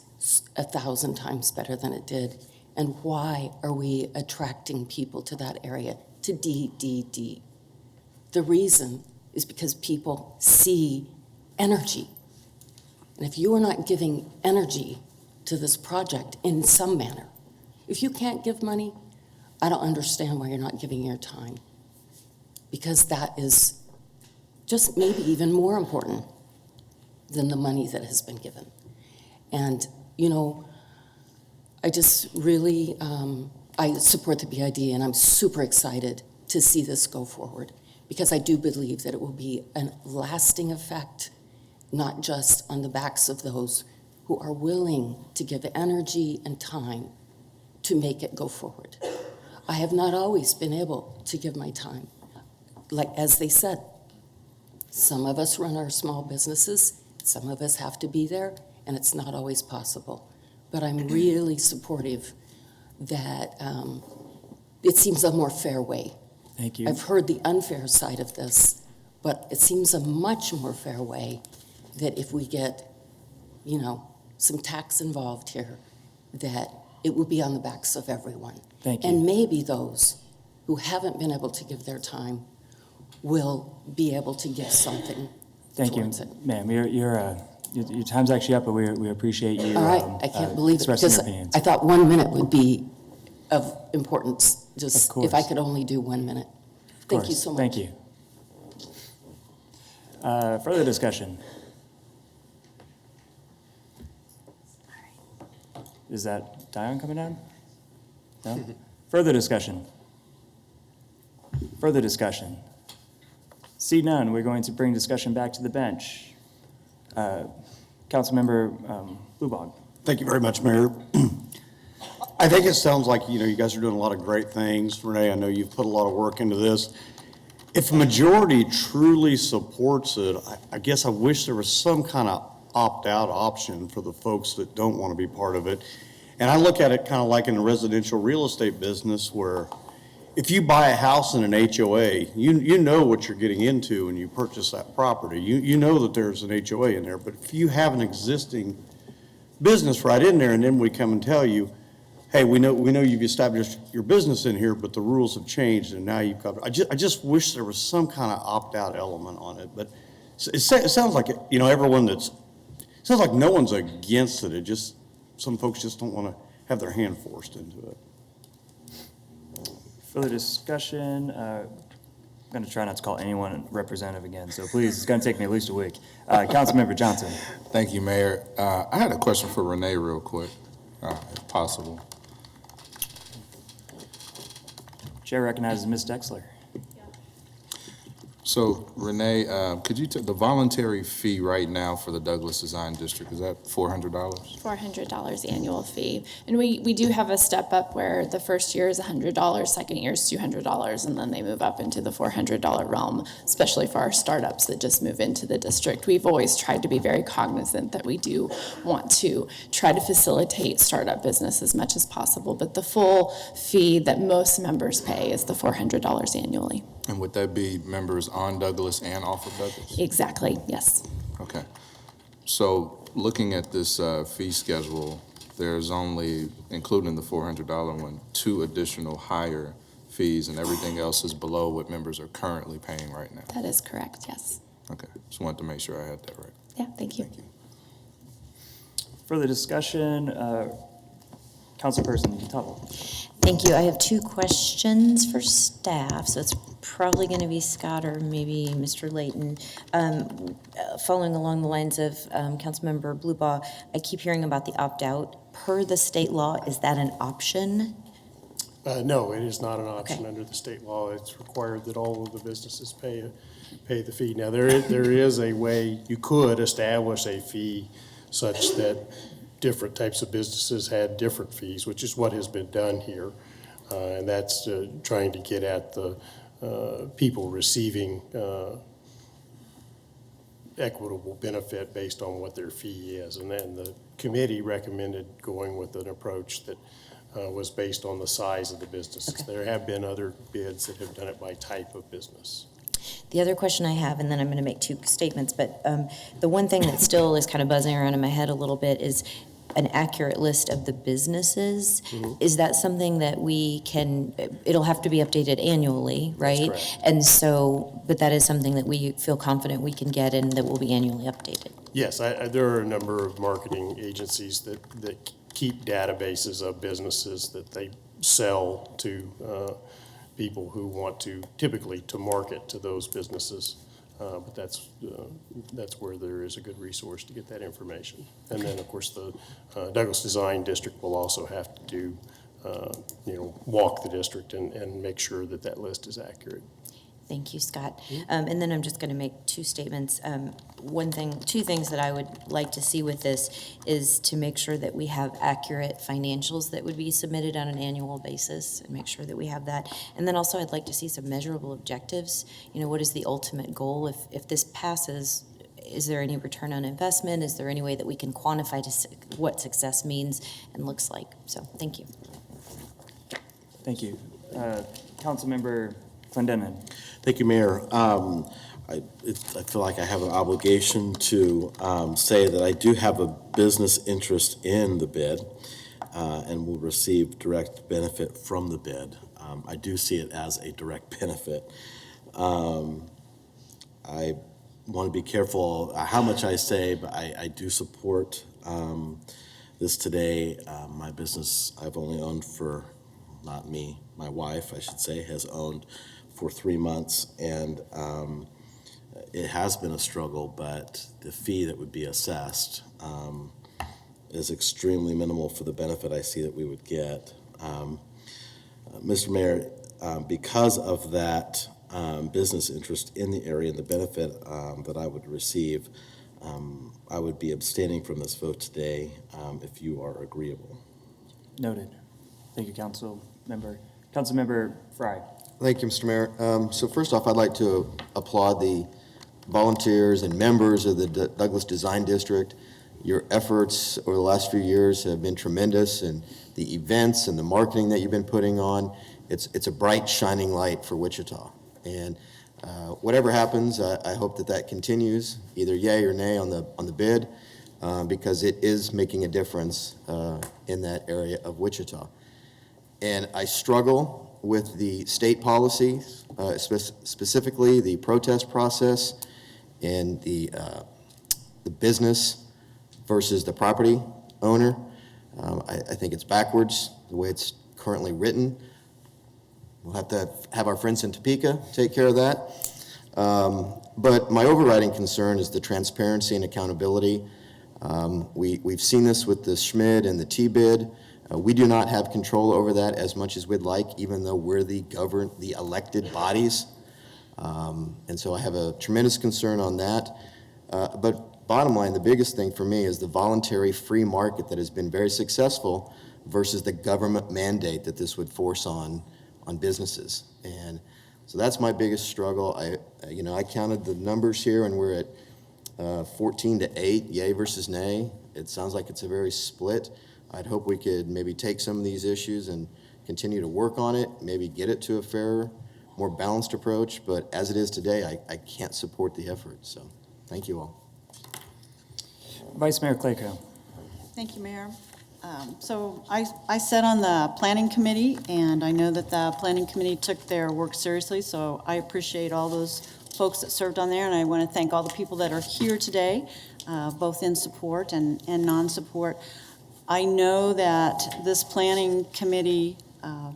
1,000 times better than it did. And why are we attracting people to that area, to DDD? The reason is because people see energy. And if you are not giving energy to this project in some manner, if you can't give money, I don't understand why you're not giving your time. Because that is just maybe even more important than the money that has been given. And, you know, I just really, I support the BID, and I'm super excited to see this go forward, because I do believe that it will be a lasting effect, not just on the backs of those who are willing to give energy and time to make it go forward. I have not always been able to give my time. Like, as they said, some of us run our small businesses, some of us have to be there, and it's not always possible. But I'm really supportive that it seems a more fair way. Thank you. I've heard the unfair side of this, but it seems a much more fair way that if we get, you know, some tax involved here, that it will be on the backs of everyone. Thank you. And maybe those who haven't been able to give their time will be able to give something Thank you, towards it. ma'am. Your time's actually up, but we appreciate you All right, I can't believe it, expressing because your opinions. I thought 1 minute would be of importance, just Of course. if I could only do 1 minute. Thank you so much. Thank you. Further discussion? Is that Dion coming down? No? Further discussion? Further discussion? See none, we're going to bring discussion back to the bench. Councilmember Lubog. Thank you very much, Mayor. I think it sounds like, you know, you guys are doing a lot of great things. Renee, I know you've put a lot of work into this. If a majority truly supports it, I guess I wish there was some kind of opt-out option for the folks that don't want to be part of it. And I look at it kind of like in the residential real estate business, where if you buy a house in an HOA, you know what you're getting into when you purchase that property. You know that there's an HOA in there, but if you have an existing business right in there, and then we come and tell you, hey, we know you've established your business in here, but the rules have changed, and now you've got, I just wish there was some kind of opt-out element on it. But it sounds like, you know, it sounds like no one's against it. It just, some folks just don't want to have their hand forced into it. Further discussion? I'm going to try not to call anyone representative again, so please, it's going to take me at least a week. Councilmember Johnson. Thank you, Mayor. I had a question for Renee real quick, if possible. Chair recognizes Ms. Dexler. So Renee, could you, the voluntary fee right now for the Douglas Design District, is that $400? $400 annual fee. And we do have a step up where the first year is $100, second year is $200, and then they move up into the $400 realm, especially for our startups that just move into the district. We've always tried to be very cognizant that we do want to try to facilitate startup business as much as possible, but the full fee that most members pay is the $400 annually. And would that be members on Douglas and off of Douglas? Exactly, yes. Okay. So looking at this fee schedule, there's only, including the $400 one, 2 additional higher fees, and everything else is below what members are currently paying right now. That is correct, yes. Okay, just wanted to make sure I had that right. Yeah, thank you. Further discussion, Councilperson Tuttle. Thank you. I have 2 questions for staff, so it's probably going to be Scott or maybe Mr. Layton. Following along the lines of Councilmember Blubaugh, I keep hearing about the opt-out. Per the state law, is that an option? No, it is not an option under the state law. It's required that all of the businesses pay the fee. Now, there is a way you could establish a fee such that different types of businesses had different fees, which is what has been done here. And that's trying to get at the people receiving equitable benefit based on what their fee is. And then the committee recommended going with an approach that was based on the size of the businesses. Okay. There have been other bids that have done it by type of business. The other question I have, and then I'm going to make 2 statements, but the one thing that still is kind of buzzing around in my head a little bit is an accurate list of the businesses. Mm-hmm. Is that something that we can, it'll have to be updated annually, right? That's correct. And so, but that is something that we feel confident we can get and that will be annually updated. Yes, there are a number of marketing agencies that keep databases of businesses that they sell to people who want to, typically to market to those businesses. But that's where there is a good resource to get that information. And then, of course, the Douglas Design District will also have to do, walk the district and make sure that that list is accurate. Thank you, Scott. And then I'm just going to make 2 statements. 2 things that I would like to see with this is to make sure that we have accurate financials that would be submitted on an annual basis and make sure that we have that. And then also I'd like to see some measurable objectives. What is the ultimate goal? If this passes, is there any return on investment? Is there any way that we can quantify what success means and looks like? So thank you. Thank you. Councilmember Clendenin. Thank you, Mayor. I feel like I have an obligation to say that I do have a business interest in the bid and will receive direct benefit from the bid. I do see it as a direct benefit. I want to be careful how much I say, but I do support this today. My business I've only owned for, not me, my wife, I should say, has owned for 3 months, and it has been a struggle, but the fee that would be assessed is extremely minimal for the benefit I see that we would get. Mr. Mayor, because of that business interest in the area and the benefit that I would receive, I would be abstaining from this vote today if you are agreeable. Noted. Thank you, Councilmember Fry. Thank you, Mr. Mayor. So first off, I'd like to applaud the volunteers and members of the Douglas Design District. Your efforts over the last few years have been tremendous, and the events and the marketing that you've been putting on, it's a bright, shining light for Wichita. And whatever happens, I hope that continues, either yay or nay on the bid, because it is making a difference in that area of Wichita. And I struggle with the state policy, specifically the protest process and the business versus the property owner. I think it's backwards, the way it's currently written. We'll have to have our friends in Topeka take care of that. But my overriding concern is the transparency and accountability. We've seen this with the Schmid and the T-bid. We do not have control over that as much as we'd like, even though we're the elected bodies. And so I have a tremendous concern on that. But bottom line, the biggest thing for me is the voluntary free market that has been very successful versus the government mandate that this would force on businesses. And so that's my biggest struggle. I counted the numbers here, and we're at 14 to 8, yay versus nay. It sounds like it's a very split. I'd hope we could maybe take some of these issues and continue to work on it, maybe get it to a fairer, more balanced approach. But as it is today, I can't support the effort. So thank you all. Vice Mayor Clayco. Thank you, Mayor. So I sat on the planning committee, and I know that the planning committee took their work seriously, so I appreciate all those folks that served on there, and I want to thank all the people that are here today, both in support and non-support. I know that this planning committee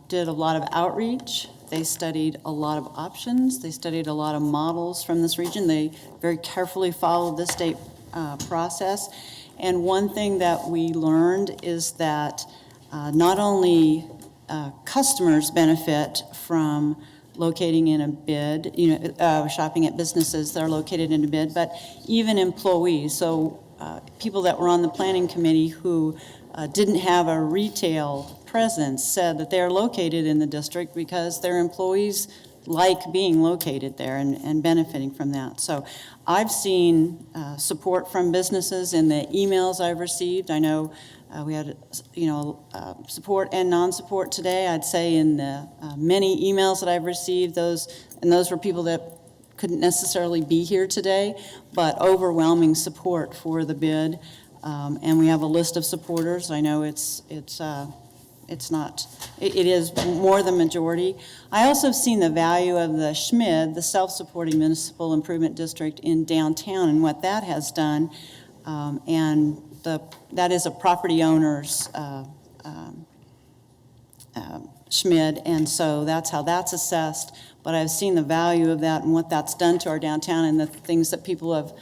did a lot of outreach. They studied a lot of options. They studied a lot of models from this region. They very carefully followed the state process. And one thing that we learned is that not only customers benefit from locating in a bid, shopping at businesses that are located in a bid, but even employees. So people that were on the planning committee who didn't have a retail presence said that they're located in the district because their employees like being located there and benefiting from that. So I've seen support from businesses in the emails I've received. I know we had, support and non-support today. I'd say in the many emails that I've received, those were people that couldn't necessarily be here today, but overwhelming support for the bid. And we have a list of supporters. I know it is more than majority. I also have seen the value of the SHMID, the Self-Supporting Municipal Improvement District in downtown, and what that has done. And that is a property owner's SHMID, and so that's how that's assessed. But I've seen the value of that and what that's done to our downtown and the things that people have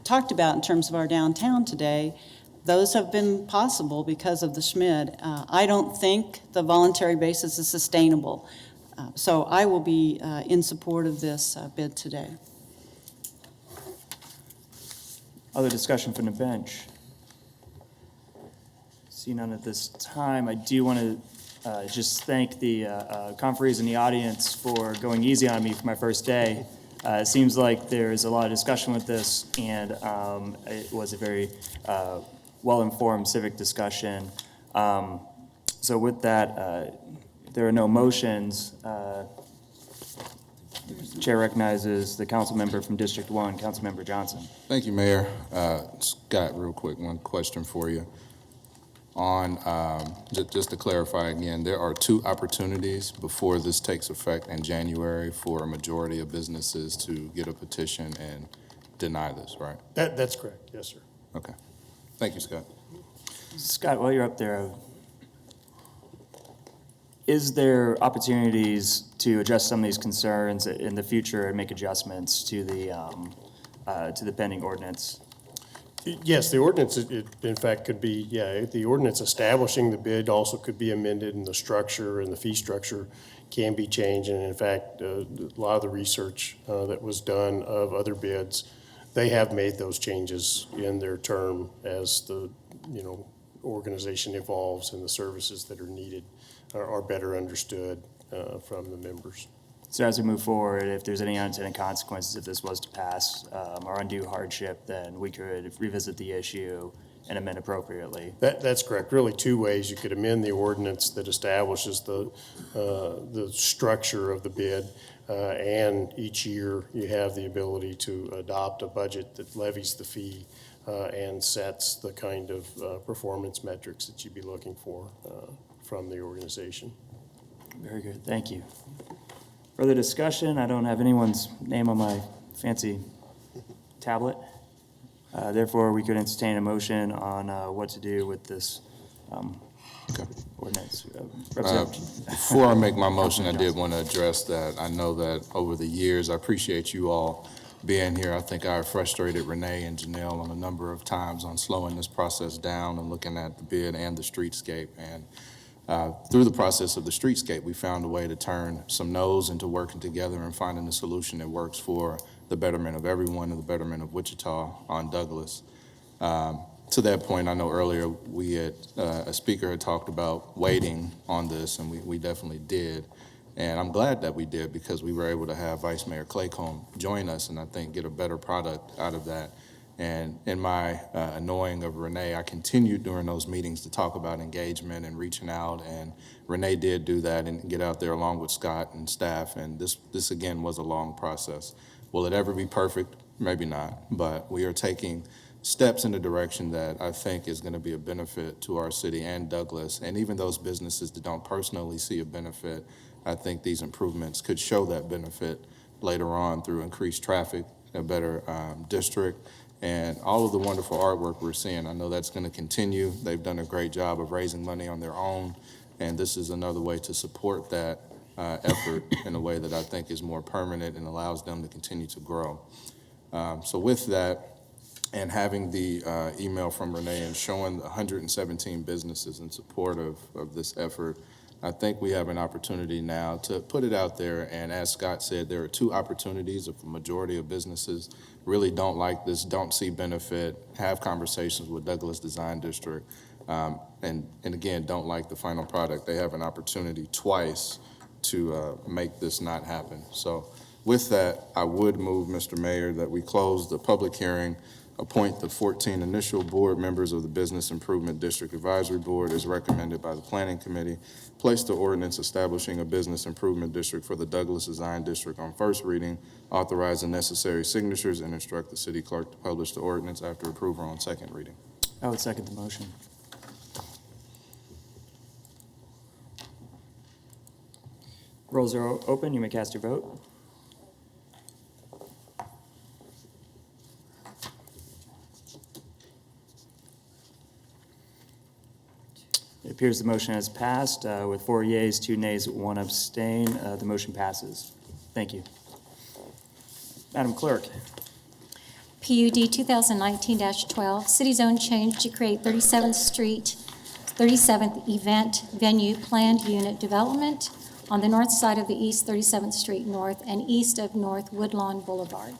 talked about in terms of our downtown today. Those have been possible because of the SHMID. I don't think the voluntary basis is sustainable. So I will be in support of this bid today. Other discussion from the bench? See none at this time. I do want to just thank the conferees in the audience for going easy on me for my first day. It seems like there's a lot of discussion with this, and it was a very well-informed civic discussion. So with that, there are no motions. Chair recognizes the council member from District 1, Councilmember Johnson. Thank you, Mayor. Scott, real quick, one question for you. On, just to clarify again, there are 2 opportunities before this takes effect in January for a majority of businesses to get a petition and deny this, right? That's correct, yes, sir. Okay. Thank you, Scott. Scott, while you're up there, is there opportunities to address some of these concerns in the future and make adjustments to the pending ordinance? Yes, the ordinance, in fact, could be, the ordinance establishing the bid also could be amended, and the structure and the fee structure can be changed. And in fact, a lot of the research that was done of other bids, they have made those changes in their term as the, organization evolves and the services that are needed are better understood from the members. So as we move forward, if there's any unintended consequences, if this was to pass, or undue hardship, then we could revisit the issue and amend appropriately. That's correct. Really 2 ways. You could amend the ordinance that establishes the structure of the bid, and each year you have the ability to adopt a budget that levies the fee and sets the kind of performance metrics that you'd be looking for from the organization. Very good. Thank you. Further discussion? I don't have anyone's name on my fancy tablet. Therefore, we could entertain a motion on what to do with this ordinance. Before I make my motion, I did want to address that. I know that over the years, I appreciate you all being here. I think I frustrated Renee and Janelle on a number of times on slowing this process down and looking at the bid and the streetscape. And through the process of the streetscape, we found a way to turn some no's into working together and finding a solution that works for the betterment of everyone and the betterment of Wichita on Douglas. To that point, I know earlier a speaker had talked about waiting on this, and we definitely did. And I'm glad that we did, because we were able to have Vice Mayor Claycomb join us and I think get a better product out of that. And in my annoying of Renee, I continued during those meetings to talk about engagement and reaching out, and Renee did do that and get out there along with Scott and staff, and this again was a long process. Will it ever be perfect? Maybe not, but we are taking steps in the direction that I think is going to be a benefit to our city and Douglas, and even those businesses that don't personally see a benefit. I think these improvements could show that benefit later on through increased traffic, a better district, and all of the wonderful artwork we're seeing. I know that's going to continue. They've done a great job of raising money on their own, and this is another way to support that effort in a way that I think is more permanent and allows them to continue to grow. So with that, and having the email from Renee and showing 117 businesses in support of this effort, I think we have an opportunity now to put it out there. And as Scott said, there are two opportunities. If a majority of businesses really don't like this, don't see benefit, have conversations with Douglas Design District, and again, don't like the final product, they have an opportunity twice to make this not happen. So with that, I would move, Mr. Mayor, that we close the public hearing, appoint the 14 initial board members of the Business Improvement District Advisory Board as recommended by the Planning Committee, place the ordinance establishing a Business Improvement District for the Douglas Design District on first reading, authorize the necessary signatures, and instruct the city clerk to publish the ordinance after approval on second reading. I would second the motion. Rolls are open. You may cast your vote. It appears the motion has passed with 4 yeas, 2 nays, 1 abstain. The motion passes. Thank you. Madam Clerk. PUD 2019-12, city zone change to create 37th Street, 37th event venue planned unit development on the north side of the East 37th Street North and east of North Woodlawn Boulevard.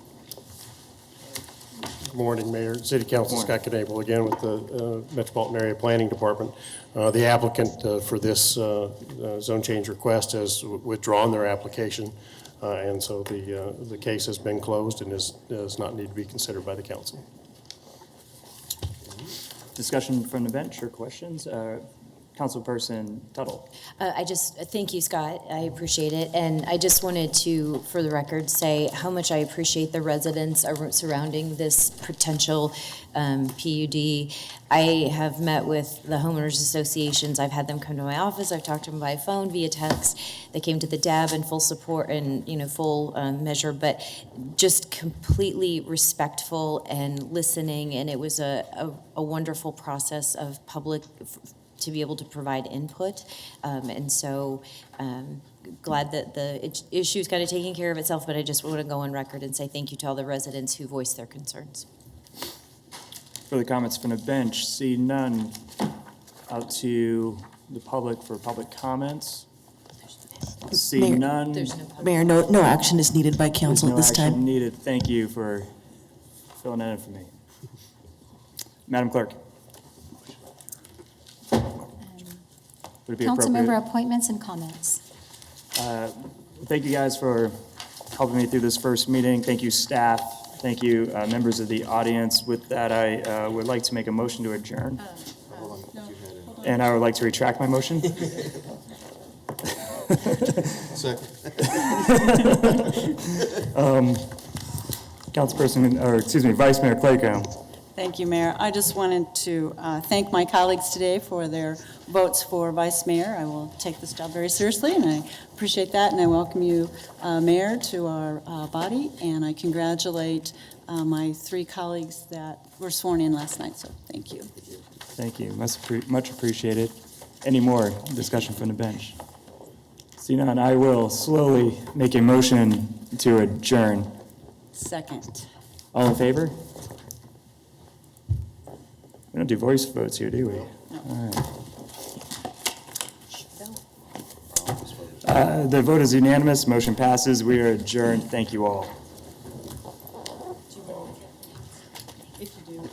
Good morning, Mayor, City Council, Scott Knable again with the Metropolitan Area Planning Department. The applicant for this zone change request has withdrawn their application, and so the case has been closed and does not need to be considered by the council. Discussion from the bench or questions? Councilperson Tuttle. Thank you, Scott. I appreciate it. And I just wanted to, for the record, say how much I appreciate the residents surrounding this potential PUD. I have met with the homeowners associations. I've had them come to my office. I've talked to them by phone, via text. They came to the DAB in full support and, full measure, but just completely respectful and listening. And it was a wonderful process of public to be able to provide input. And so glad that the issue is kind of taking care of itself, but I just want to go on record and say thank you to all the residents who voiced their concerns. Further comments from the bench? See none. Out to the public for public comments. See Mayor, none. Mayor, no action is needed by council at this There's no action time. needed. Thank you for filling that in for me. Madam Clerk. Would it be Council appropriate? member appointments and comments. Thank you guys for helping me through this first meeting. Thank you, staff. Thank you, members of the audience. With that, I would like to make a motion to adjourn. And I would like to retract my motion. Vice Mayor Claycomb. Thank you, Mayor. I just wanted to thank my colleagues today for their votes for Vice Mayor. I will take this job very seriously, and I appreciate that, and I welcome you, Mayor, to our body, and I congratulate my 3 colleagues that were sworn in last night, so thank you. Thank you. Much appreciated. Any more discussion from the bench? See none, I will slowly make a motion to adjourn. Second. All in favor? We don't do voice votes here, do we? No. All right. The vote is unanimous. Motion passes. We are adjourned. Thank you all. If you do.